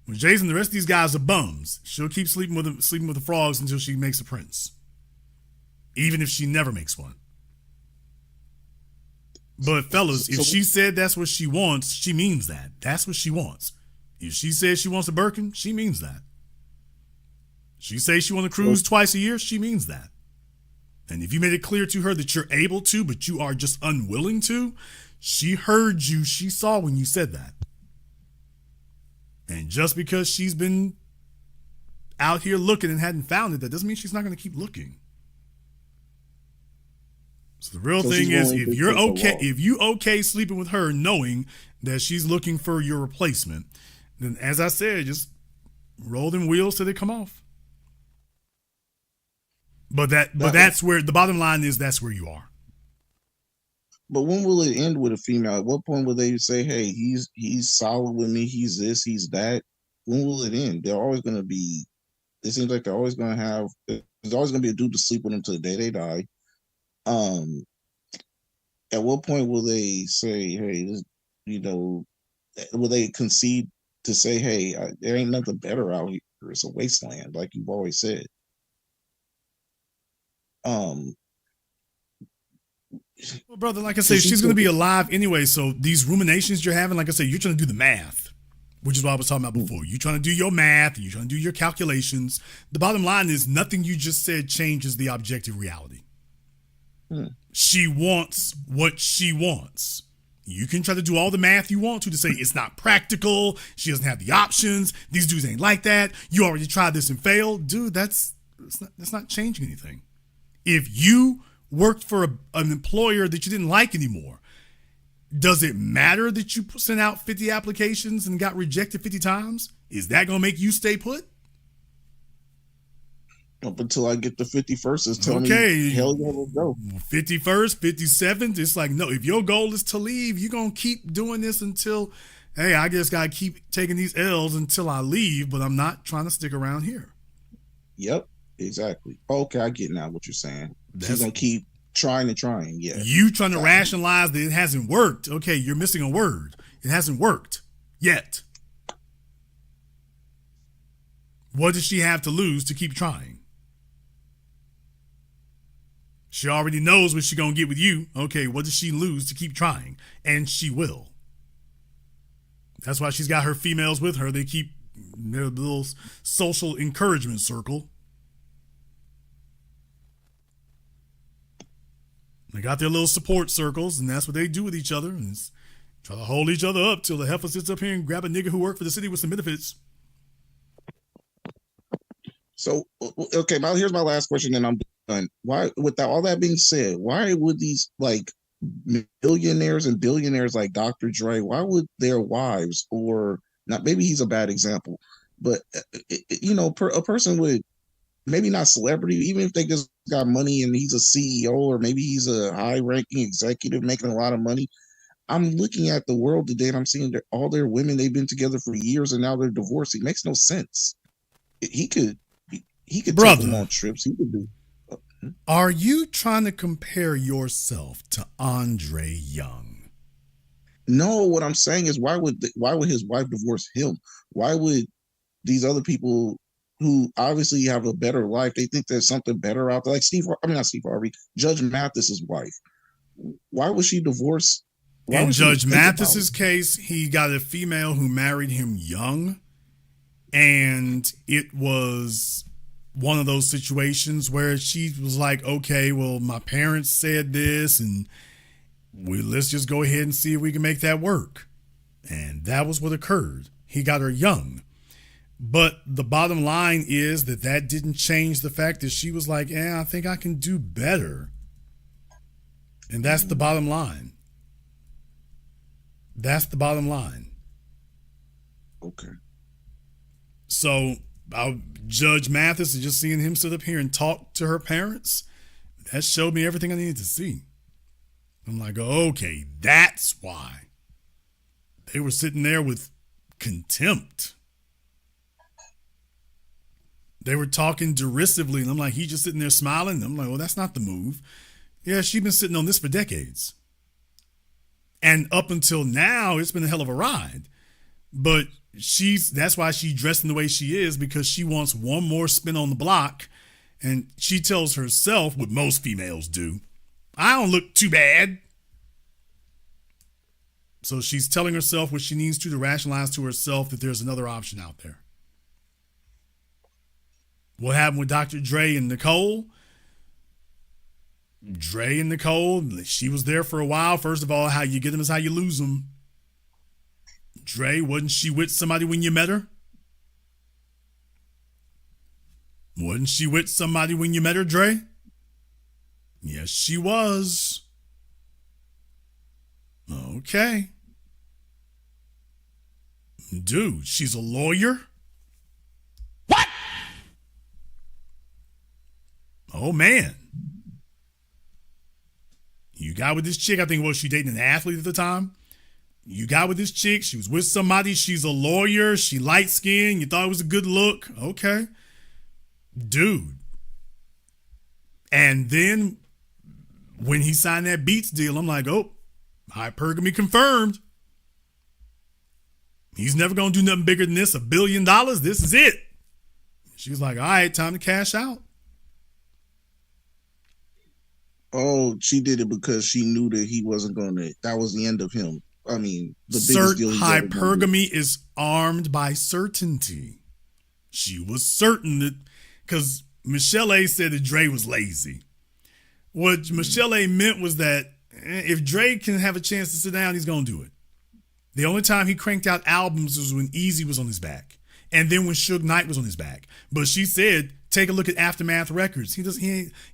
When Jason, the rest of these guys are bums, she'll keep sleeping with the frogs until she makes a prince. Even if she never makes one. But fellas, if she said that's what she wants, she means that. That's what she wants. If she says she wants a Birkin, she means that. She says she wants to cruise twice a year, she means that. And if you made it clear to her that you're able to, but you are just unwilling to, she heard you, she saw when you said that. And just because she's been out here looking and hadn't found it, that doesn't mean she's not going to keep looking. So the real thing is, if you okay sleeping with her knowing that she's looking for your replacement, then as I said, just roll them wheels till they come off. But that's where the bottom line is. That's where you are. But when will it end with a female? At what point will they say, "Hey, he's solid with me. He's this. He's that." When will it end? They're always going to be. It seems like they're always going to have. There's always going to be a dude to sleep with them till the day they die. At what point will they say, "Hey, this, will they concede to say, "Hey, there ain't nothing better out here. It's a wasteland," like you've always said. Well, brother, like I said, she's going to be alive anyway. So these ruminations you're having, like I said, you're trying to do the math, which is what I was talking about before. You're trying to do your math. You're trying to do your calculations. The bottom line is nothing you just said changes the objective reality. She wants what she wants. You can try to do all the math you want to say it's not practical. She doesn't have the options. These dudes ain't like that. You already tried this and failed. Dude, that's not changing anything. If you worked for an employer that you didn't like anymore, does it matter that you sent out 50 applications and got rejected 50 times? Is that going to make you stay put? Up until I get the 51st, it's telling me, hell yeah, let's go. 51st, 57th, it's like, no, if your goal is to leave, you're going to keep doing this until, hey, I just got to keep taking these L's until I leave, but I'm not trying to stick around here. Yep, exactly. Okay, I get now what you're saying. She's going to keep trying, yeah. You trying to rationalize that it hasn't worked. Okay, you're missing a word. It hasn't worked yet. What does she have to lose to keep trying? She already knows what she's going to get with you. Okay, what does she lose to keep trying? And she will. That's why she's got her females with her. They keep their little social encouragement circle. They got their little support circles, and that's what they do with each other. And try to hold each other up till the heifer sits up here and grab a nigga who worked for the city with some benefits. So, okay, here's my last question, and I'm done. Why, with all that being said, why would these like millionaires and billionaires like Dr. Dre, why would their wives, or not? Maybe he's a bad example, but a person with maybe not celebrity, even if they just got money and he's a CEO or maybe he's a high-ranking executive making a lot of money. I'm looking at the world today and I'm seeing that all their women, they've been together for years and now they're divorced. It makes no sense. He could He could take them Brother, on trips. He could do. are you trying to compare yourself to Andre Young? No, what I'm saying is, why would his wife divorce him? Why would these other people who obviously have a better life, they think there's something better out there, like not Steve Harvey, Judge Mathis's wife. Why would she divorce? Why In would she Judge think about Mathis's it? case, he got a female who married him young, and it was one of those situations where she was like, okay, well, my parents said this, and let's just go ahead and see if we can make that work. And that was what occurred. He got her young. But the bottom line is that didn't change the fact that she was like, I think I can do better. And that's the bottom line. That's the bottom line. Okay. So Judge Mathis, and just seeing him sit up here and talk to her parents, that showed me everything I needed to see. I'm like, okay, that's why. They were sitting there with contempt. They were talking derisively, and I'm like, he just sitting there smiling. And I'm like, well, that's not the move. Yeah, she's been sitting on this for decades. And up until now, it's been a hell of a ride. But that's why she's dressing the way she is, because she wants one more spin on the block. And she tells herself, what most females do, I don't look too bad. So she's telling herself what she needs to rationalize to herself that there's another option out there. What happened with Dr. Dre and Nicole? Dre and Nicole, she was there for a while. First of all, how you get them is how you lose them. Dre, wasn't she with somebody when you met her? Wasn't she with somebody when you met her, Dre? Yes, she was. Okay. Dude, she's a lawyer? What? Oh, man. You got with this chick, I think, was she dating an athlete at the time? You got with this chick, she was with somebody, she's a lawyer, she light-skinned, you thought it was a good look. Okay. Dude. And then when he signed that Beats deal, I'm like, oh, hypergamy confirmed. He's never going to do nothing bigger than this, $1 billion. This is it. She was like, all right, time to cash out. Oh, she did it because she knew that he wasn't going to, that was the end of him. I mean, the biggest deal he's ever done. Hypergamy is armed by certainty. She was certain that, because Michelle A said that Dre was lazy. What Michelle A meant was that if Dre can have a chance to sit down, he's going to do it. The only time he cranked out albums was when Easy was on his back. And then when Suge Knight was on his back. But she said, take a look at Aftermath Records.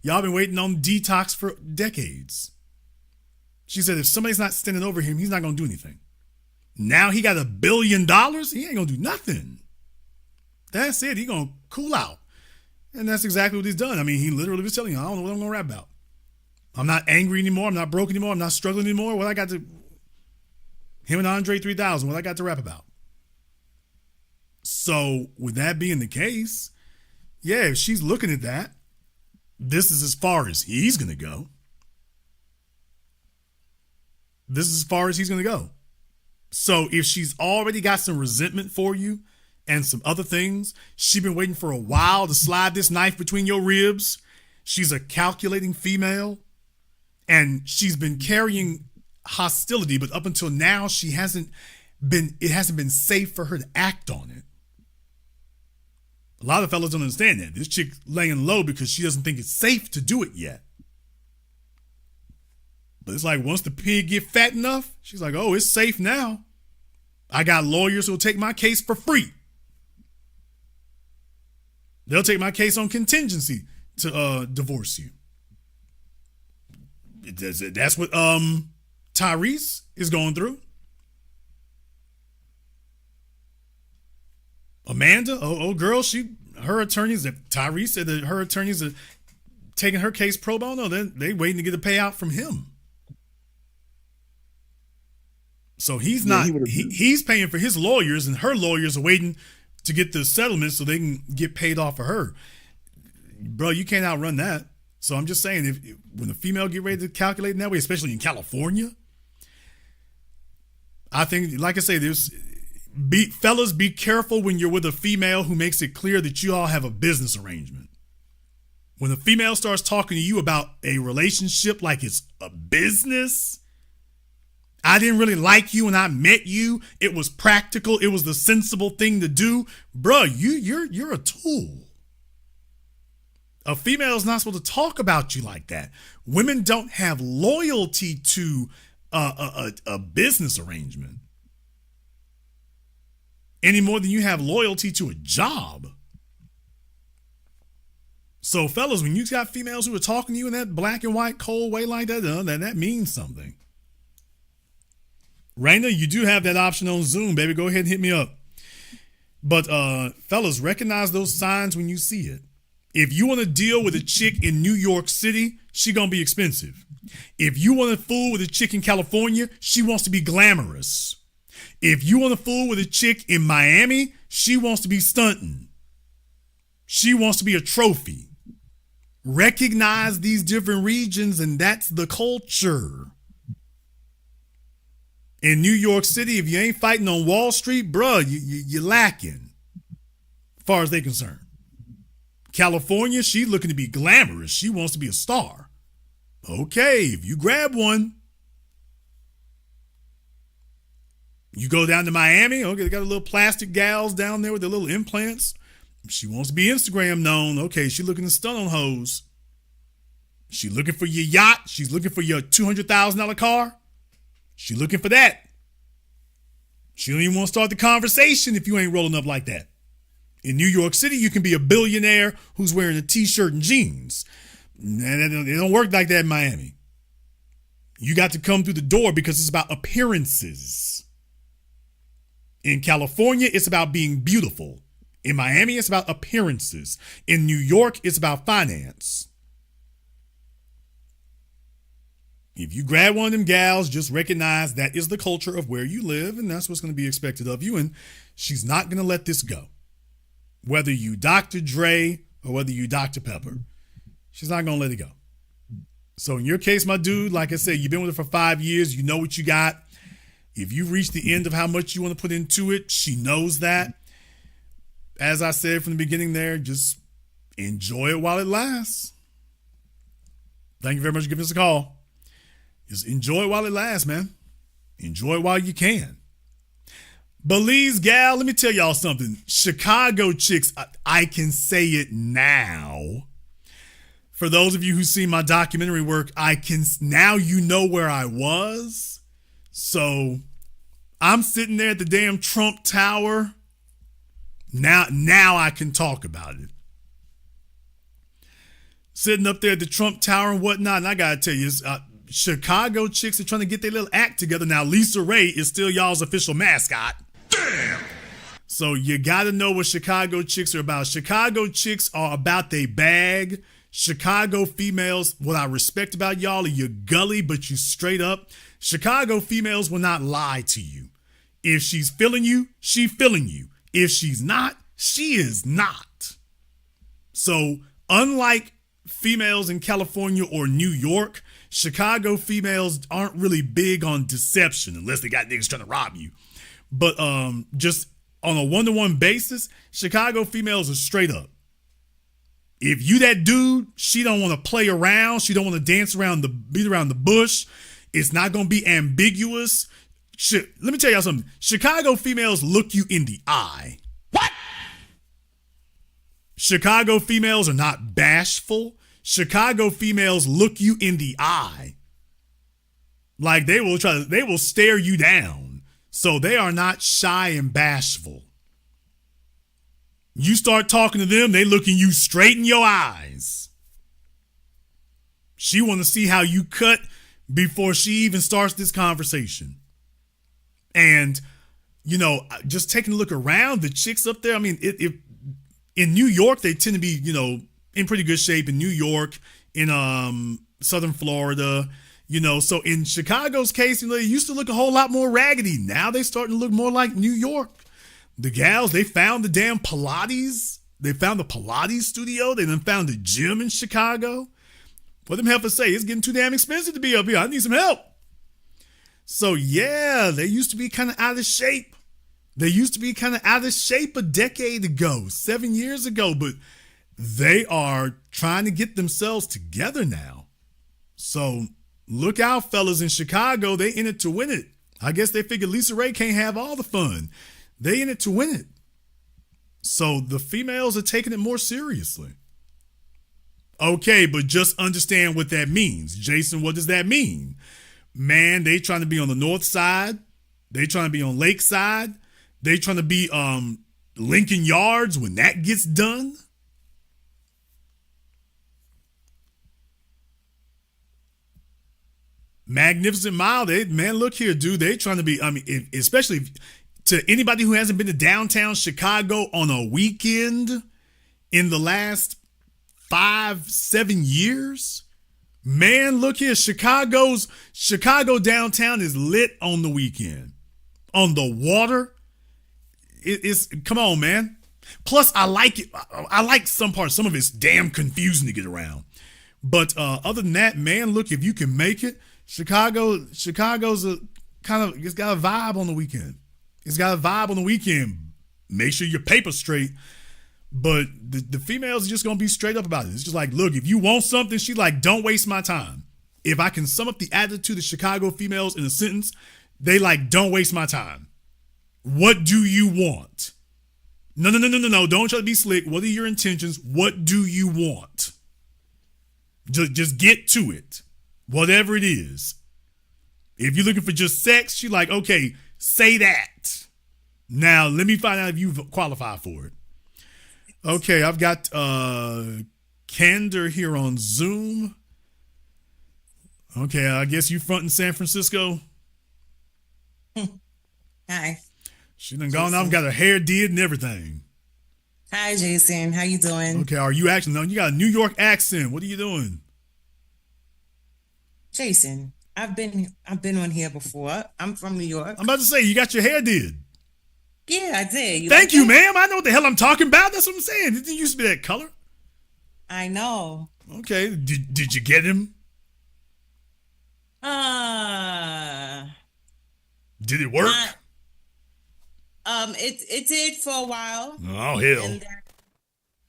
Y'all been waiting on Detox for decades. She said, if somebody's not standing over him, he's not going to do anything. Now he got $1 billion. He ain't going to do nothing. That's it. He going to cool out. And that's exactly what he's done. I mean, he literally was telling you, I don't know what I'm going to rap about. I'm not angry anymore. I'm not broke anymore. I'm not struggling anymore. What I got to, him and Andre 3000, what I got to rap about. So with that being the case, yeah, if she's looking at that, this is as far as he's going to go. This is as far as he's going to go. So if she's already got some resentment for you and some other things, she's been waiting for a while to slide this knife between your ribs. She's a calculating female and she's been carrying hostility, but up until now, it hasn't been safe for her to act on it. A lot of fellas don't understand that. This chick laying low because she doesn't think it's safe to do it yet. But it's like once the pig get fat enough, she's like, oh, it's safe now. I got lawyers who'll take my case for free. They'll take my case on contingency to divorce you. That's what Tyrese is going through. Amanda, girl, her attorneys, Tyrese said that her attorneys are taking her case pro bono. They waiting to get a payout from him. So he's not, he's paying for his lawyers and her lawyers are waiting to get the settlement so they can get paid off for her. bro, you can't outrun that. So I'm just saying, if when a female get ready to calculate in that way, especially in California, I think, like I say, fellas, be careful when you're with a female who makes it clear that you all have a business arrangement. When a female starts talking to you about a relationship like it's a business, I didn't really like you when I met you. It was practical. It was the sensible thing to do. Bruh, you're a tool. A female is not supposed to talk about you like that. Women don't have loyalty to a business arrangement any more than you have loyalty to a job. So, fellas, when you got females who are talking to you in that black and white cold way like that, that means something. Raina, you do have that option on Zoom, baby. Go ahead and hit me up. But, fellas, recognize those signs when you see it. If you want to deal with a chick in New York City, she gonna be expensive. If you want to fool with a chick in California, she wants to be glamorous. If you want to fool with a chick in Miami, she wants to be stunting. She wants to be a trophy. Recognize these different regions, and that's the culture. In New York City, if you ain't fighting on Wall Street, bruh, you're lacking, as far as they're concerned. California, she's looking to be glamorous. She wants to be a star. Okay, if you grab one, you go down to Miami, okay, they got a little plastic gals down there with their little implants. She wants to be Instagram known. Okay, she's looking to stun on hoes. She's looking for your yacht. She's looking for your $200,000 car. She's looking for that. She don't even want to start the conversation if you ain't rolling up like that. In New York City, you can be a billionaire who's wearing a t-shirt and jeans. And it don't work like that in Miami. You got to come through the door because it's about appearances. In California, it's about being beautiful. In Miami, it's about appearances. In New York, it's about finance. If you grab one of them gals, just recognize that is the culture of where you live, and that's what's going to be expected of you, and she's not going to let this go. Whether you Dr. Dre or whether you Dr. Pepper, she's not going to let it go. So in your case, my dude, like I said, you've been with her for 5 years. You know what you got. If you reach the end of how much you want to put into it, she knows that. As I said from the beginning there, just enjoy it while it lasts. Thank you very much for giving us a call. Just enjoy it while it lasts, man. Enjoy it while you can. Belize gal, let me tell y'all something. Chicago chicks, I can say it now. For those of you who see my documentary work, now you know where I was. So I'm sitting there at the damn Trump Tower. Now I can talk about it. Sitting up there at the Trump Tower and whatnot, and I gotta tell you, Chicago chicks are trying to get their little act together. Now, Lisa Ray is still y'all's official mascot. Damn! So you gotta know what Chicago chicks are about. Chicago chicks are about they bag. Chicago females, what I respect about y'all are you're gully, but you straight up. Chicago females will not lie to you. If she's feeling you, she feeling you. If she's not, she is not. So unlike females in California or New York, Chicago females aren't really big on deception unless they got niggas trying to rob you. But just on a one-to-one basis, Chicago females are straight up. If you that dude, she don't want to play around. She don't want to dance around beat around the bush. It's not going to be ambiguous. Let me tell y'all something. Chicago females look you in the eye. What? Chicago females are not bashful. Chicago females look you in the eye. Like they will stare you down. So they are not shy and bashful. You start talking to them, they looking you straight in your eyes. She want to see how you cut before she even starts this conversation. And, you know, just taking a look around, the chicks up there, I mean, in New York, they tend to be, you know, in pretty good shape. In New York, in Southern Florida, you know. So in Chicago's case, you know, they used to look a whole lot more raggedy. Now they starting to look more like New York. The gals, they found the damn Pilates They found the Pilates studio. They then found a gym in Chicago. What them helpers say? It's getting too damn expensive to be up here. I need some help. So yeah, they used to be kind of out of shape. They used to be kind of out of shape a decade ago, 7 years ago, but they are trying to get themselves together now. So look out, fellas in Chicago. They in it to win it. I guess they figured Lisa Ray can't have all the fun. They in it to win it. So the females are taking it more seriously. Okay, but just understand what that means. Jason, what does that mean? Man, they trying to be on the north side. They trying to be on Lakeside. They trying to be Lincoln Yards when that gets done. Magnificent Mile, man, look here, dude. They trying to be, especially to anybody who hasn't been to downtown Chicago on a weekend in the last 5-7 years. Man, look here. Chicago downtown is lit on the weekend. On the water. It's come on, man. Plus, I like it. I like some parts. Some of it's damn confusing to get around. But other than that, man, look, if you can make it, Chicago's a kind of, it's got a vibe on the weekend. It's got a vibe on the weekend. Make sure your paper's straight. But the females are just going to be straight up about it. It's just like, look, if you want something, she's like, don't waste my time. If I can sum up the attitude of Chicago females in a sentence, they like, don't waste my time. What do you want? No. Don't try to be slick. What are your intentions? What do you want? Just get to it. Whatever it is. If you're looking for just sex, she's like, okay, say that. Now, let me find out if you qualify for it. Okay, I've got Candor here on Zoom. Okay, I guess you front in San Francisco. Hi. She done gone off, got her hair did and everything. Hi, Jason. How you doing? Okay, are you actually, no, you got a New York accent. What are you doing? Jason, I've been on here before. I'm from New York. I'm about to say, you got your hair did. Yeah, I did. Thank you, ma'am. I know what the hell I'm talking about. That's what I'm saying. It didn't used to be that color. I know. Okay. Did you get him? Did it work? It did for a while. Oh, hell.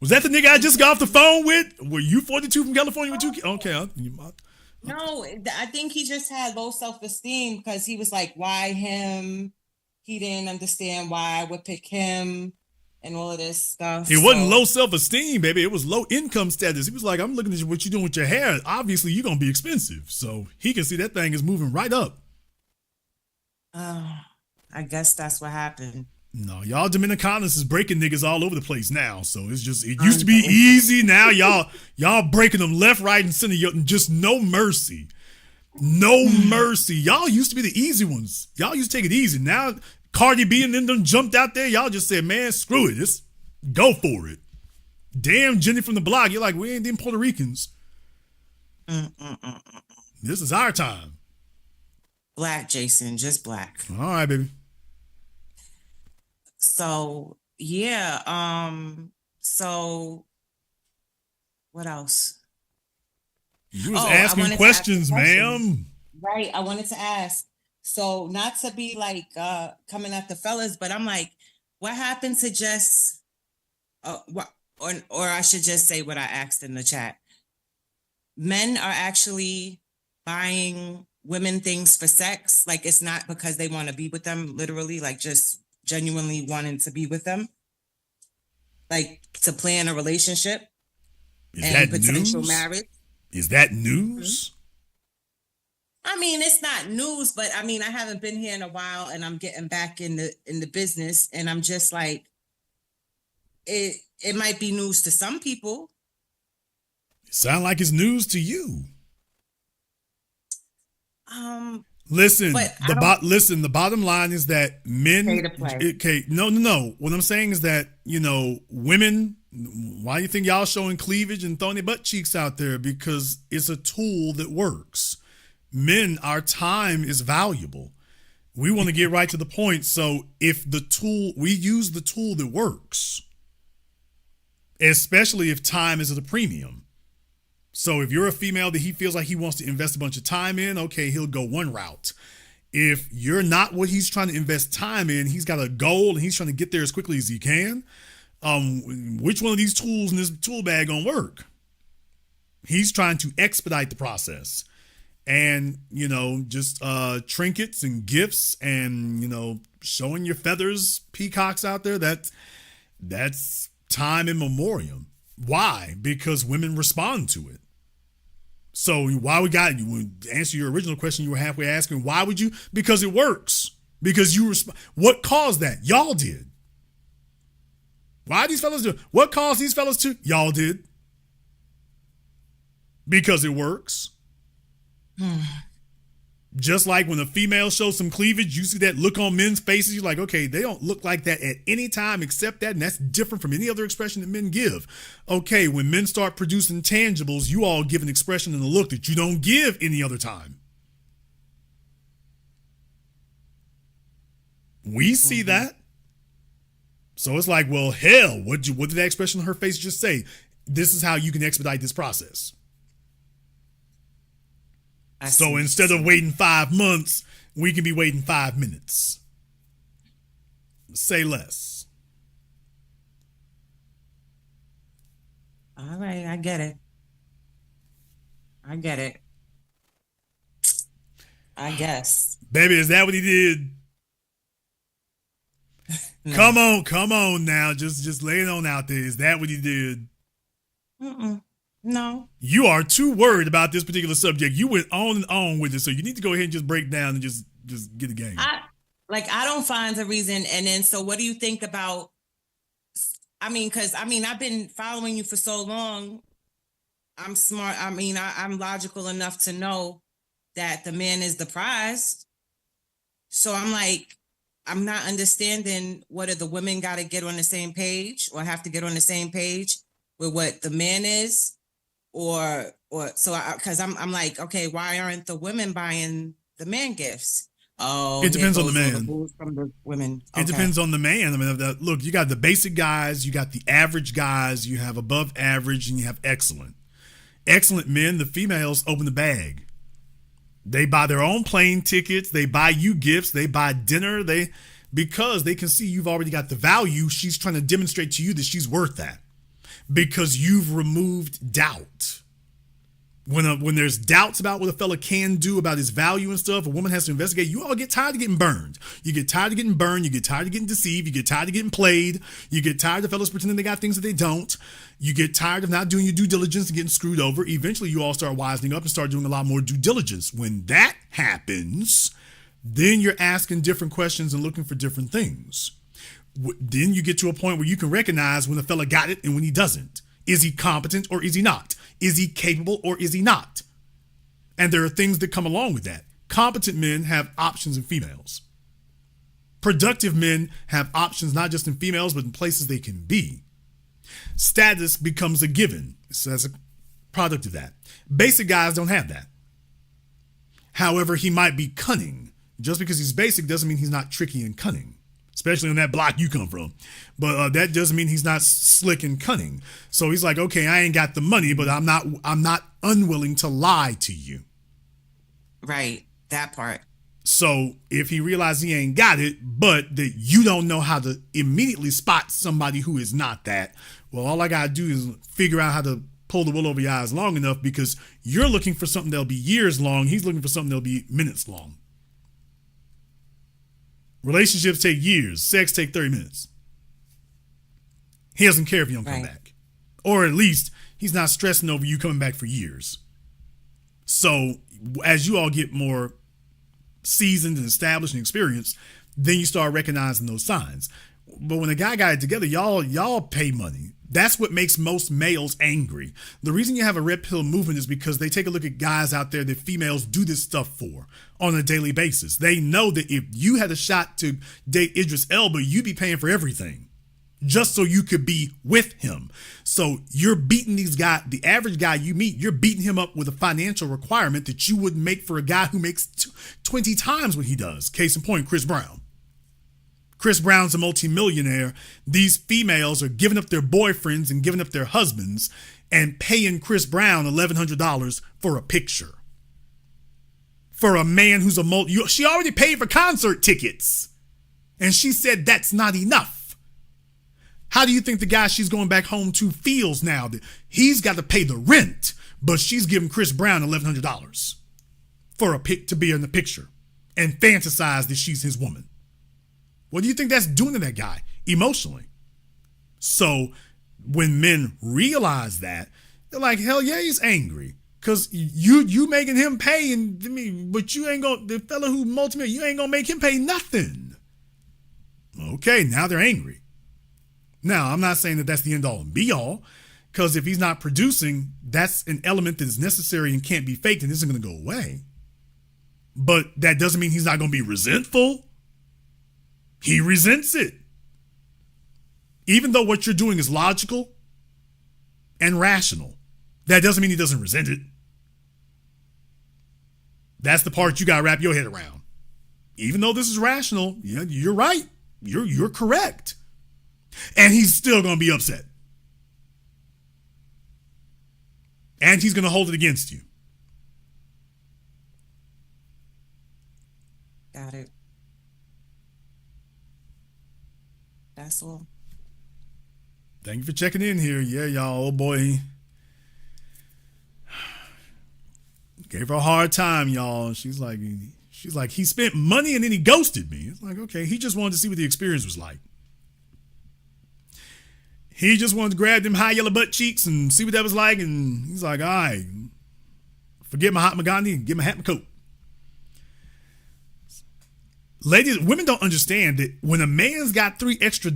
Was that the nigga I just got off the phone with? Were you 42 from California with 2 kids? Okay. No, I think he just had low self-esteem because he was like, why him? He didn't understand why I would pick him and all of this stuff. It wasn't low self-esteem, baby. It was low income status. He was like, I'm looking at what you're doing with your hair. Obviously, you're going to be expensive. So he can see that thing is moving right up. I guess that's what happened. No, y'all Dominicanos is breaking niggas all over the place now. So it's just, it used to be easy. Now y'all breaking them left, right, and center. Just no mercy. No mercy. Y'all used to be the easy ones. Y'all used to take it easy. Now Cardi B and them jumped out there. Y'all just said, man, screw it. Just go for it. Damn, Jenny from the block. You're like, we ain't them Puerto Ricans. This is our time. Black, Jason, just black. All right, baby. So, yeah. So what else? You was asking questions, ma'am. Right. I wanted to ask. So not to be like coming at the fellas, but I'm like, what happened to just or I should just say what I asked in the chat. Men are actually buying women things for sex. Like it's not because they want to be with them, literally, like just genuinely wanting to be with them. Like to plan a relationship and potential marriage. Is that news? I mean, it's not news, but I mean, I haven't been here in a while and I'm getting back in the business and I'm just like, it might be news to some people. It sound like it's news to you. Listen, the bottom line is that men, okay, no. What I'm saying is that, women, why do you think y'all showing cleavage and throwing their butt cheeks out there? Because it's a tool that works. Men, our time is valuable. We want to get right to the point. So if we use the tool that works. especially if time is at a premium. So if you're a female that he feels like he wants to invest a bunch of time in, okay, he'll go one route. If you're not what he's trying to invest time in, he's got a goal and he's trying to get there as quickly as he can. Which one of these tools in this tool bag gonna work? He's trying to expedite the process. And, just trinkets and gifts and, showing your feathers, peacocks out there, that's time in memoriam. Why? Because women respond to it. So why we got you answer your original question you were halfway asking, why would you? Because it works. Because you what caused that? Y'all did. Why these fellas do it? What caused these fellas to? Y'all did. Because it works. Just like when a female shows some cleavage, you see that look on men's faces. You're like, okay, they don't look like that at any time except that. And that's different from any other expression that men give. Okay, when men start producing tangibles, you all give an expression and a look that you don't give any other time. We see that. So it's like, well, hell, what did that expression on her face just say? This is how you can expedite this process. So instead of waiting 5 months, we can be waiting 5 minutes. Say less. All right, I get it. I guess. Baby, is that what he did? No. Come on now. Just lay it on out there. Is that what he did? No. You are too worried about this particular subject. You went on and on with it, so you need to go ahead and just break down and just get the game. I don't find the reason. And then, so what do you think about, because I've been following you for so long. I'm smart. I'm logical enough to know that the man is the prize. So I'm like, I'm not understanding whether the women got to get on the same page or have to get on the same page with what the man is. Or so because I'm like, okay, why aren't the women buying the man gifts? Oh, it depends on the man. From the women. Okay. It depends on the man. Look, you got the basic guys, you got the average guys, you have above average, and you have excellent. Excellent men, the females open the bag. They buy their own plane tickets, they buy you gifts, they buy dinner, because they can see you've already got the value. She's trying to demonstrate to you that she's worth that. Because you've removed doubt. When there's doubts about what a fella can do about his value and stuff, a woman has to investigate. You all get tired of getting burned. You get tired of getting burned. You get tired of getting deceived. You get tired of getting played. You get tired of fellas pretending they got things that they don't. You get tired of not doing your due diligence and getting screwed over. Eventually, you all start wisening up and start doing a lot more due diligence. When that happens, then you're asking different questions and looking for different things. Then you get to a point where you can recognize when a fella got it and when he doesn't. Is he competent or is he not? Is he capable or is he not? And there are things that come along with that. Competent men have options in females. Productive men have options not just in females, but in places they can be. Status becomes a given. So that's a product of that. Basic guys don't have that. However, he might be cunning. Just because he's basic doesn't mean he's not tricky and cunning. Especially on that block you come from. But that doesn't mean he's not slick and cunning. So he's like, okay, I ain't got the money, but I'm not unwilling to lie to you. Right, that part. So if he realizes he ain't got it, but that you don't know how to immediately spot somebody who is not that, well, all I got to do is figure out how to pull the wool over your eyes long enough, because you're looking for something that'll be years long. He's looking for something that'll be minutes long. Relationships take years. Sex take 30 minutes. He doesn't care if you don't come back. Or at least he's not stressing over you coming back for years. So as you all get more seasoned and established and experienced, then you start recognizing those signs. But when a guy got it together, y'all pay money. That's what makes most males angry. The reason you have a red pill movement is because they take a look at guys out there that females do this stuff for on a daily basis. They know that if you had a shot to date Idris Elba, you'd be paying for everything just so you could be with him. So you're beating these guys, the average guy you meet, you're beating him up with a financial requirement that you wouldn't make for a guy who makes 20 times what he does. Case in point, Chris Brown. Chris Brown's a multimillionaire. These females are giving up their boyfriends and giving up their husbands and paying Chris Brown $1,100 for a picture. For a man who's she already paid for concert tickets. And she said that's not enough. How do you think the guy she's going back home to feels now that he's got to pay the rent, but she's giving Chris Brown $1,100 for a pic to be in the picture and fantasize that she's his woman? What do you think that's doing to that guy emotionally? So when men realize that, they're like, hell yeah, he's angry. Cause you making him pay, but you ain't gonna, the fella who multi-million, you ain't gonna make him pay nothing. Okay, now they're angry. Now, I'm not saying that that's the end all and be all, because if he's not producing, that's an element that is necessary and can't be faked and isn't gonna go away. But that doesn't mean he's not gonna be resentful. He resents it. Even though what you're doing is logical and rational, that doesn't mean he doesn't resent it. That's the part you got to wrap your head around. Even though this is rational, yeah, you're right. You're correct. And he's still going to be upset. And he's going to hold it against you. Got it. That's all. Thank you for checking in here. Yeah, y'all. Oh, boy. Gave her a hard time, y'all. She's like, he spent money and then he ghosted me. It's like, okay, he just wanted to see what the experience was like. He just wanted to grab them high yellow butt cheeks and see what that was like. And he's like, all right, forget my hot Magandhi and get my hat and coat. Ladies, women don't understand that when a man's got $3 extra,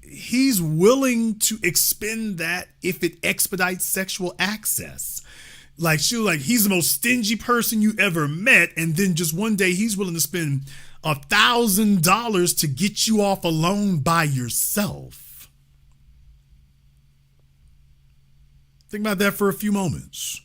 he's willing to expend that if it expedites sexual access. Like he's the most stingy person you ever met, and then just one day he's willing to spend $1,000 to get you off alone by yourself. Think about that for a few moments.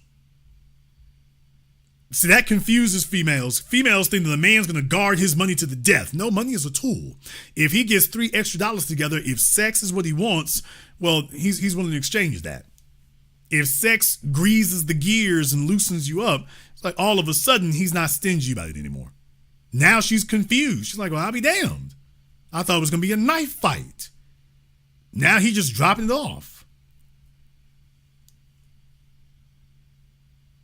See, that confuses females. Females think that the man's going to guard his money to the death. No, money is a tool. If he gets $3 extra together, if sex is what he wants, well, he's willing to exchange that. If sex greases the gears and loosens you up, it's like all of a sudden he's not stingy about it anymore. Now she's confused. She's like, well, I'll be damned. I thought it was going to be a knife fight. Now he's just dropping it off.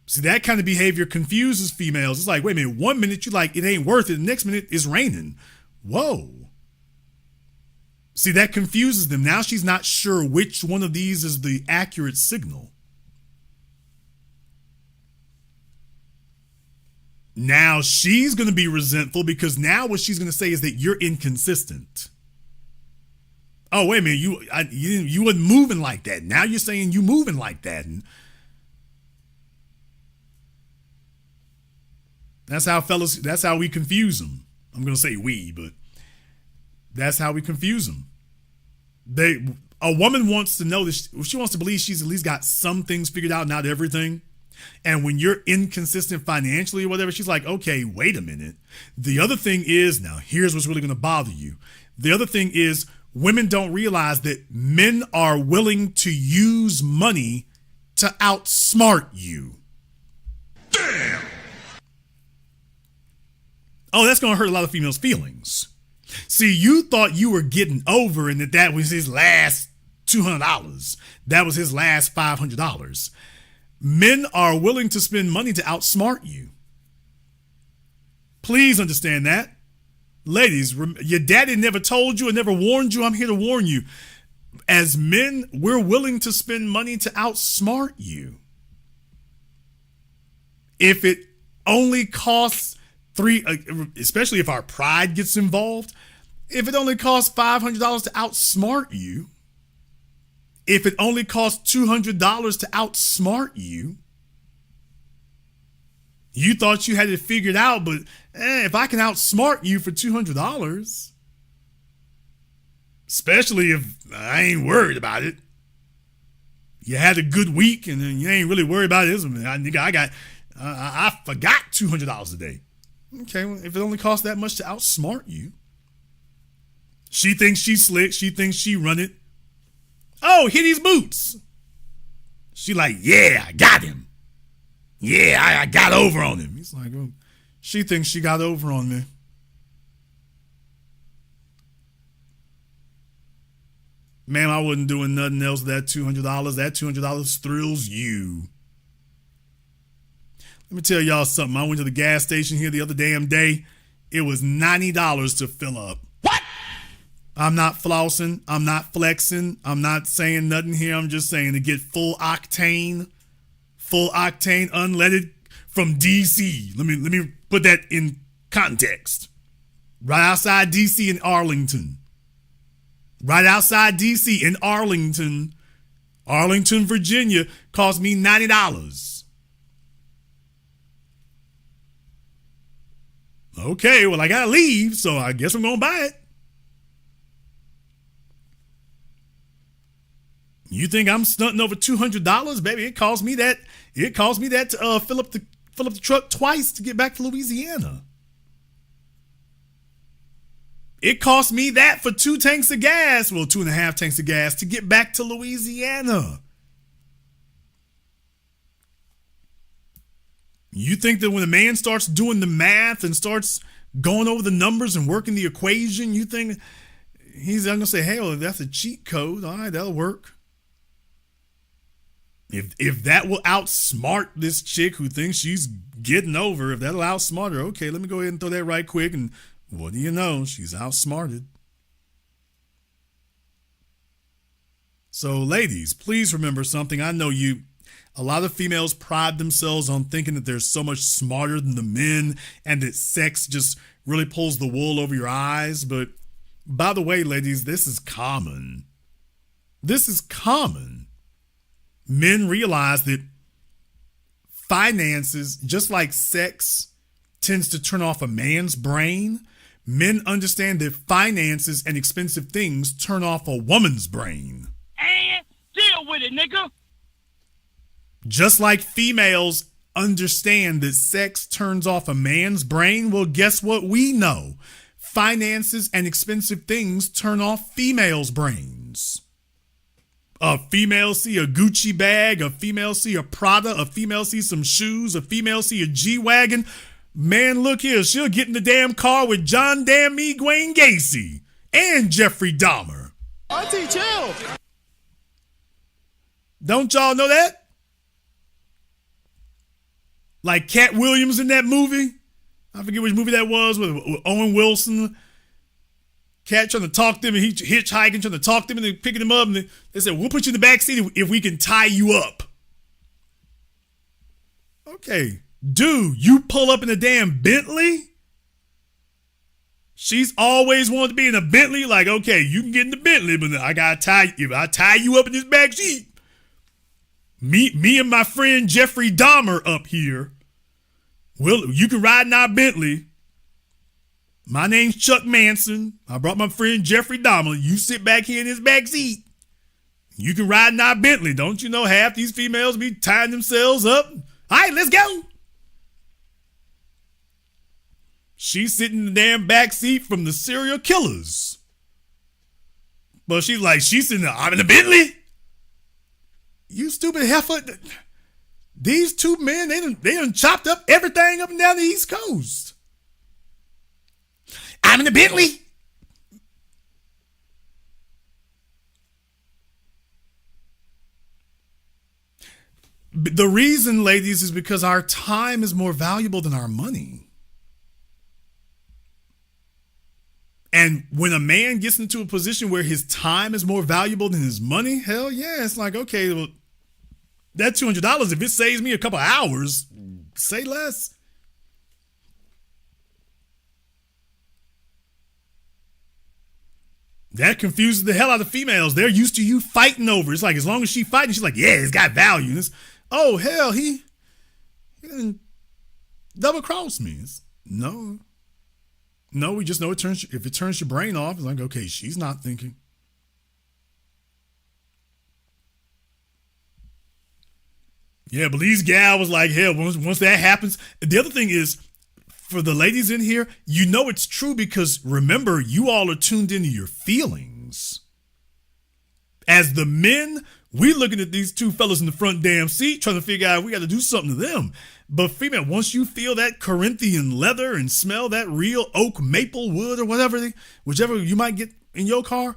See, that kind of behavior confuses females. It's like, wait a minute, 1 minute you like, it ain't worth it. The next minute it's raining. Whoa. See, that confuses them. Now she's not sure which one of these is the accurate signal. Now she's going to be resentful because now what she's going to say is that you're inconsistent. Oh, wait a minute, you weren't moving like that. Now you're saying you moving like that. And that's how we confuse them. I'm going to say we, but that's how we confuse them. A woman wants to know that she wants to believe she's at least got some things figured out, not everything. And when you're inconsistent financially or whatever, she's like, okay, wait a minute. The other thing is, now here's what's really going to bother you. The other thing is women don't realize that men are willing to use money to outsmart you. Damn. Oh, that's going to hurt a lot of females' feelings. See, you thought you were getting over and that was his last $200. That was his last $500. Men are willing to spend money to outsmart you. Please understand that. Ladies, your daddy never told you or never warned you. I'm here to warn you. As men, we're willing to spend money to outsmart you. If it only costs especially if our pride gets involved, if it only costs $500 to outsmart you, if it only costs $200 to outsmart you, you thought you had it figured out, but if I can outsmart you for $200, especially if I ain't worried about it, you had a good week and then you ain't really worried about it. I forgot $200 a day. Okay, well, if it only costs that much to outsmart you, She thinks she's slick. She thinks she run it. Oh, hit his boots. She like, yeah, I got him. Yeah, I got over on him. He's like, oh, she thinks she got over on me. Ma'am, I wasn't doing nothing else with that $200. That $200 thrills you. Let me tell y'all something. I went to the gas station here the other damn day. It was $90 to fill up. What? I'm not flossing. I'm not flexing. I'm not saying nothing here. I'm just saying to get full octane unleaded from DC. Let me put that in context. Right outside DC in Arlington. Right outside DC in Arlington, Virginia, cost me $90. Okay, well, I gotta leave, so I guess I'm gonna buy it. You think I'm stunting over $200, baby? It cost me that. It cost me that to fill up the truck twice to get back to Louisiana. It cost me that for 2 tanks of gas, well, 2.5 tanks of gas to get back to Louisiana. You think that when a man starts doing the math and starts going over the numbers and working the equation, you think he's going to say, hey, well, that's a cheat code. All right, that'll work. If that will outsmart this chick who thinks she's getting over, if that'll outsmart her, okay, let me go ahead and throw that right quick. And what do you know? She's outsmarted. So, ladies, please remember something. I know a lot of females pride themselves on thinking that they're so much smarter than the men and that sex just really pulls the wool over your eyes. But by the way, ladies, this is common. This is common. Men realize that finances, just like sex tends to turn off a man's brain, men understand that finances and expensive things turn off a woman's brain. And deal with it, nigga. Just like females understand that sex turns off a man's brain, well, guess what we know? Finances and expensive things turn off females' brains. A female see a Gucci bag, a female see a Prada, a female see some shoes, a female see a G-Wagon. Man, look here, she'll get in the damn car with John Damn Me Wayne Gacy and Jeffrey Dahmer. Auntie, chill. Don't y'all know that? Like Cat Williams in that movie. I forget which movie that was with Owen Wilson. Cat trying to talk to him and he hitchhiking, trying to talk to him and they picking him up and they said, we'll put you in the back seat if we can tie you up. Okay. Dude, you pull up in a damn Bentley? She's always wanted to be in a Bentley. Like, okay, you can get in the Bentley, but I gotta tie you up in this back seat. Me and my friend Jeffrey Dahmer up here. Well, you can ride in our Bentley. My name's Chuck Manson. I brought my friend Jeffrey Dahmer. You sit back here in this back seat. You can ride in our Bentley. Don't you know half these females be tying themselves up? All right, let's go. She's sitting in the damn back seat from the serial killers. But she's sitting there, I'm in the Bentley. You stupid heifer. These two men, they done chopped up everything up and down the East Coast. I'm in the Bentley. The reason, ladies, is because our time is more valuable than our money. And when a man gets into a position where his time is more valuable than his money, hell yeah, it's like, okay, well, that $200, if it saves me a couple hours, say less. That confuses the hell out of females. They're used to you fighting over. It's like, as long as she's fighting, she's like, yeah, it's got value. And it's, oh, hell, he didn't double cross me. No, we just know if it turns your brain off, it's like, okay, she's not thinking. Yeah, but these gal was like, hell, once that happens. The other thing is, For the ladies in here, you know it's true because remember, you all are tuned into your feelings. As the men, we looking at these two fellas in the front damn seat trying to figure out we got to do something to them. But female, once you feel that Corinthian leather and smell that real oak maple wood or whichever you might get in your car,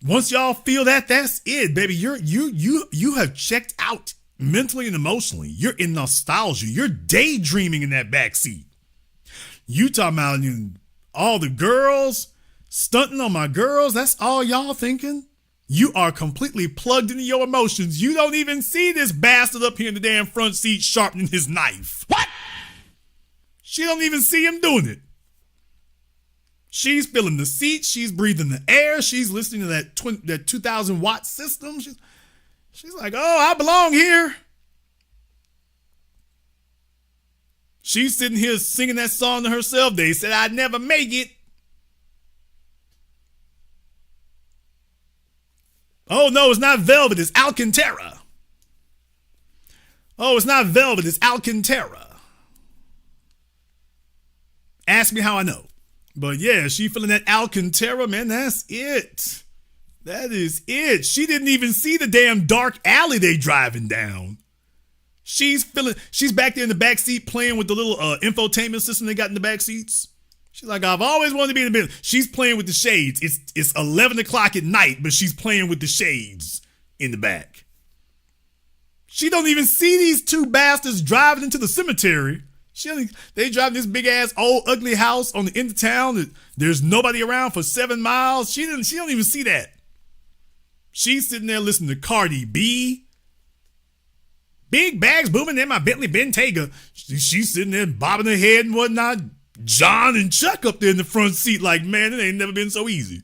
once y'all feel that, that's it, baby. You have checked out mentally and emotionally. You're in nostalgia. You're daydreaming in that back seat. You talking about all the girls stunting on my girls. That's all y'all thinking. You are completely plugged into your emotions. You don't even see this bastard up here in the damn front seat sharpening his knife. What? She don't even see him doing it. She's feeling the seat. She's breathing the air. She's listening to that 2,000 watt system. She's like, oh, I belong here. She's sitting here singing that song to herself. They said I'd never make it. Oh, no, it's not velvet. It's Alcantara. Oh, it's not velvet. It's Alcantara. Ask me how I know. But yeah, she feeling that Alcantara, man. That's it. That is it. She didn't even see the damn dark alley they driving down. She's back there in the back seat playing with the little infotainment system they got in the back seats. She's like, I've always wanted to be in the business. She's playing with the shades. It's 11 o'clock at night, but she's playing with the shades in the back. She don't even see these two bastards driving into the cemetery. They driving this big ass old ugly house on the end of town. There's nobody around for 7 miles. She don't even see that. She's sitting there listening to Cardi B. Big bags booming in my Bentley Bentayga. She's sitting there bobbing her head and whatnot. John and Chuck up there in the front seat like, man, it ain't never been so easy.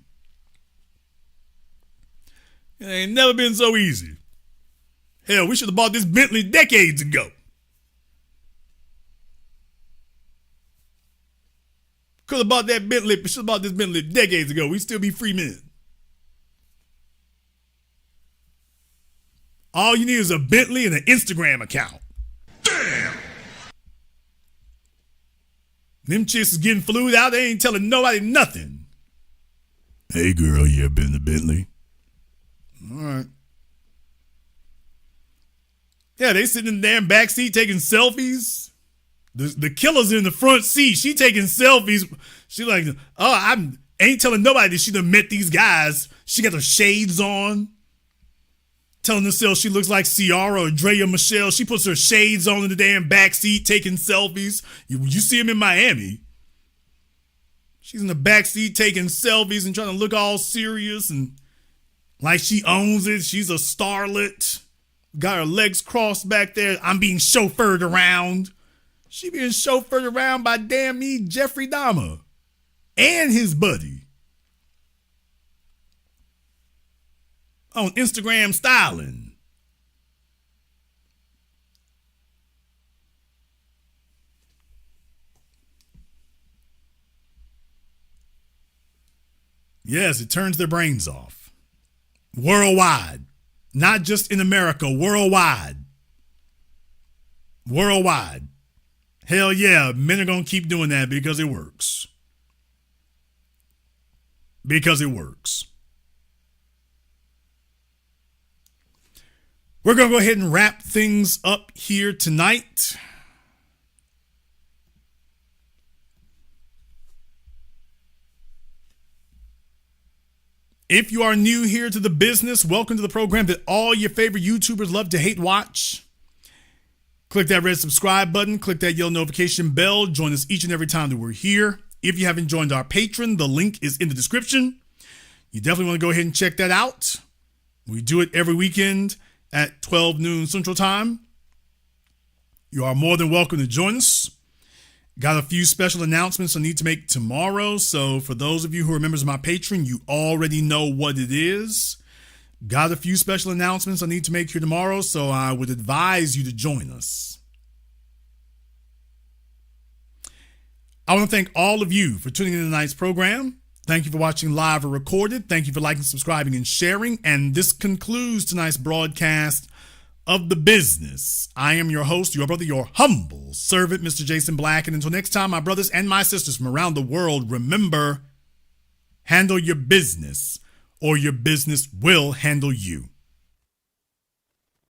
It ain't never been so easy. Hell, we should have bought this Bentley decades ago. Could have bought that Bentley, should have bought this Bentley decades ago. We'd still be free men. All you need is a Bentley and an Instagram account. Damn! Them chicks is getting flued out. They ain't telling nobody nothing. Hey, girl, you ever been in the Bentley? All right. Yeah, they sitting in the damn back seat taking selfies. The killer's in the front seat. She taking selfies. She like, oh, I ain't telling nobody that she done met these guys. She got her shades on. Telling herself she looks like Ciara or Drea Michelle. She puts her shades on in the damn backseat taking selfies. You see him in Miami. She's in the backseat taking selfies and trying to look all serious and like she owns it. She's a starlet. Got her legs crossed back there. I'm being chauffeured around. She being chauffeured around by damn me, Jeffrey Dahmer and his buddy. On Instagram styling. Yes, it turns their brains off. Worldwide. Not just in America, worldwide. Worldwide. Hell yeah, men are going to keep doing that because it works. Because it works. We're going to go ahead and wrap things up here tonight. If you are new here to the business, welcome to the program that all your favorite YouTubers love to hate watch. Click that red subscribe button. Click that yellow notification bell. Join us each and every time that we're here. If you haven't joined our Patreon, the link is in the description. You definitely want to go ahead and check that out. We do it every weekend at 12 noon Central Time. You are more than welcome to join us. Got a few special announcements I need to make tomorrow. So for those of you who are members of my Patreon, you already know what it is. Got a few special announcements I need to make here tomorrow. So I would advise you to join us. I want to thank all of you for tuning in to tonight's program. Thank you for watching live or recorded. Thank you for liking, subscribing, and sharing. And this concludes tonight's broadcast of the business. I am your host, your brother, your humble servant, Mr. Jason Black. And until next time, my brothers and my sisters from around the world, remember, handle your business or your business will handle you.